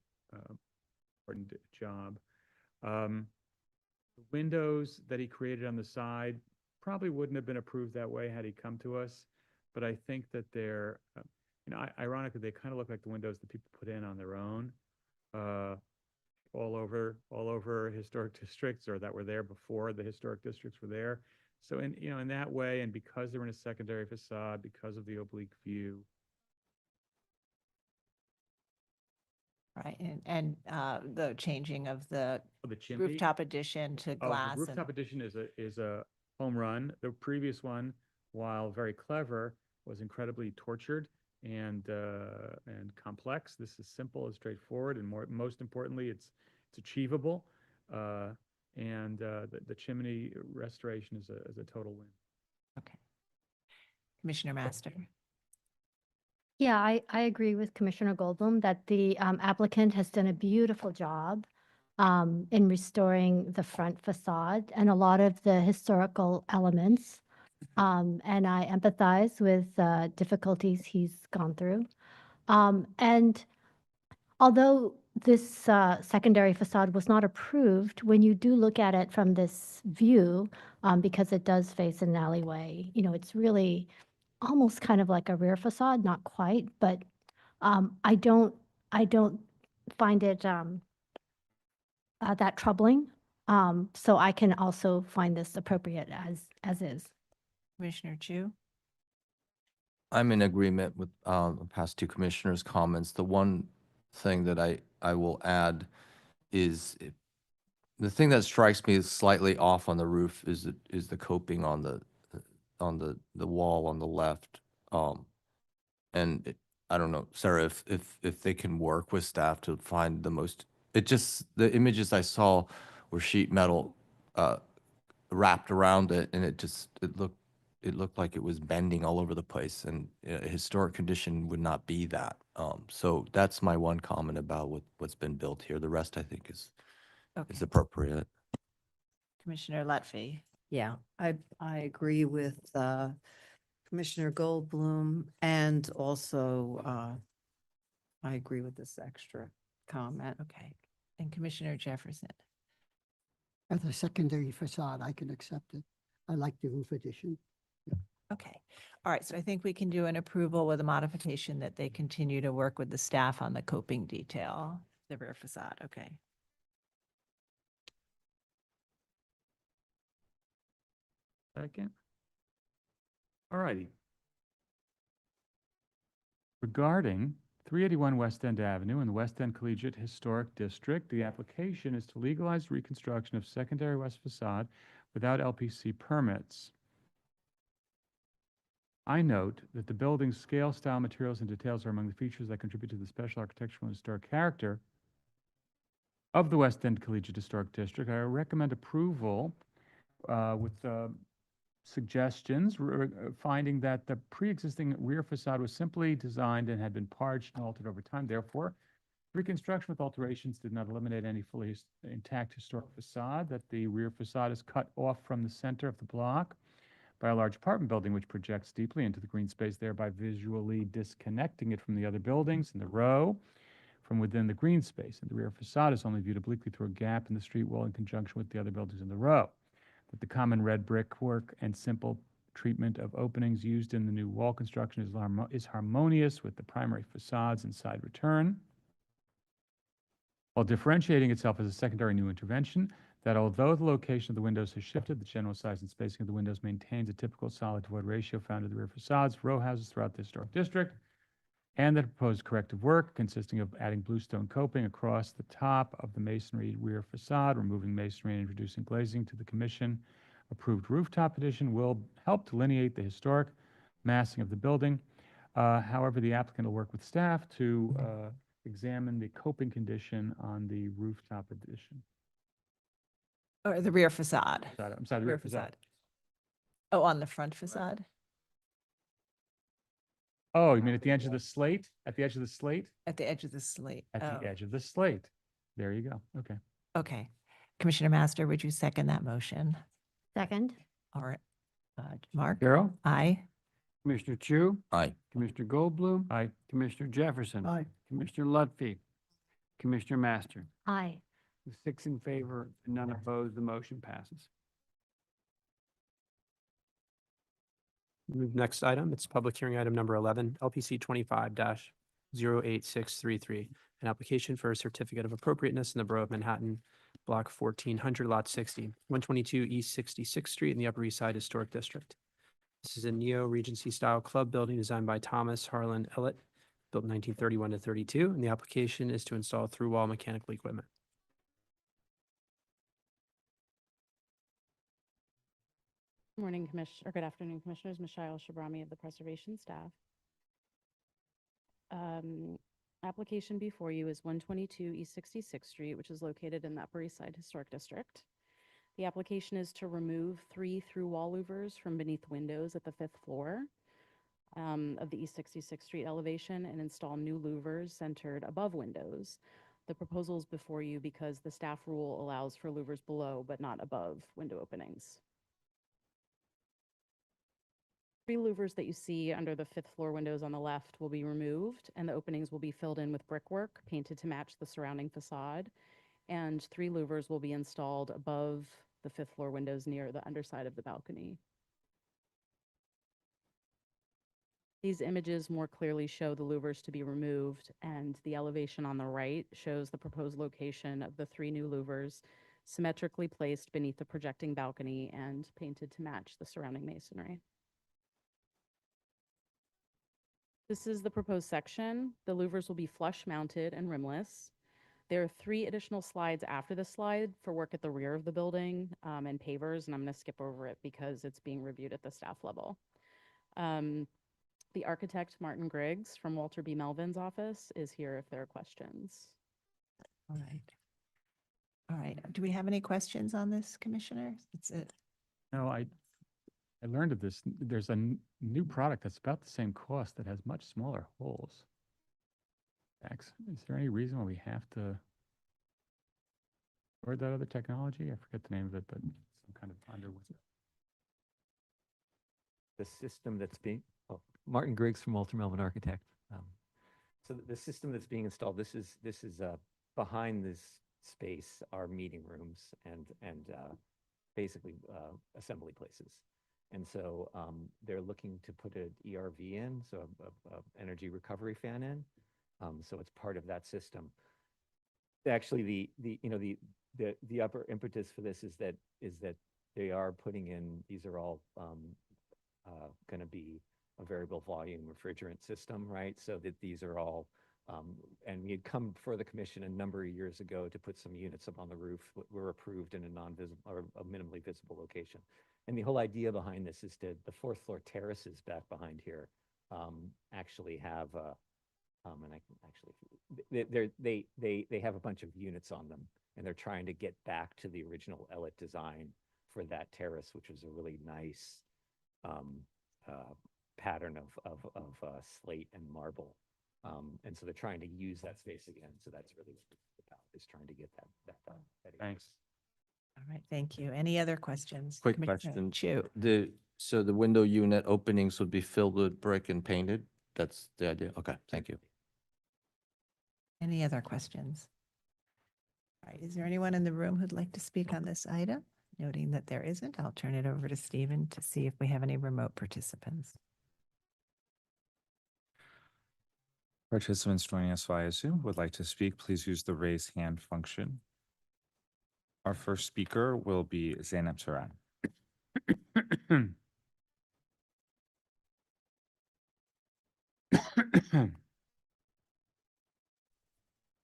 important job. The windows that he created on the side probably wouldn't have been approved that way had he come to us, but I think that they're, ironically, they kind of look like the windows that people put in on their own, all over historic districts, or that were there before the historic districts were there. So in that way, and because they're in a secondary facade, because of the oblique view. Right, and the changing of the chimney? rooftop addition to glass. The rooftop addition is a home run. The previous one, while very clever, was incredibly tortured and complex. This is simple and straightforward, and most importantly, it's achievable. And the chimney restoration is a total win. Okay. Commissioner Master. Yeah, I agree with Commissioner Goldblum that the applicant has done a beautiful job in restoring the front facade and a lot of the historical elements. And I empathize with difficulties he's gone through. And although this secondary facade was not approved, when you do look at it from this view, because it does face an alleyway, it's really almost kind of like a rear facade, not quite, but I don't find it that troubling. So I can also find this appropriate as is. Commissioner Chu. I'm in agreement with the past two commissioners' comments. The one thing that I will add is the thing that strikes me as slightly off on the roof is the coping on the wall on the left. I don't know, Sarah, if they can work with staff to find the images I saw were sheet metal wrapped around it, and it looked like it was bending all over the place, and a historic condition would not be that. So that's my one comment about what's been built here. The rest I think is appropriate. Commissioner Lutfi. Yeah, I agree with Commissioner Goldblum, and also I agree with this extra comment. Okay. And Commissioner Jefferson. As a secondary facade, I can accept it. I like the roof addition. Okay. All right. So I think we can do an approval with a modification that they continue to work with the staff on the coping detail, the rear facade. Okay. Second. All righty. Regarding 381 West End Avenue in the West End Collegiate Historic District, the application is to legalize reconstruction of secondary west facade without LPC permits. I note that the building's scale, style, materials, and details are among the features that contribute to the special architectural and historic character of the West End Collegiate Historic District. I recommend approval with suggestions, finding that the pre-existing rear facade was simply designed and had been parched and altered over time. Therefore, reconstruction with alterations did not eliminate any fully intact historic facade, that the rear facade is cut off from the center of the block by a large apartment building which projects deeply into the green space, thereby visually disconnecting it from the other buildings in the row from within the green space. And the rear facade is only viewed obliquely through a gap in the street wall in conjunction with the other buildings in the row. That the common red brickwork and simple treatment of openings used in the new wall construction is harmonious with the primary facade's and side return, while differentiating itself as a secondary new intervention. That although the location of the windows has shifted, the general size and spacing of the windows maintains a typical solid to void ratio found in the rear facades, row houses throughout the historic district, and the proposed corrective work consisting of adding bluestone coping across the top of the masonry rear facade, removing masonry and introducing glazing to the commission approved rooftop addition will help delineate the historic massing of the building. However, the applicant will work with staff to examine the coping condition on the rooftop addition. Or the rear facade. I'm sorry, the rear facade. Oh, on the front facade? Oh, you mean at the edge of the slate? At the edge of the slate? At the edge of the slate. At Oh, the edge of the slate. There you go. Okay. okay. Commissioner Master, would you second that motion? Second. All right. Mark? Carol, Aye. Commissioner Chu, Aye. Commissioner Goldblum, Aye. Commissioner Jefferson. Aye. Commissioner Lutfi, Commissioner Master. Aye. With 6 in favor and none opposed, the motion passes. Move next item. It's public hearing item number 11, LPC 25-08633, an application for a certificate of appropriateness in the Borough of Manhattan, Block 1400, Lot 60, 122 East 66th Street in the Upper East Side Historic District. This is a neo-Regency style club building designed by Thomas Harlan Ellett, built in 1931 to 32, and the application is to install through-wall mechanical equipment. Morning, or good afternoon, Commissioners. Michelle Shabrami of the Preservation staff. Application before you is 122 East 66th Street, which is located in the Upper East Side Historic District. The application is to remove 3 through-wall louvers from beneath windows at the 5th floor of the East 66th Street elevation and install new louvers centered above windows. The proposal is before you because the staff rule allows for louvers below but not above window openings. 3 louvers that you see under the 5th floor windows on the left will be removed, and the openings will be filled in with brickwork painted to match the surrounding facade. And 3 louvers will be installed above the 5th floor windows near the underside of the balcony. These images more clearly show the louvers to be removed, and the elevation on the right shows the proposed location of the 3 new louvers symmetrically placed beneath the projecting balcony and painted to match the surrounding masonry. This is the proposed section. The louvers will be flush mounted and rimless. There are 3 additional slides after this slide for work at the rear of the building and pavers, and I'm going to skip over it because it's being reviewed at the staff level. The architect, Martin Griggs from Walter B. Melvin's office, is here if there are questions. All right. All right. Do we have any questions on this, Commissioner? That's it. No, I learned of this. There's a new product that's about the same cost that has much smaller holes. Max, is there any reason why we have to or that other technology? I forget the name of it, but some kind of the system that's being, Martin Griggs from Walter Melvin Architect. So the system that's being installed, this is behind this space are meeting rooms and basically assembly places. And so they're looking to put an ERV in, so a energy recovery fan in. So it's part of that system. Actually, the upper impetus for this is that they are putting in, these are all going to be a variable volume refrigerant system, right? So that these are all, and we had come before the commission a number of years ago to put some units up on the roof that were approved in a non-visible or a minimally visible location. And the whole idea behind this is to the 4th floor terraces back behind here actually have and I can actually they have a bunch of units on them, and they're trying to get back to the original Ellett design for that terrace, which was a really nice pattern of slate and marble, and so they're trying to use that space again. So that's really what it's about, is trying to get that done. Thanks. All right. Thank you. Any other questions? Quick Commissioner question. Chu. So the window unit openings would be filled with brick and painted? That's the idea? Okay, thank you. Any other questions? All right. Is there anyone in the room who'd like to speak on this item? Noting that there isn't, I'll turn it over to Stephen to see if we have any remote participants. Participants joining us via Zoom would like to speak, please use the raise hand function. Our first speaker will be Zainab Turan.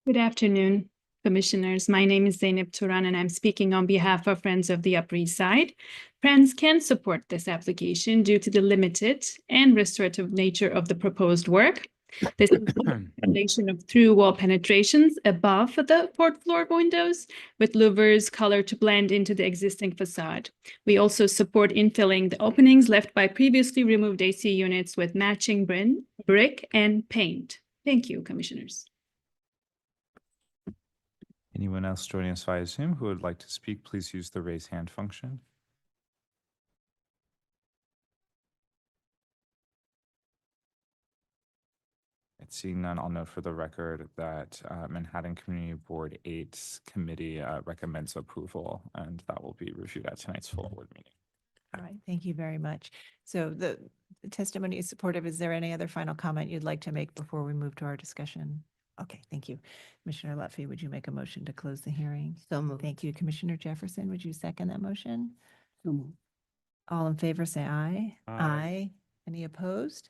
Good afternoon. Commissioners. My name is Zeynep Turan, and I'm speaking on behalf of Friends of the Upper East Side. Friends can support this application due to the limited and restorative nature of the proposed work. This is the foundation of through wall penetrations above the fourth floor windows with louvers colored to blend into the existing facade. We also support infilling the openings left by previously removed AC units with matching brick and paint. Thank you, Commissioners. Anyone else joining us via Zoom who would like to speak, please use the raise hand function. Seeing none, I'll note for the record that Manhattan Community Board 8's committee recommends approval, and that will be reviewed at tonight's full board meeting. All right, thank you very much. So the testimony is supportive. Is there any other final comment you'd like to make before we move to our discussion? Okay, thank you. Commissioner Lutfi, would you make a motion to close the hearing? So moved. Thank you. Commissioner Jefferson, would you second that motion? So moved. All in favor, say aye. Aye. Any opposed?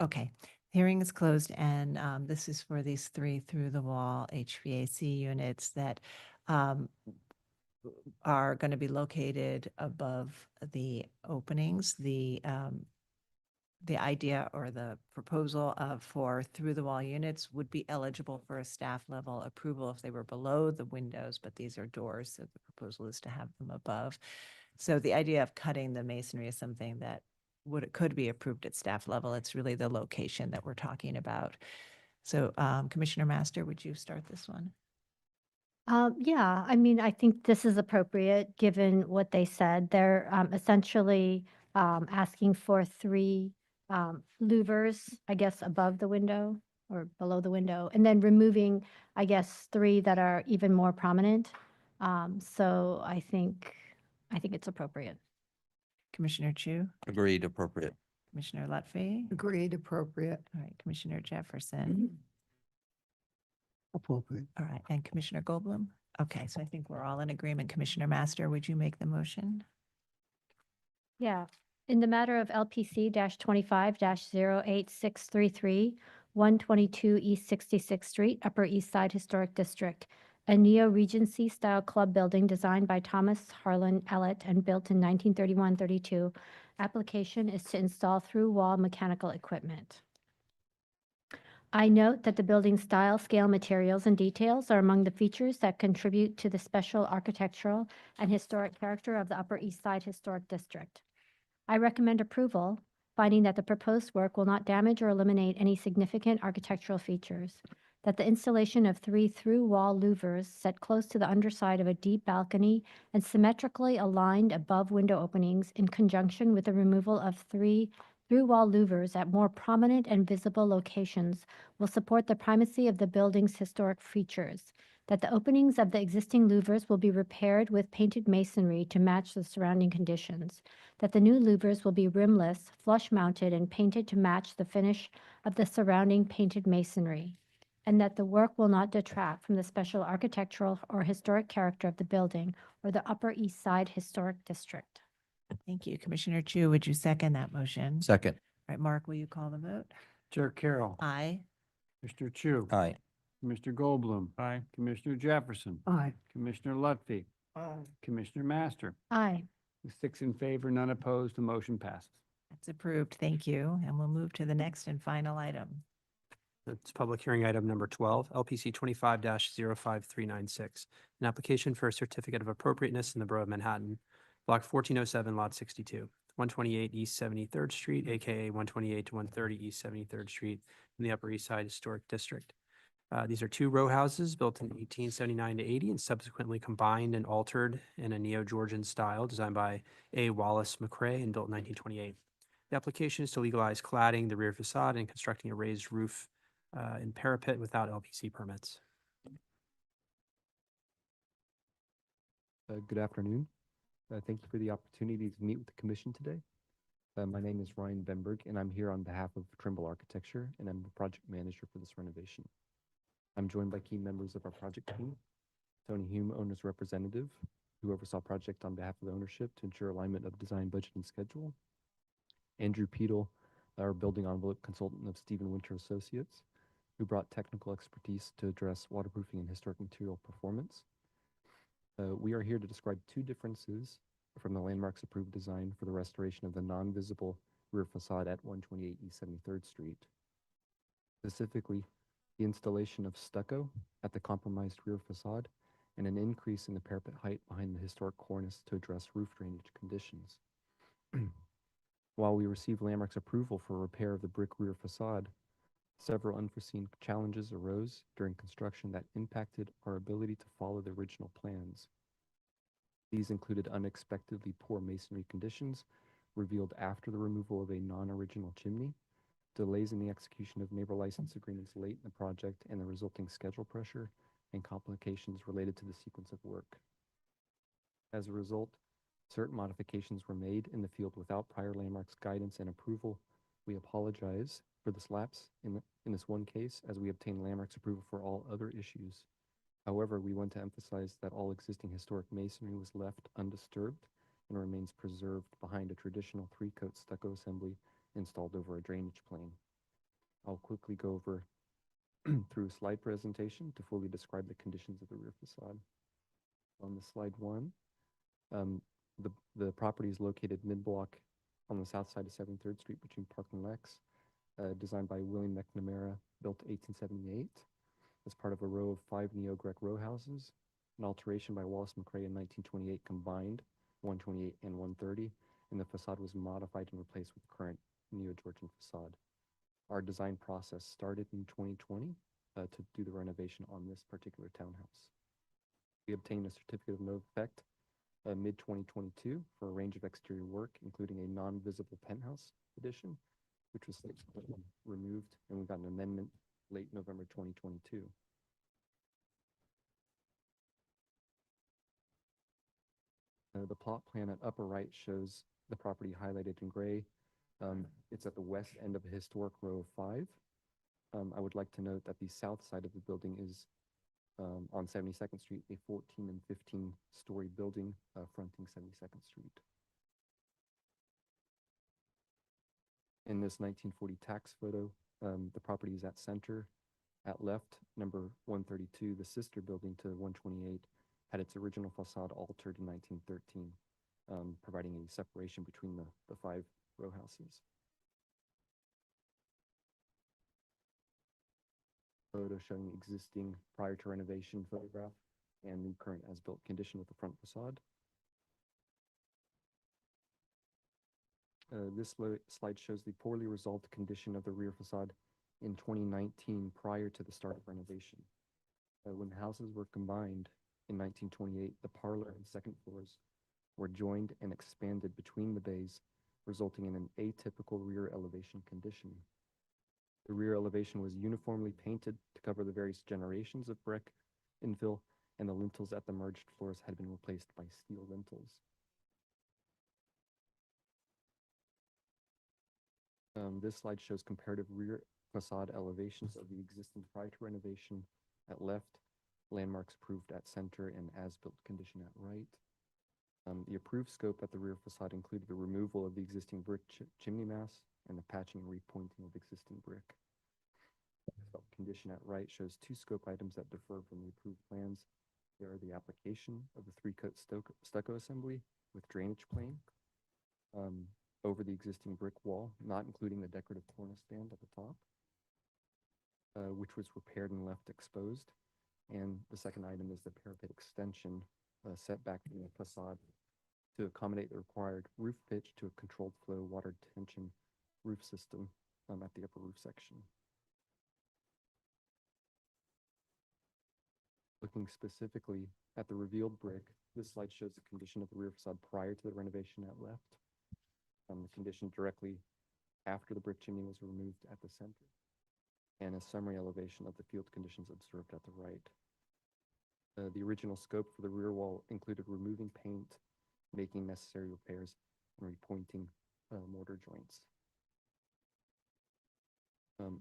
Okay, hearing is closed, and this is for these 3 through-the-wall HVAC units that are going to be located above the openings. The idea or the proposal for through-the-wall units would be eligible for a staff level approval if they were below the windows, but these are doors, so the proposal is to have them above. So the idea of cutting the masonry is something that could be approved at staff level. It's really the location that we're talking about. So Commissioner Master, would you start this one? Yeah, I mean, I think this is appropriate, given what they said. They're essentially asking for 3 louvers, I guess, above the window or below the window, and then removing, I guess, 3 that are even more prominent. So I think it's appropriate. Commissioner Chu? Agreed, appropriate. Commissioner Lutfi? Agreed, appropriate. All right, Commissioner Jefferson? Appropriate. All right, and Commissioner Goldblum? Okay, so I think we're all in agreement. Commissioner Master, would you make the motion? Yeah. In the matter of LPC 25-08633, 122 East 66th Street, Upper East Side Historic District, a neo-Regency style club building designed by Thomas Harlan Ellett and built in 1931-32. Application is to install through-wall mechanical equipment. I note that the building style, scale, materials, and details are among the features that contribute to the special architectural and historic character of the Upper East Side Historic District. I recommend approval, finding that the proposed work will not damage or eliminate any significant architectural features, that the installation of 3 through-wall louvers set close to the underside of a deep balcony and symmetrically aligned above window openings in conjunction with the removal of 3 through-wall louvers at more prominent and visible locations will support the primacy of the building's historic features, that the openings of the existing louvers will be repaired with painted masonry to match the surrounding conditions, that the new louvers will be rimless, flush-mounted, and painted to match the finish of the surrounding painted masonry, and that the work will not detract from the special architectural or historic character of the building or the Upper East Side Historic District. Thank you. Commissioner Chu, would you second that motion? Second. All right, Mark, will you call the vote? Chair Carroll. Aye. Mr. Chu. Aye. Commissioner Goldblum. Aye. Commissioner Jefferson. Aye. Commissioner Lutfi. Commissioner Master. Aye. 6 in favor, none opposed, the motion passes. That's approved. Thank you. And we'll move to the next and final item. It's public hearing item number 12, LPC 25-05396, an application for a certificate of appropriateness in the Borough of Manhattan, Block 1407, Lot 62, 128 East 73rd Street, aka 128 to 130 East 73rd Street in the Upper East Side Historic District. These are 2 row houses built in 1879 to 80 and subsequently combined and altered in a Neo-Georgian style designed by A. Wallace McRae and built in 1928. The application is to legalize cladding the rear facade and constructing a raised roof and parapet without LPC permits. Good afternoon. Thank you for the opportunity to meet with the commission today. My name is Ryan Benberg, and I'm here on behalf of Trimble Architecture, and I'm the project manager for this renovation. I'm joined by key members of our project team, Tony Hume, owner's representative, who oversaw project on behalf of the ownership to ensure alignment of design, budget, and schedule. Andrew Peedle, our building envelope consultant of Stephen Winter Associates. who brought technical expertise to address waterproofing and historic material performance. We are here to describe two differences from the landmarks approved design for the restoration of the non-visible rear facade at 128 East 73rd Street. Specifically, the installation of stucco at the compromised rear facade and an increase in the parapet height behind the historic cornice to address roof drainage conditions. While we received landmarks approval for repair of the brick rear facade, several unforeseen challenges arose during construction that impacted our ability to follow the original plans. These included unexpectedly poor masonry conditions revealed after the removal of a non-original chimney, delays in the execution of neighbor license agreements late in the project and the resulting schedule pressure, and complications related to the sequence of work. As a result, certain modifications were made in the field without prior landmarks guidance and approval. We apologize for this lapse in this one case, as we obtained landmarks approval for all other issues. However, we want to emphasize that all existing historic masonry was left undisturbed and remains preserved behind a traditional three-coat stucco assembly installed over a drainage plane. I'll quickly go over through a slide presentation to fully describe the conditions of the rear facade. On the slide 1, the property is located mid-block on the south side of 73rd Street between Park and Lex, designed by William McNamara, built 1878 as part of a row of 5 neo-Grec row houses. An alteration by Wallace McRae in 1928 combined 128 and 130, and the facade was modified and replaced with current neo-Georgian facade. Our design process started in 2020 to do the renovation on this particular townhouse. We obtained a certificate of no effect mid-2022 for a range of exterior work, including a non-visible penthouse addition, which was removed, and we got an amendment late November 2022. The plot plan at upper right shows the property highlighted in gray. It's at the west end of a historic row of 5. I would like to note that the south side of the building is on 72nd Street, a 14 and 15 story building fronting 72nd Street. In this 1940 tax photo, the property is at center. At left, number 132, the sister building to 128, had its original facade altered in 1913, providing a separation between the 5 row houses. Photo showing existing prior to renovation photograph and the current as-built condition of the front facade. This slide shows the poorly resolved condition of the rear facade in 2019 prior to the start of renovation. When the houses were combined in 1928, the parlor and second floors were joined and expanded between the bays, resulting in an atypical rear elevation condition. The rear elevation was uniformly painted to cover the various generations of brick infill, and the lintels at the merged floors had been replaced by steel lintels. This slide shows comparative rear facade elevations of the existing prior to renovation at left, landmarks approved at center, and as-built condition at right. The approved scope at the rear facade included the removal of the existing brick chimney mass and the patching and repointing of existing brick. The condition at right shows 2 scope items that differ from the approved plans. They are the application of the 3-coat stucco assembly with drainage plane over the existing brick wall, not including the decorative cornice stand at the top, which was repaired and left exposed. And the second item is the parapet extension set back from the facade to accommodate the required roof pitch to a controlled flow water tension roof system at the upper roof section. Looking specifically at the revealed brick, this slide shows the condition of the rear facade prior to the renovation at left, the condition directly after the brick chimney was removed at the center, and a summary elevation of the field conditions observed at the right. The original scope for the rear wall included removing paint, making necessary repairs, and repointing mortar joints.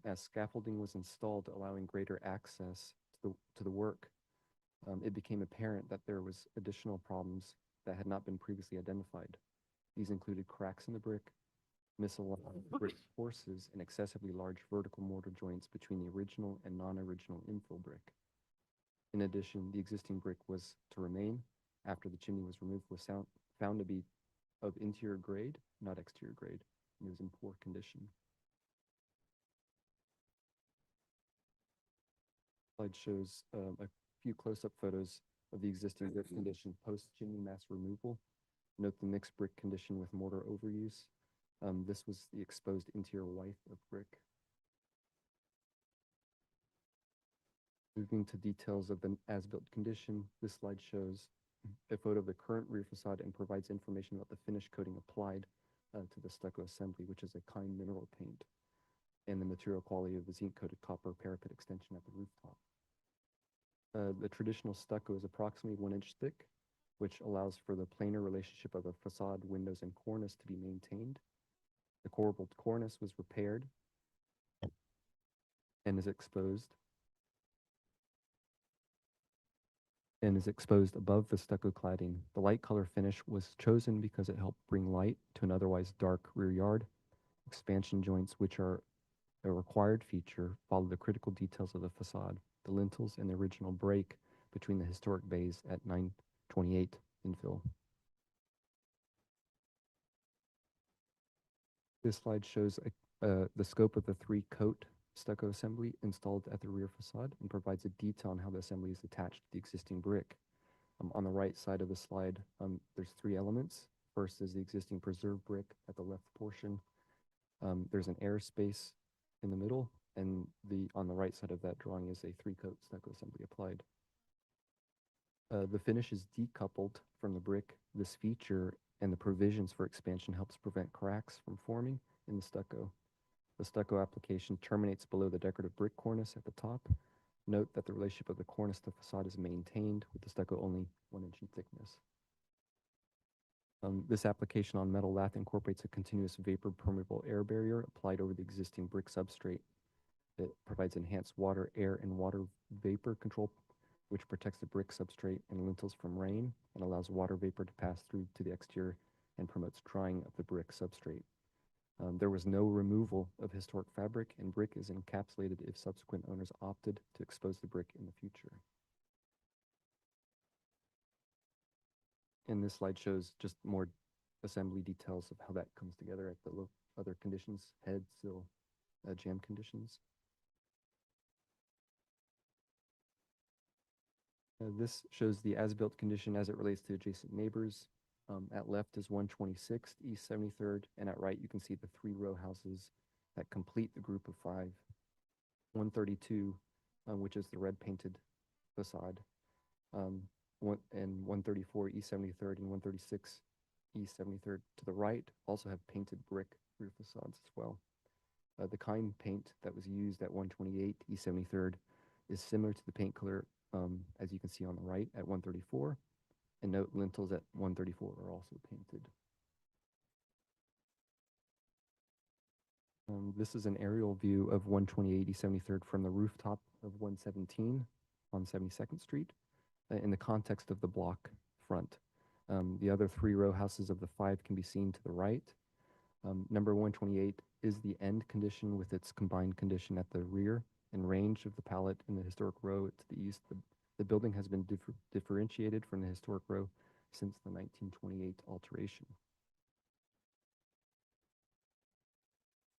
As scaffolding was installed, allowing greater access to the work, it became apparent that there was additional problems that had not been previously identified. These included cracks in the brick, misaligned brick courses, and excessively large vertical mortar joints between the original and non-original infill brick. In addition, the existing brick was to remain after the chimney was removed was found to be of interior grade, not exterior grade, and it was in poor condition. Slide shows a few close-up photos of the existing brick condition post-chimney mass removal. Note the mixed brick condition with mortar overuse. This was the exposed interior life of brick. Moving to details of the as-built condition, this slide shows a photo of the current rear facade and provides information about the finish coating applied to the stucco assembly, which is a kind mineral paint, and the material quality of the zinc-coated copper parapet extension at the rooftop. The traditional stucco is approximately 1 inch thick, which allows for the planar relationship of the facade, windows, and cornice to be maintained. The corbelled cornice was repaired and is exposed above the stucco cladding. The light color finish was chosen because it helped bring light to an otherwise dark rear yard. Expansion joints, which are a required feature, follow the critical details of the facade, the lintels and the original break between the historic bays at 928 infill. This slide shows the scope of the 3-coat stucco assembly installed at the rear facade and provides a detail on how the assembly is attached to the existing brick. On the right side of the slide, there's 3 elements. First is the existing preserved brick at the left portion. There's an air space in the middle, and on the right side of that drawing is a 3-coat stucco assembly applied. The finish is decoupled from the brick. This feature and the provisions for expansion helps prevent cracks from forming in the stucco. The stucco application terminates below the decorative brick cornice at the top. Note that the relationship of the cornice to facade is maintained with the stucco only 1 inch in thickness. This application on metal lath incorporates a continuous vapor permeable air barrier applied over the existing brick substrate. It provides enhanced water, air, and water vapor control, which protects the brick substrate and lintels from rain and allows water vapor to pass through to the exterior and promotes drying of the brick substrate. There was no removal of historic fabric, and brick is encapsulated if subsequent owners opted to expose the brick in the future. And this slide shows just more assembly details of how that comes together at the other conditions, head, sill, jam conditions. This shows the as-built condition as it relates to adjacent neighbors. At left is 126th, East 73rd, and at right you can see the 3 row houses that complete the group of 5. 132, which is the red painted facade, and 134 East 73rd and 136 East 73rd to the right also have painted brick rear facades as well. The kind paint that was used at 128 East 73rd is similar to the paint color as you can see on the right at 134. And note lintels at 134 are also painted. This is an aerial view of 128 East 73rd from the rooftop of 117 on 72nd Street in the context of the block front. The other 3 row houses of the 5 can be seen to the right. Number 128 is the end condition with its combined condition at the rear and range of the palette in the historic row to the east. The building has been differentiated from the historic row since the 1928 alteration.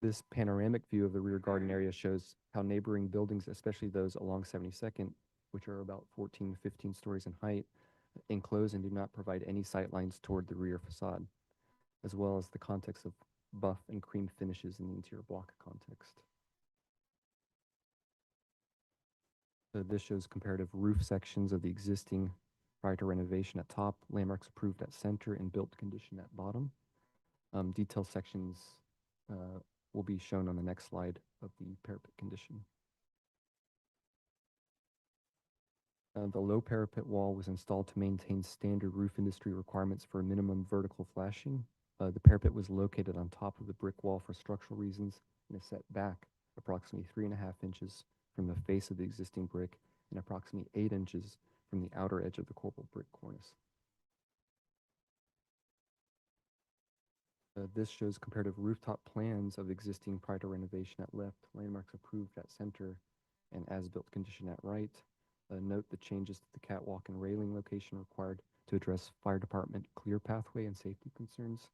This panoramic view of the rear garden area shows how neighboring buildings, especially those along 72nd, which are about 14 to 15 stories in height, enclose and do not provide any sight lines toward the rear facade, as well as the context of buff and cream finishes in the interior block context. This shows comparative roof sections of the existing prior to renovation at top, landmarks approved at center, and built condition at bottom. Detail sections will be shown on the next slide of the parapet condition. The low parapet wall was installed to maintain standard roof industry requirements for minimum vertical flashing. The parapet was located on top of the brick wall for structural reasons and is set back approximately 3.5 inches from the face of the existing brick and approximately 8 inches from the outer edge of the corbelled brick cornice. This shows comparative rooftop plans of existing prior to renovation at left, landmarks approved at center, and as-built condition at right. Note the changes to the catwalk and railing location required to address fire department clear pathway and safety concerns.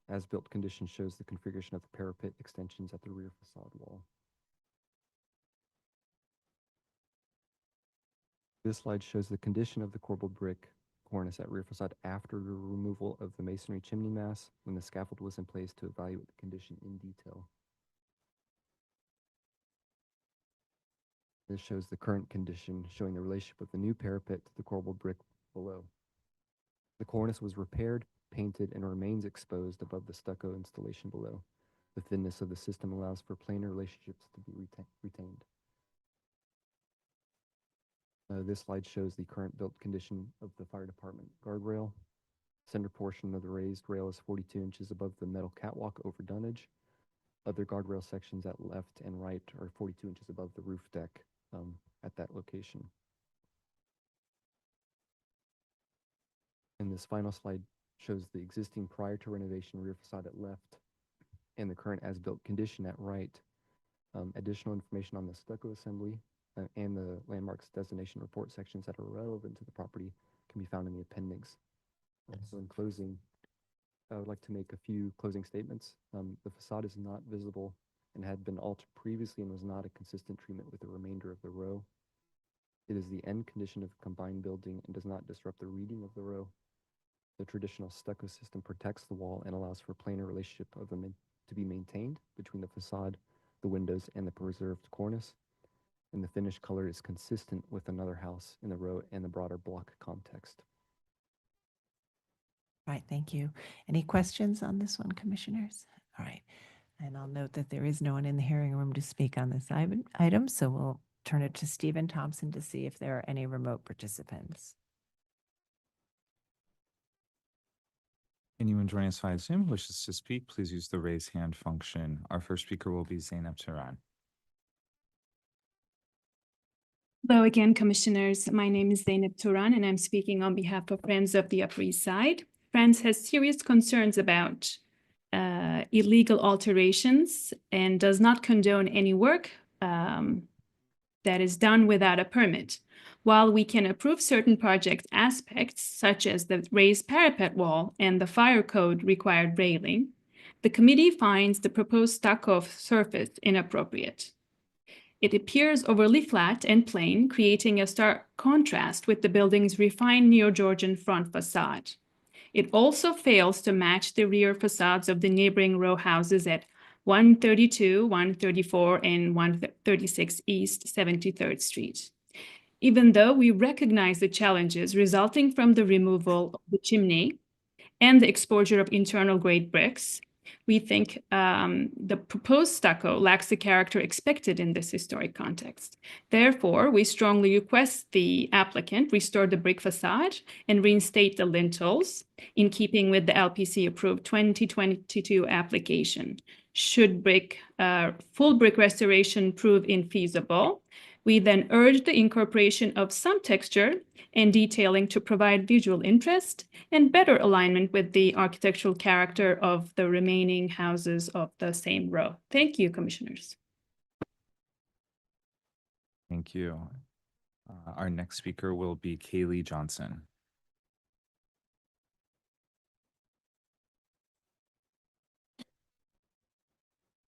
As-built condition shows the configuration of the parapet extensions at the rear facade wall. This slide shows the condition of the corbelled brick cornice at rear facade after the removal of the masonry chimney mass when the scaffold was in place to evaluate the condition in detail. This shows the current condition, showing the relationship of the new parapet to the corbelled brick below. The cornice was repaired, painted, and remains exposed above the stucco installation below. The thinness of the system allows for planar relationships to be retained. This slide shows the current built condition of the fire department guardrail. Center portion of the raised rail is 42 inches above the metal catwalk over dunnage. Other guardrail sections at left and right are 42 inches above the roof deck at that location. And this final slide shows the existing prior to renovation rear facade at left and the current as-built condition at right. Additional information on the stucco assembly and the landmarks designation report sections that are relevant to the property can be found in the appendix. So in closing, I would like to make a few closing statements. The facade is not visible and had been altered previously and was not a consistent treatment with the remainder of the row. It is the end condition of a combined building and does not disrupt the reading of the row. The traditional stucco system protects the wall and allows for a planar relationship of them to be maintained between the facade, the windows, and the preserved cornice. And the finished color is consistent with another house in the row and the broader block context. All right, thank you. Any questions on this one, commissioners? All right. And I'll note that there is no one in the hearing room to speak on this item, so we'll turn it to Stephen Thompson to see if there are any remote participants. Anyone joining us via Zoom who wishes to speak, please use the raise hand function. Our first speaker will be Zainab Turan. Hello again, commissioners. My name is Zainab Turan, and I'm speaking on behalf of Friends of the Upper East Side. Friends has serious concerns about illegal alterations and does not condone any work that is done without a permit. While we can approve certain project aspects, such as the raised parapet wall and the fire code required railing, the committee finds the proposed stucco surface inappropriate. It appears overly flat and plain, creating a stark contrast with the building's refined Neo-Georgian front facade. It also fails to match the rear facades of the neighboring row houses at 132, 134, and 136 East 73rd Street. Even though we recognize the challenges resulting from the removal of the chimney and the exposure of internal grade bricks, we think the proposed stucco lacks the character expected in this historic context. Therefore, we strongly request the applicant restore the brick facade and reinstate the lintels in keeping with the LPC approved 2022 application. Should full brick restoration prove infeasible, we then urge the incorporation of some texture and detailing to provide visual interest and better alignment with the architectural character of the remaining houses of the same row. Thank you, commissioners. Thank you. Our next speaker will be Kaylee Johnson.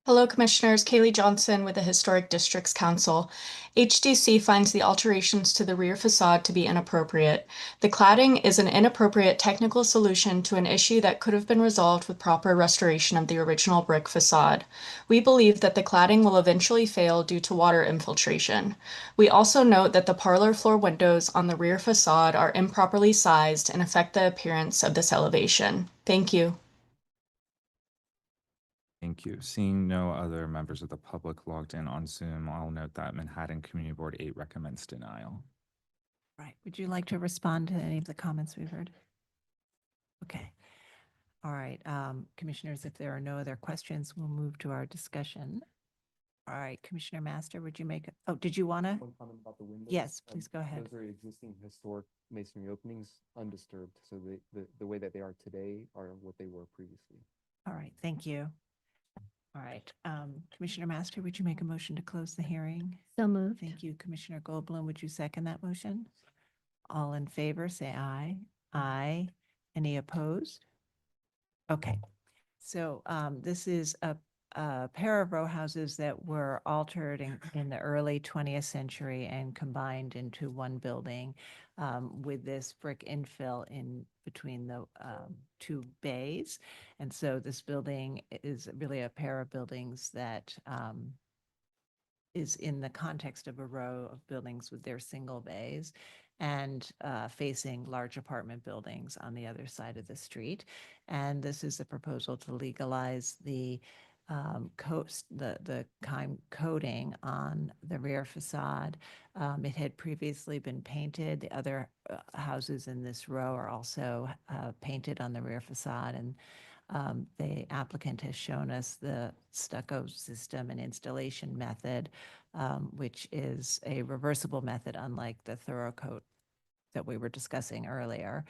Hello, Commissioners. Kaylee Johnson with the Historic Districts Council. HDC finds the alterations to the rear facade to be inappropriate. The cladding is an inappropriate technical solution to an issue that could have been resolved with proper restoration of the original brick facade. We believe that the cladding will eventually fail due to water infiltration. We also note that the parlor floor windows on the rear facade are improperly sized and affect the appearance of this elevation. Thank you. Thank you. Seeing no other members of the public logged in on Zoom, I'll note that Manhattan Community Board 8 recommends denial. Right. Would you like to respond to any of the comments we've heard? Okay. All right. Commissioners, if there are no other questions, we'll move to our discussion. All right. Commissioner Master, would you make, did you want to? One comment about the windows. Yes, please go ahead. Those are existing historic masonry openings, undisturbed. So the way that they are today are what they were previously. All right, thank you. All right, Commissioner Master, would you make a motion to close the hearing? So moved. Thank you. Commissioner Goldblum, would you second that motion? All in favor, say aye. Aye. Any opposed? Okay, so this is a pair of row houses that were altered in the early 20th century and combined into one building with this brick infill in between the two bays. And so this building is really a pair of buildings that is in the context of a row of buildings with their single bays and facing large apartment buildings on the other side of the street. And this is a proposal to legalize the coating on the rear facade. It had previously been painted. The other houses in this row are also painted on the rear facade, and the applicant has shown us the stucco system and installation method, which is a reversible method, unlike the thorough coat that we were discussing earlier.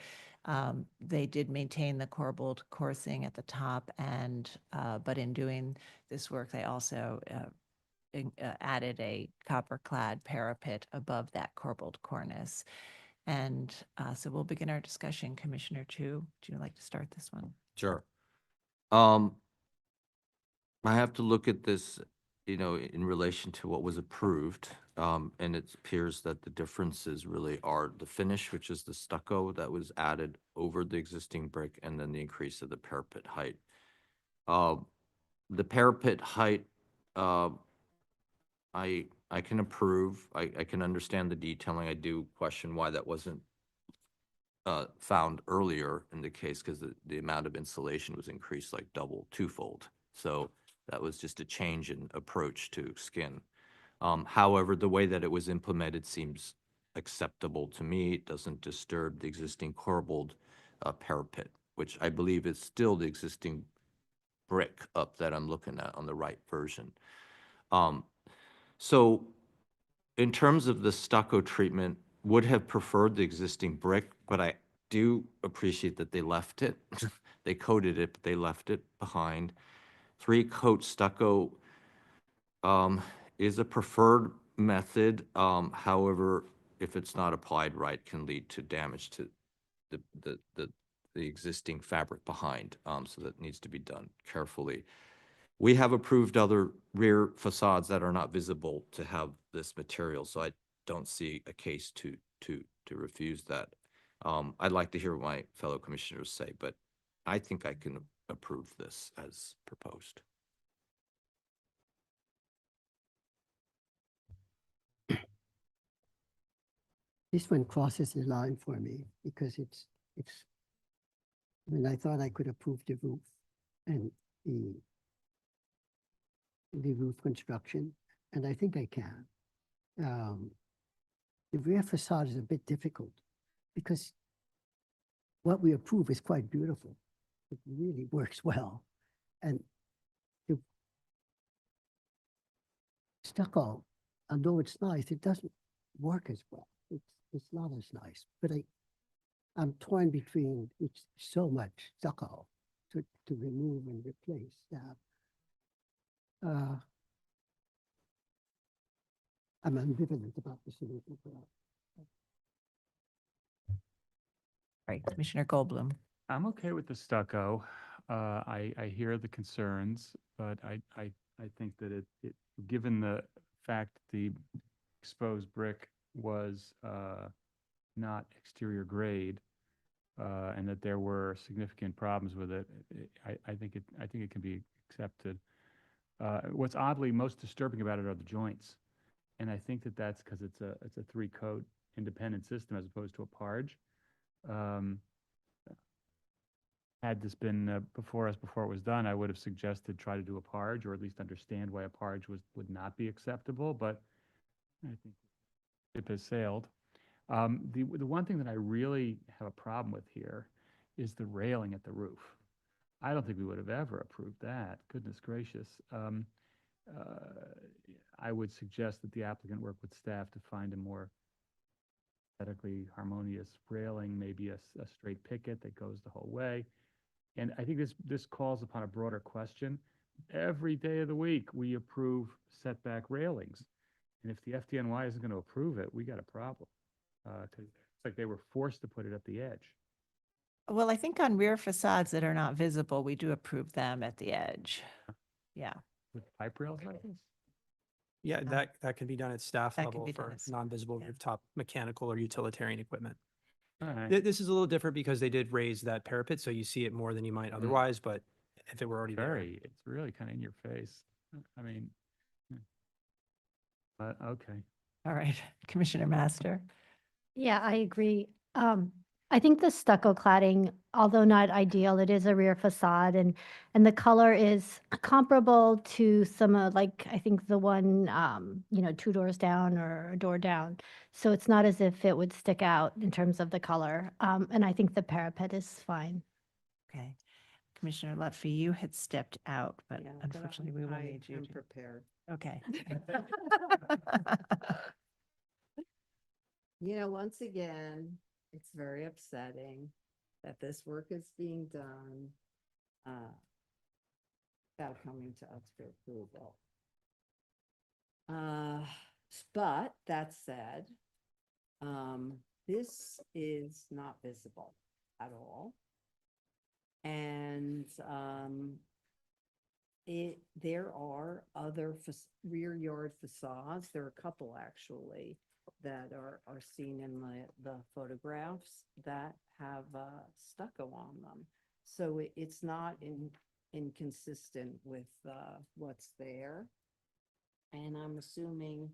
They did maintain the corbelled coursing at the top, and but in doing this work, they also added a copper-clad parapet above that corbelled cornice. And so we'll begin our discussion. Commissioner Chu, would you like to start this one? Sure. I have to look at this, in relation to what was approved. And it appears that the differences really are the finish, which is the stucco that was added over the existing brick, and then the increase of the parapet height. The parapet height, I can approve. I can understand the detailing. I do question why that wasn't found earlier in the case, because the amount of insulation was increased like twofold. So that was just a change in approach to skin. However, the way that it was implemented seems acceptable to me. It doesn't disturb the existing corbelled parapet, which I believe is still the existing brick up that I'm looking at on the right version. So in terms of the stucco treatment, would have preferred the existing brick, but I do appreciate that they left it. They coated it, but they left it behind. 3-coat stucco is a preferred method. However, if it's not applied right, can lead to damage to the existing fabric behind. So that needs to be done carefully. We have approved other rear facades that are not visible to have this material, so I don't see a case to refuse that. I'd like to hear what my fellow commissioners say, but I think I can approve this as proposed. This one crosses the line for me because when I thought I could approve the roof and the roof construction, and I think I can. The rear facade is a bit difficult because what we approve is quite beautiful. It really works well. And the stucco, although it's nice, it doesn't work as well. It's not as nice, but I'm torn between, it's so much stucco to remove and replace that. I'm ambivalent about the solution for that. Right, Commissioner Goldblum. I'm okay with the stucco. I hear the concerns, but I think that it given the fact that the exposed brick was not exterior grade, and that there were significant problems with it, I think it can be accepted. What's oddly most disturbing about it are the joints, and I think that that's because it's a 3-coat independent system as opposed to a parge. Had this been before it was done, I would have suggested try to do a parge, or at least understand why a parge would not be acceptable, but I think it has sailed. The one thing that I really have a problem with here is the railing at the roof. I don't think we would have ever approved that. Goodness gracious. I would suggest that the applicant work with staff to find a more aesthetically harmonious railing, maybe a straight picket that goes the whole way. And I think this calls upon a broader question. Every day of the week, we approve setback railings. And if the FDNY isn't going to approve it, we got a problem. 'Cause it's like they were forced to put it at the edge. Well, I think on rear facades that are not visible, we do approve them at the edge. Yeah. With pipe rails like this? Yeah, that can be done at staff That can level be done for at staff, non-visible yeah. rooftop mechanical or utilitarian equipment. All right. This is a little different because they did raise that parapet, so you see it more than you might otherwise, but if it were already there. It's really kind of in your face. I mean, okay. All right, Commissioner Master. Yeah, I agree. I think the stucco cladding, although not ideal, it is a rear facade and the color is comparable to some of like, I think the one, 2 doors down or a door down. So it's not as if it would stick out in terms of the color. And I think the parapet is fine. Okay. Commissioner Lutfi, you had stepped out, but Yeah, unfortunately we will I need you am to. prepared. Okay. Once again, it's very upsetting that this work is being done without coming to us for approval. But that said, this is not visible at all. And there are other rear yard facades. There are a couple actually that are seen in the photographs that have stucco on them. So it's not inconsistent with what's there. And I'm assuming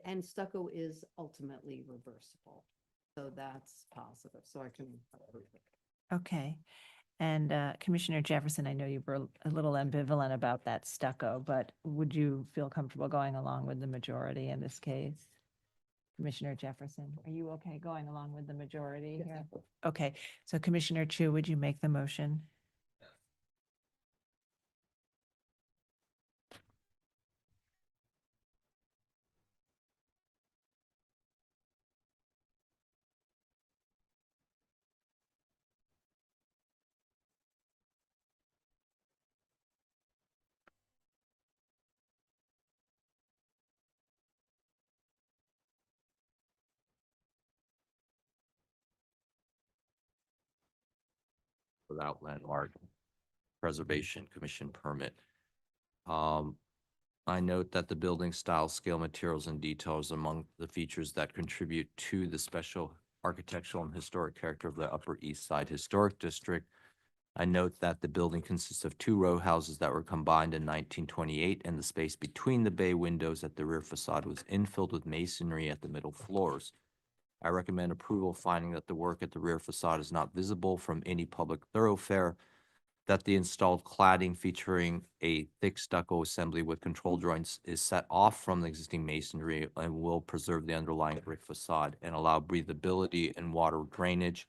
and stucco is ultimately reversible. So that's positive. So I can approve it. Okay. And Commissioner Jefferson, I know you were a little ambivalent about that stucco, but would you feel comfortable going along with the majority in this case? Commissioner Jefferson, are you okay going along with the majority here? Okay, so Commissioner Chu, would you make the motion? Without landmark preservation commission permit. I note that the building style, scale, materials, and details among the features that contribute to the special architectural and historic character of the Upper East Side Historic District. I note that the building consists of 2 row houses that were combined in 1928, and the space between the bay windows at the rear facade was infilled with masonry at the middle floors. I recommend approval, finding that the work at the rear facade is not visible from any public thoroughfare, that the installed cladding featuring a thick stucco assembly with control joints is set off from the existing masonry and will preserve the underlying brick facade and allow breathability and water drainage,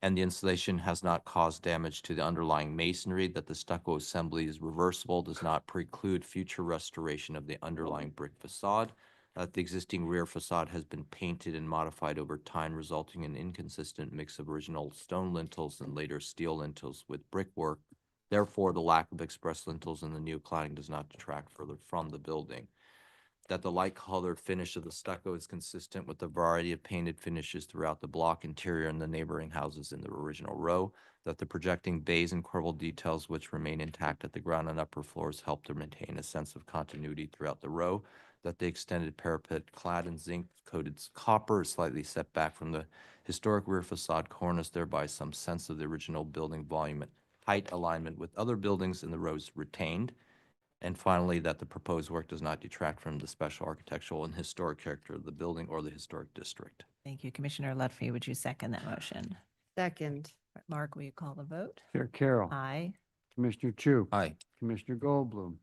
and the installation has not caused damage to the underlying masonry, that the stucco assembly is reversible, does not preclude future restoration of the underlying brick facade, that the existing rear facade has been painted and modified over time, resulting in inconsistent mix of original stone lintels and later steel lintels with brickwork. Therefore, the lack of express lintels in the new cladding does not detract further from the building. That the light-colored finish of the stucco is consistent with the variety of painted finishes throughout the block interior and the neighboring houses in the original row. That the projecting bays and corbel details which remain intact at the ground and upper floors help to maintain a sense of continuity throughout the row. That the extended parapet clad in zinc-coated copper is slightly set back from the historic rear facade cornice, thereby some sense of the original building volume and height alignment with other buildings in the rows retained. And finally, that the proposed work does not detract from the special architectural and historic character of the building or the historic district. Thank you. Commissioner Lutfi, would you second that motion? Second. Mark, will you call the vote? Chair Carroll. Aye. Commissioner Chu. Aye. Commissioner Goldblum.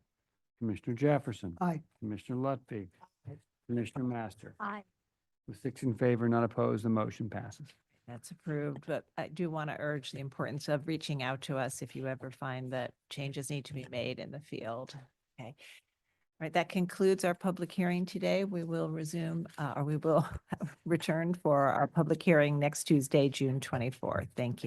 Commissioner Jefferson. Aye. Commissioner Lutfig. Commissioner Master. Aye. With 6 in favor, none opposed, the motion passes. That's approved, but I do want to urge the importance of reaching out to us if you ever find that changes need to be made in the field. Okay. All right, that concludes our public hearing today. We will resume, or we will return for our public hearing next Tuesday, June 24th. Thank you.